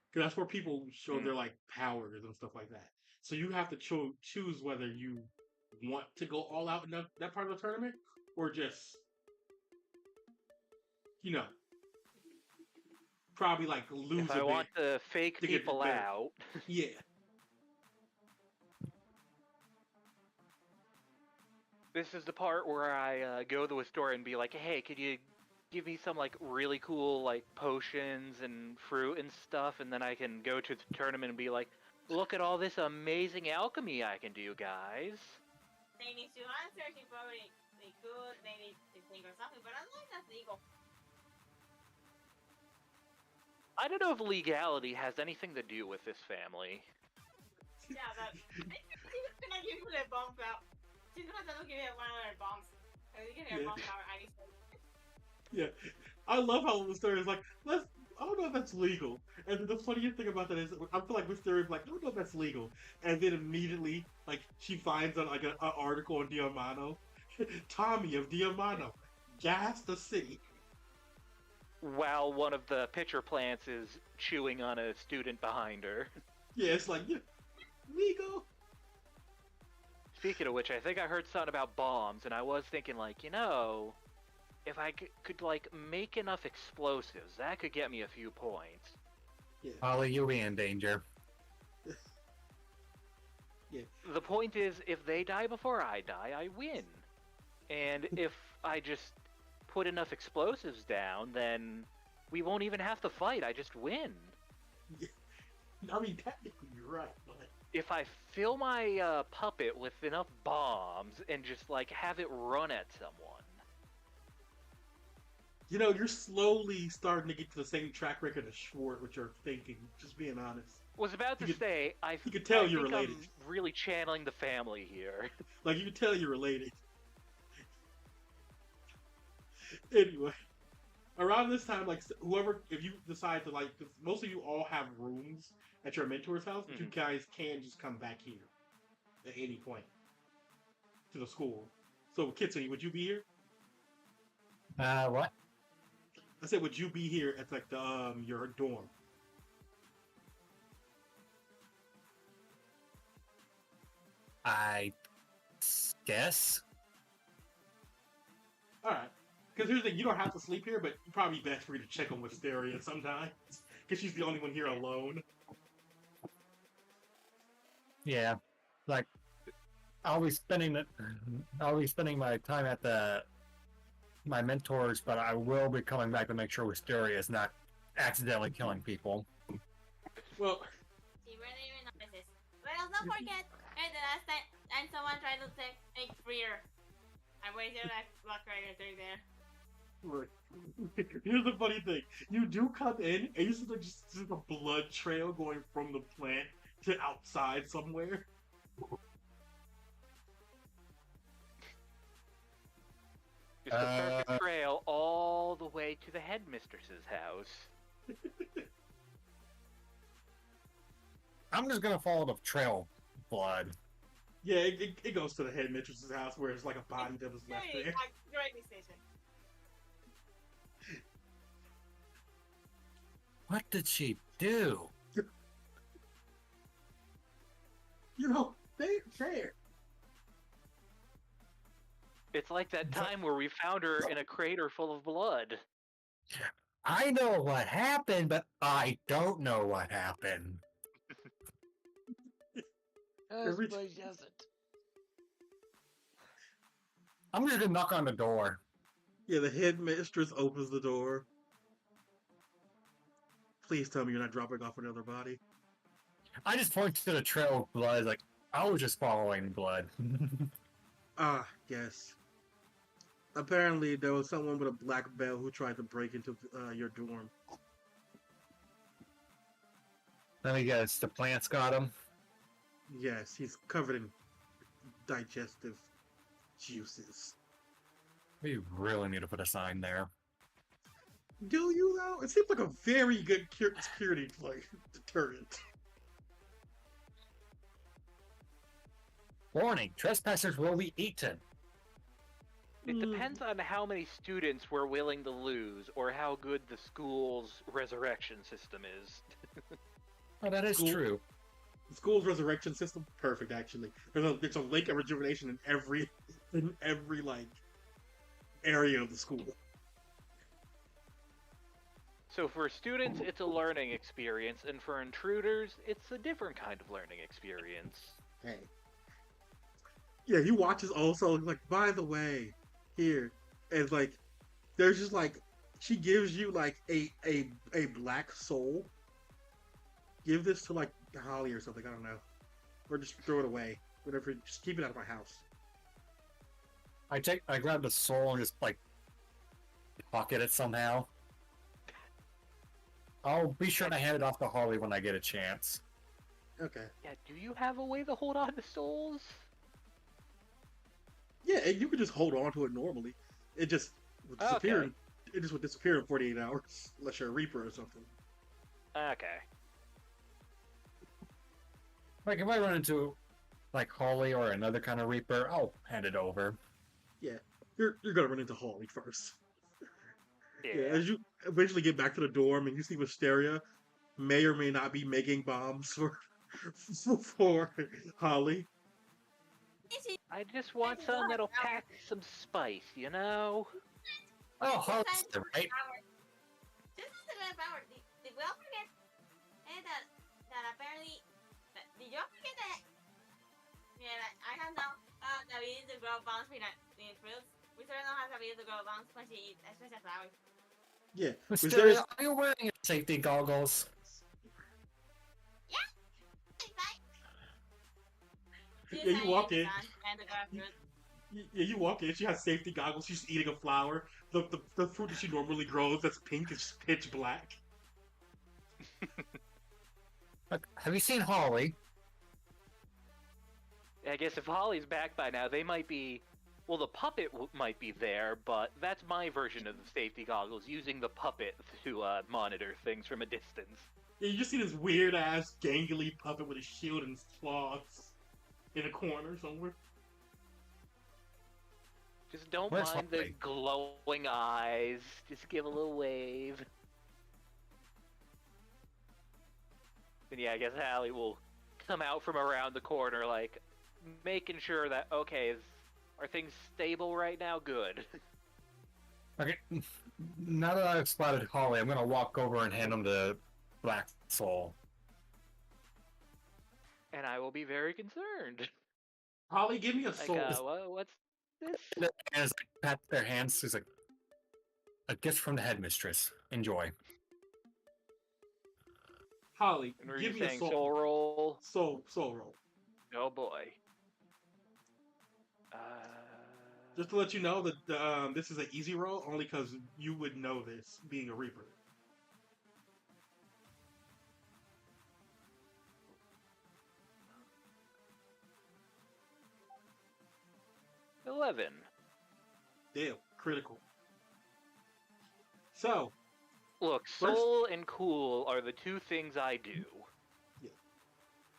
Speaker 1: because that's where people show their like powers and stuff like that. So you have to choose whether you want to go all out in that part of the tournament or just, probably like lose.
Speaker 4: If I want to fake people out,
Speaker 1: yeah.
Speaker 4: This is the part where I go to a store and be like, "Hey, could you give me some like really cool like potions and fruit and stuff?" And then I can go to the tournament and be like, "Look at all this amazing alchemy I can do, guys."
Speaker 7: They need to answer. She probably they could. They need to think or something, but I don't think that's legal.
Speaker 4: I don't know if legality has anything to do with this family.
Speaker 7: Yeah, that. He's gonna give you the bump out. She's gonna give it one of their bombs. You can hear
Speaker 1: Yeah.
Speaker 7: bombs power Ivy.
Speaker 1: Yeah, I love how Mysterio is like, I don't know if that's legal. And the funniest thing about that is, I feel like Mysterio is like, I don't know if that's legal. And then immediately, like, she finds an article on Diamano. Tommy of Diamano gassed the city.
Speaker 4: While one of the pitcher plants is chewing on a student behind her.
Speaker 1: Yeah, it's like, yeah, legal.
Speaker 4: Speaking of which, I think I heard something about bombs, and I was thinking, like, if I could like, make enough explosives, that could get me a few points.
Speaker 1: Yeah.
Speaker 3: Holly, you'll be in danger.
Speaker 1: Yeah.
Speaker 4: The point is, if they die before I die, I win. And if I just put enough explosives down, then we won't even have to fight, I just win.
Speaker 1: Yeah. I mean, technically you're right, but...
Speaker 4: If I fill my puppet with enough bombs and just, like, have it run at someone.
Speaker 1: You're slowly starting to get to the same track record as Schwartz, which you're thinking, just being honest.
Speaker 4: Was about to say,
Speaker 1: you could tell
Speaker 4: I
Speaker 1: you're
Speaker 4: think
Speaker 1: related.
Speaker 4: I'm really channeling the family here.
Speaker 1: Like, you can tell you're related. Anyway, around this time, like, if you decide to, like, 'cause most of you all have rooms at your mentor's house, but you guys can just come back here at any point to the school. So, Kitsune, would you be here?
Speaker 3: What?
Speaker 1: I said, would you be here at, like, the, your dorm?
Speaker 3: I guess.
Speaker 1: Alright. Because here's the thing, you don't have to sleep here, but it's probably best for you to check on Wisteria sometimes. Because she's the only one here alone.
Speaker 3: Yeah. Like, I'll be spending my time at my mentors, but I will be coming back to make sure Wisteria is not accidentally killing people.
Speaker 1: Well...
Speaker 7: She really even notices. Well, don't forget, the last time someone tried to take a freer. I wasted that block right there.
Speaker 1: Look, here's the funny thing. You do come in, and you see like just a blood trail going from the plant to outside somewhere.
Speaker 4: Just a perfect trail all the way to the headmistress's house.
Speaker 3: I'm just gonna follow the trail of blood.
Speaker 1: Yeah, it goes to the headmistress's house where it's like a body that was left there.
Speaker 7: Right decision.
Speaker 3: What did she do?
Speaker 1: They're fair.
Speaker 4: It's like that time where we found her in a crater full of blood.
Speaker 3: I know what happened, but I don't know what happened.
Speaker 5: Everybody doesn't.
Speaker 3: I'm just gonna knock on the door.
Speaker 1: Yeah, the headmistress opens the door. Please tell me you're not dropping off another body.
Speaker 3: I just point to the trail of blood, like, I was just following blood.
Speaker 1: Yes. Apparently, there was someone with a black belt who tried to break into your dorm.
Speaker 3: Let me guess, the plants got him?
Speaker 1: Yes, he's covered in digestive juices.
Speaker 3: We really need to put a sign there.
Speaker 1: Do you, though? It seems like a very good security deterrent.
Speaker 3: Warning, trespassers will be eaten.
Speaker 4: It depends on how many students we're willing to lose, or how good the school's resurrection system is.
Speaker 3: Oh, that is true.
Speaker 1: The school's resurrection system, perfect, actually. There's a lake of rejuvenation in every like area of the school.
Speaker 4: So for students, it's a learning experience, and for intruders, it's a different kind of learning experience.
Speaker 1: Hey. Yeah, he watches also, like, by the way, here, and like, there's just like, she gives you like a black soul. Give this to like Holly or something, I don't know. Or just throw it away. Whatever, just keep it out of my house.
Speaker 3: I grab the soul and just like pocket it somehow. I'll be sure to hand it off to Holly when I get a chance.
Speaker 1: Okay.
Speaker 4: Yeah, do you have a way to hold on to souls?
Speaker 1: Yeah, and you could just hold on to it normally. It just would disappear.
Speaker 4: Okay.
Speaker 1: It just would disappear in 48 hours, unless you're a Reaper or something.
Speaker 4: Okay.
Speaker 3: Like if I run into like Holly or another kind of Reaper, I'll hand it over.
Speaker 1: Yeah, you're gonna run into Holly first.
Speaker 4: Yeah.
Speaker 1: As you eventually get back to the dorm and you see Wisteria may or may not be making bombs for Holly.
Speaker 4: I just want something that'll pack some spice, you know?
Speaker 3: Oh, Holly's the right.
Speaker 7: Just as a good power, did we all forget that apparently, did you all forget that? Yeah, I have now the ability to grow bombs in fruits. We sort of know how to ability to grow bombs when she eats, especially flowers.
Speaker 1: Yeah.
Speaker 3: Wisteria, are you wearing your safety goggles?
Speaker 7: Yeah,
Speaker 1: Yeah, you walk in. Yeah, you walk in. She has safety goggles. She's eating a flower. The fruit that she normally grows that's pink is pitch black.
Speaker 3: Look, have you seen Holly?
Speaker 4: I guess if Holly's back by now, they might be... Well, the puppet might be there, but that's my version of the safety goggles, using the puppet to monitor things from a distance.
Speaker 1: Yeah, you just see this weird-ass, gangly puppet with a shield and claws in a corner somewhere.
Speaker 4: Just don't
Speaker 3: Where's
Speaker 4: mind the
Speaker 3: Holly?
Speaker 4: glowing eyes. Just give a little wave. And yeah, I guess Hallie will come out from around the corner, like, making sure that, okay, are things stable right now? Good.
Speaker 3: Okay, now that I've spotted Holly, I'm gonna walk over and hand him the Black Soul.
Speaker 4: And I will be very concerned.
Speaker 1: Holly, give me a soul.
Speaker 4: What's this?
Speaker 3: And as I pat their hands, it's like a gift from the headmistress. Enjoy.
Speaker 1: Holly,
Speaker 4: And were
Speaker 1: give
Speaker 4: you
Speaker 1: me a
Speaker 4: saying
Speaker 1: soul.
Speaker 4: soul roll?
Speaker 1: Soul roll.
Speaker 4: Oh boy.
Speaker 1: Just to let you know that this is an easy roll, only because you would know this, being a Reaper.
Speaker 4: Uh, 11.
Speaker 1: Damn, critical. So,
Speaker 4: Look, soul and cool are the two things I do.
Speaker 1: Yeah.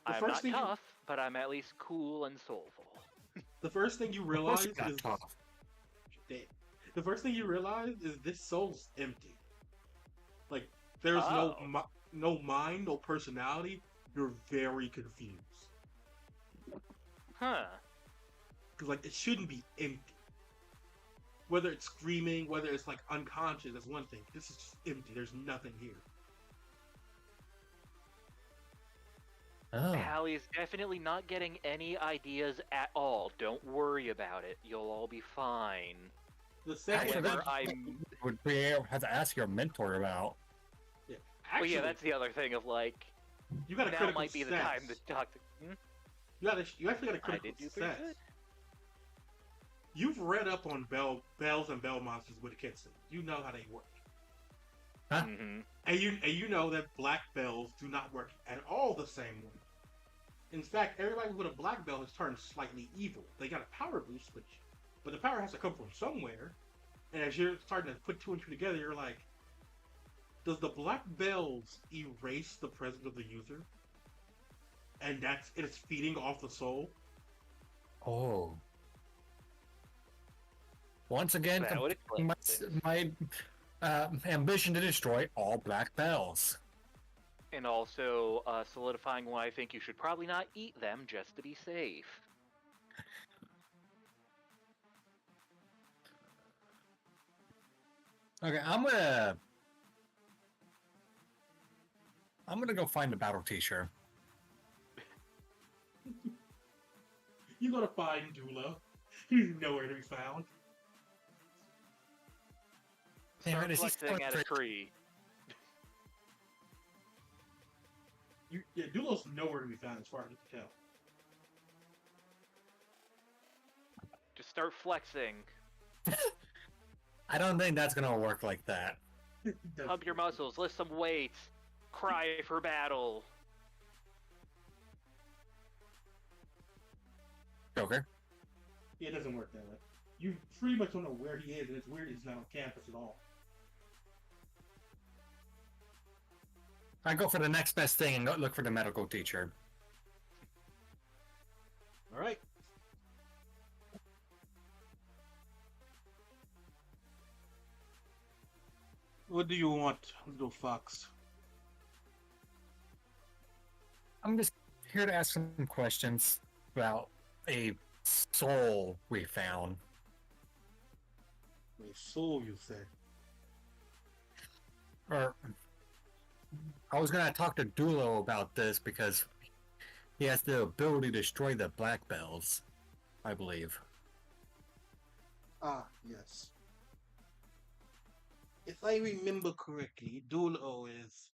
Speaker 4: I'm not tough, but I'm at least cool and soulful.
Speaker 1: The first thing you realize is
Speaker 3: tough.
Speaker 1: damn. The first thing you realize is this soul's empty. Like there's no mind, no personality. You're very confused.
Speaker 4: Huh.
Speaker 1: Because like it shouldn't be empty. Whether it's screaming, whether it's like unconscious, that's one thing. This is just empty. There's nothing here.
Speaker 3: Oh.
Speaker 4: Hallie's definitely not getting any ideas at all. Don't worry about it. You'll all be fine.
Speaker 1: The second
Speaker 3: Actually, I would be able to have to ask your mentor about.
Speaker 1: Yeah.
Speaker 4: Well,
Speaker 1: Actually,
Speaker 4: yeah, that's the other thing of like,
Speaker 1: you got a
Speaker 4: now
Speaker 1: critical
Speaker 4: might be the
Speaker 1: success.
Speaker 4: time to talk to.
Speaker 1: You actually got a critical
Speaker 4: I did do
Speaker 1: success.
Speaker 4: pretty good.
Speaker 1: You've read up on bells and bell monsters with a Kitsu. You know how they work.
Speaker 3: Huh?
Speaker 4: Mm-hmm.
Speaker 1: And you know that black bells do not work at all the same way. In fact, everybody with a black bell has turned slightly evil. They got a power boost, but the power has to come from somewhere. And as you're starting to put two and two together, you're like, does the black bells erase the presence of the user? And it's feeding off the soul?
Speaker 3: Oh. Once again,
Speaker 4: That would explain
Speaker 3: my ambition to destroy all black bells.
Speaker 4: And also solidifying why I think you should probably not eat them just to be safe.
Speaker 3: Okay, I'm gonna go find the battle t-shirt.
Speaker 1: You're gonna find Dula. He's nowhere to be found.
Speaker 3: Damn it, is he
Speaker 4: Flexing at a tree.
Speaker 1: Dula's nowhere to be found as far as I can tell.
Speaker 4: Just start flexing.
Speaker 3: I don't think that's gonna work like that.
Speaker 4: Pump your muscles, lift some weights, cry for battle.
Speaker 3: Joker?
Speaker 1: It doesn't work that way. You pretty much don't know where he is, and it's weird he's not on campus at all.
Speaker 3: I go for the next best thing and go look for the medical teacher.
Speaker 1: All right. What do you want, little fox?
Speaker 3: I'm just here to ask some questions about a soul we found.
Speaker 1: A soul, you said?
Speaker 3: Or I was gonna talk to Dulo about this because he has the ability to destroy the black bells, I believe.
Speaker 1: Ah, yes. If I remember correctly, Dulo is,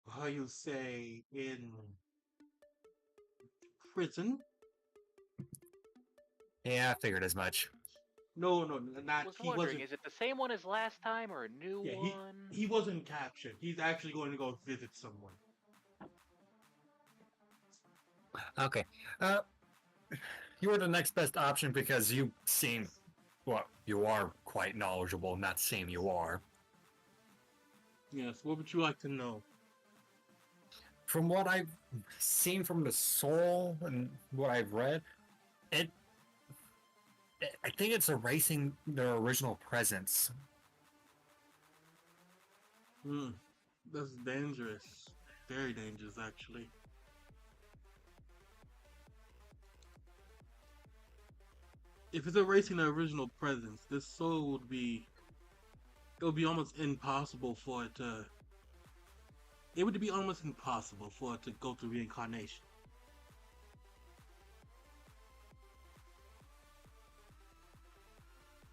Speaker 1: how you say, in prison?
Speaker 3: Yeah, I figured as much.
Speaker 1: No, not.
Speaker 4: Was
Speaker 1: He
Speaker 4: wondering,
Speaker 1: wasn't.
Speaker 4: is it the same one as last time or a new
Speaker 1: Yeah,
Speaker 4: one?
Speaker 1: he wasn't captured. He's actually going to go visit someone.
Speaker 3: Okay. You were the next best option because you seem, well, you are quite knowledgeable, not seem you are.
Speaker 1: Yes, what would you like to know?
Speaker 3: From what I've seen from the soul and what I've read, I think it's erasing their original presence.
Speaker 1: That's dangerous. Very dangerous, actually. If it's erasing the original presence, this soul would be... It would be almost impossible for it to... It would be almost impossible for it to go through reincarnation.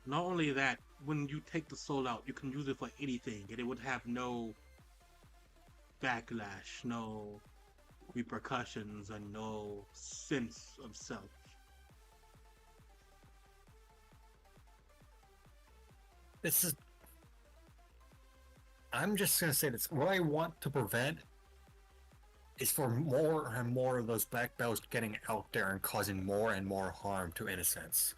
Speaker 1: Not only that, when you take the soul out, you can use it for anything, and it would have no backlash, no repercussions, and no sense of self.
Speaker 3: This is... I'm just gonna say this. What I want to prevent is for more and more of those black bells getting out there and causing more and more harm to innocents.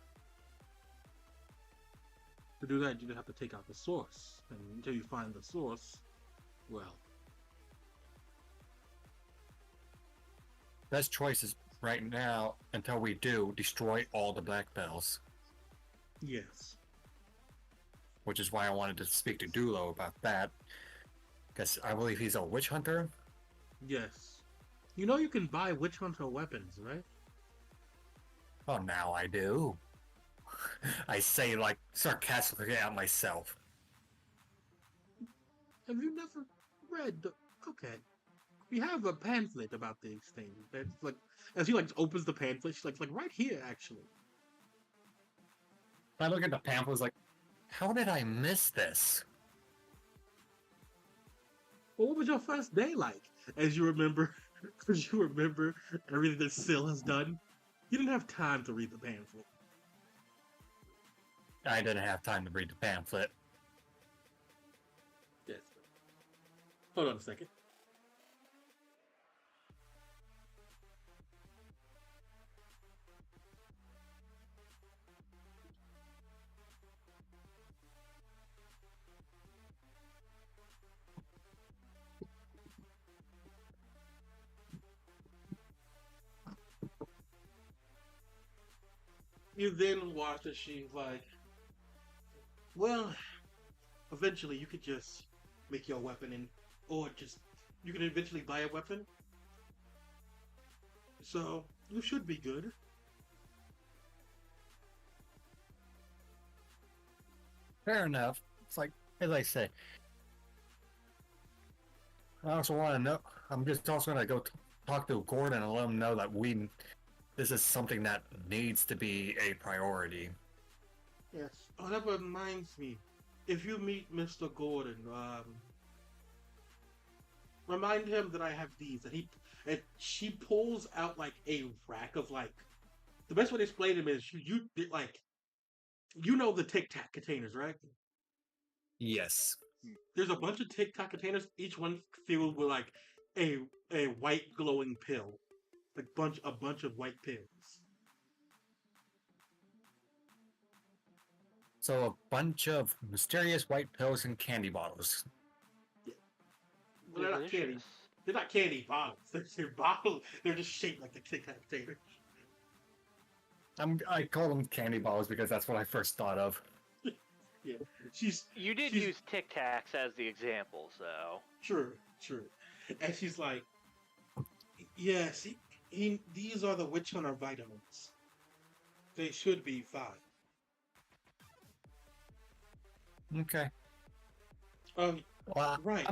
Speaker 1: To do that, you have to take out the source. And until you find the source, well...
Speaker 3: Best choice is right now, until we do, destroy all the black bells.
Speaker 1: Yes.
Speaker 3: Which is why I wanted to speak to Dulo about that. Because I believe he's a witch hunter.
Speaker 1: Yes. You know you can buy witch hunter weapons, right?
Speaker 3: Oh, now I do. I say like sarcastically at myself.
Speaker 1: Have you never read the... Okay. We have a pamphlet about these things. That's like... As he like opens the pamphlet, she's like right here, actually.
Speaker 3: I look at the pamphlet, I was like, how did I miss this?
Speaker 1: Well, what was your first day like? As you remember everything that Syl has done? You didn't have time to read the pamphlet.
Speaker 3: I didn't have time to read the pamphlet.
Speaker 1: Yes. Hold on a second. You then watch as she's like, well, eventually you could just make your weapon or just, you can eventually buy a weapon. So, you should be good.
Speaker 3: Fair enough. It's like, as I say, I also want to know, I'm just also going to go talk to Gordon and let him know that this is something that needs to be a priority.
Speaker 1: Yes. Oh, that reminds me. If you meet Mr. Gordon, remind him that I have these. And she pulls out like a rack of like. The best way to explain them is you know the Tic Tac containers, right?
Speaker 3: Yes.
Speaker 1: There's a bunch of Tic Tac containers, each one filled with like a white glowing pill, like a bunch of white pills.
Speaker 3: So a bunch of mysterious white pills and candy bottles.
Speaker 1: Well, they're not candy.
Speaker 4: Delicious.
Speaker 1: They're not candy bottles. They're bottles. They're just shaped like the Tic Tac Tater.
Speaker 3: I call them candy bottles because that's what I first thought of.
Speaker 1: Yeah,
Speaker 4: You did use Tic Tacs as the example, so.
Speaker 1: True. And she's like, yes, these are the witch hunter vitamins. They should be fine.
Speaker 3: Okay.
Speaker 1: Right.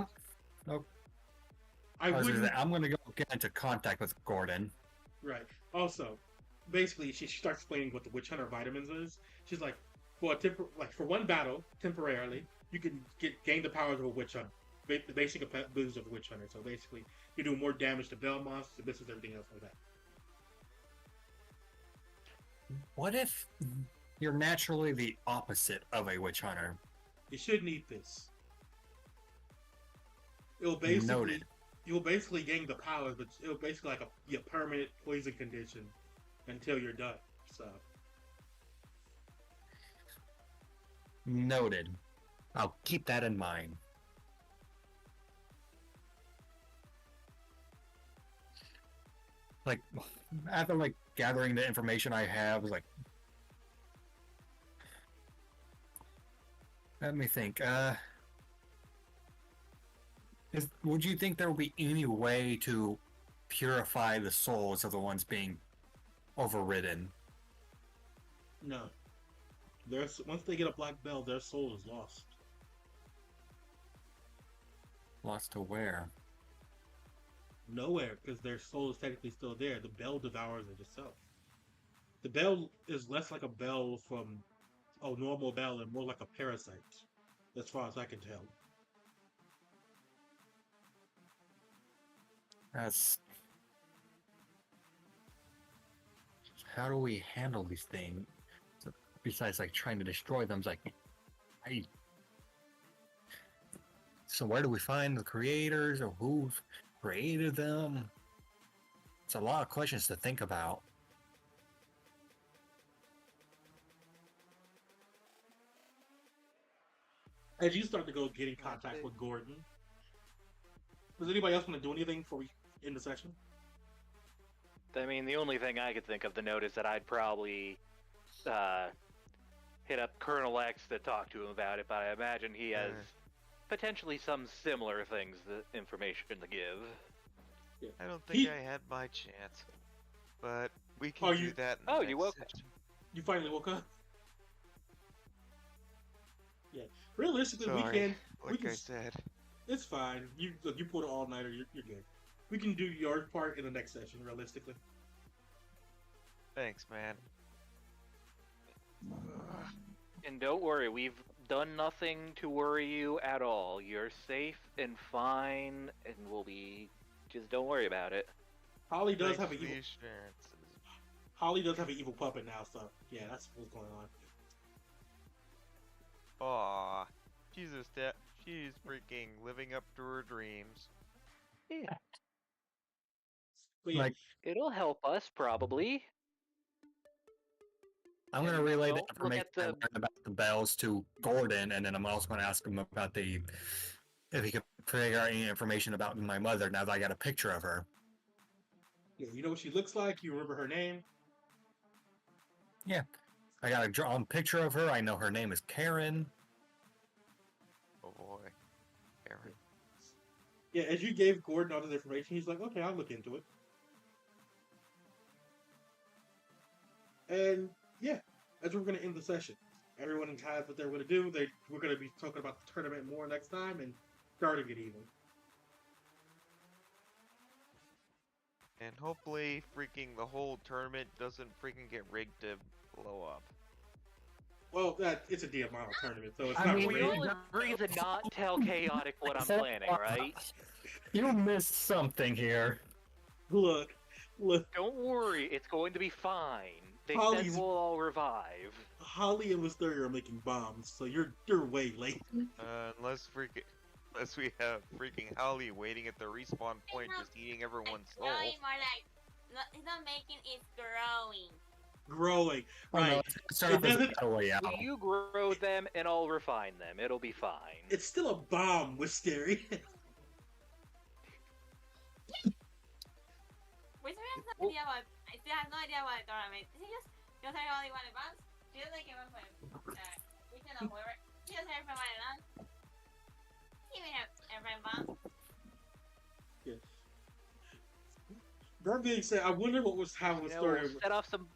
Speaker 3: I'm going to go get into contact with Gordon.
Speaker 1: Right. Also, basically, she starts explaining what the witch hunter vitamins is. She's like, for one battle, temporarily, you can gain the powers of a witch hunter. The basic abilities of a witch hunter. So basically, you do more damage to bell monsters, abysses, everything else like that.
Speaker 3: What if you're naturally the opposite of a witch hunter?
Speaker 1: You shouldn't eat this. You'll basically gain the powers, but it'll basically like a permanent poison condition until you're done. So
Speaker 3: noted. I'll keep that in mind. Like after gathering the information I have, let me think. Would you think there would be any way to purify the souls of the ones being overridden?
Speaker 1: No. Once they get a black bell, their soul is lost.
Speaker 3: Lost to where?
Speaker 1: Nowhere, because their soul is technically still there. The bell devours it itself. The bell is less like a bell from a normal bell and more like a parasite, as far as I can tell.
Speaker 3: How do we handle these things? Besides trying to destroy them, so where do we find the creators or who created them? It's a lot of questions to think about.
Speaker 1: As you start to go get in contact with Gordon, does anybody else want to do anything before we end the session?
Speaker 4: I mean, the only thing I could think of to note is that I'd probably hit up Colonel X to talk to him about it, but I imagine he has potentially some similar things, information to give.
Speaker 5: Yeah. I don't think I had my chance, but we can do that in the
Speaker 4: you woke
Speaker 5: up.
Speaker 1: You finally woke up? Yeah. Realistically,
Speaker 5: Sorry,
Speaker 1: we can...
Speaker 5: I said.
Speaker 1: It's fine. You pulled an all-nighter, you're good. We can do your part in the next session, realistically.
Speaker 5: Thanks, man.
Speaker 4: And don't worry, we've done nothing to worry you at all. You're safe and fine, and we'll be... Just don't worry about it.
Speaker 1: Holly does have an evil...
Speaker 5: assurances.
Speaker 1: Holly does have an evil puppet now, so yeah, that's what's going on.
Speaker 5: Aw, she's freaking living up to her dreams.
Speaker 4: Yeah.
Speaker 1: But yeah,
Speaker 4: it'll help us, probably.
Speaker 3: I'm going to relay the information I learned about the bells to Gordon, and then I'm also going to ask him about if he could figure out any information about my mother now that I got a picture of her.
Speaker 1: Yeah, you know what she looks like? You remember her name?
Speaker 3: Yeah. I got a drawn picture of her. I know her name is Karen.
Speaker 5: Oh boy. Karen.
Speaker 1: Yeah, as you gave Gordon all this information, he's like, okay, I'll look into it. And yeah, as we're going to end the session. Everyone has what they're going to do. We're going to be talking about the tournament more next time and starting it even.
Speaker 5: And hopefully freaking the whole tournament doesn't freaking get rigged to blow up.
Speaker 1: Well, it's a DMR tournament, so it's
Speaker 4: I
Speaker 1: not
Speaker 4: mean, we
Speaker 1: rigged.
Speaker 4: all agree to not tell Chaotic what I'm planning, right?
Speaker 3: You missed something here.
Speaker 1: Look.
Speaker 4: Don't worry, it's going to be fine. They said we'll all revive.
Speaker 1: Holly and Mysteria are making bombs, so you're way late.
Speaker 5: Unless we have freaking Holly waiting at the respawn point, just eating everyone's soul.
Speaker 7: Growing more like, it's not making, it's growing.
Speaker 1: growing.
Speaker 3: Oh, no,
Speaker 1: Right.
Speaker 3: start
Speaker 1: It
Speaker 3: off as a
Speaker 1: doesn't.
Speaker 3: battle royale.
Speaker 4: You grow them and I'll refine them. It'll be fine.
Speaker 1: It's still a bomb, Wisteria.
Speaker 7: We still have no idea what. I still have no idea what tournament. Is it just I only one advance? Do you think it was from region or whoever? Just everyone advance. Even everyone advance.
Speaker 1: Yes. That being said, I wonder what was how the story.
Speaker 4: We'll set off some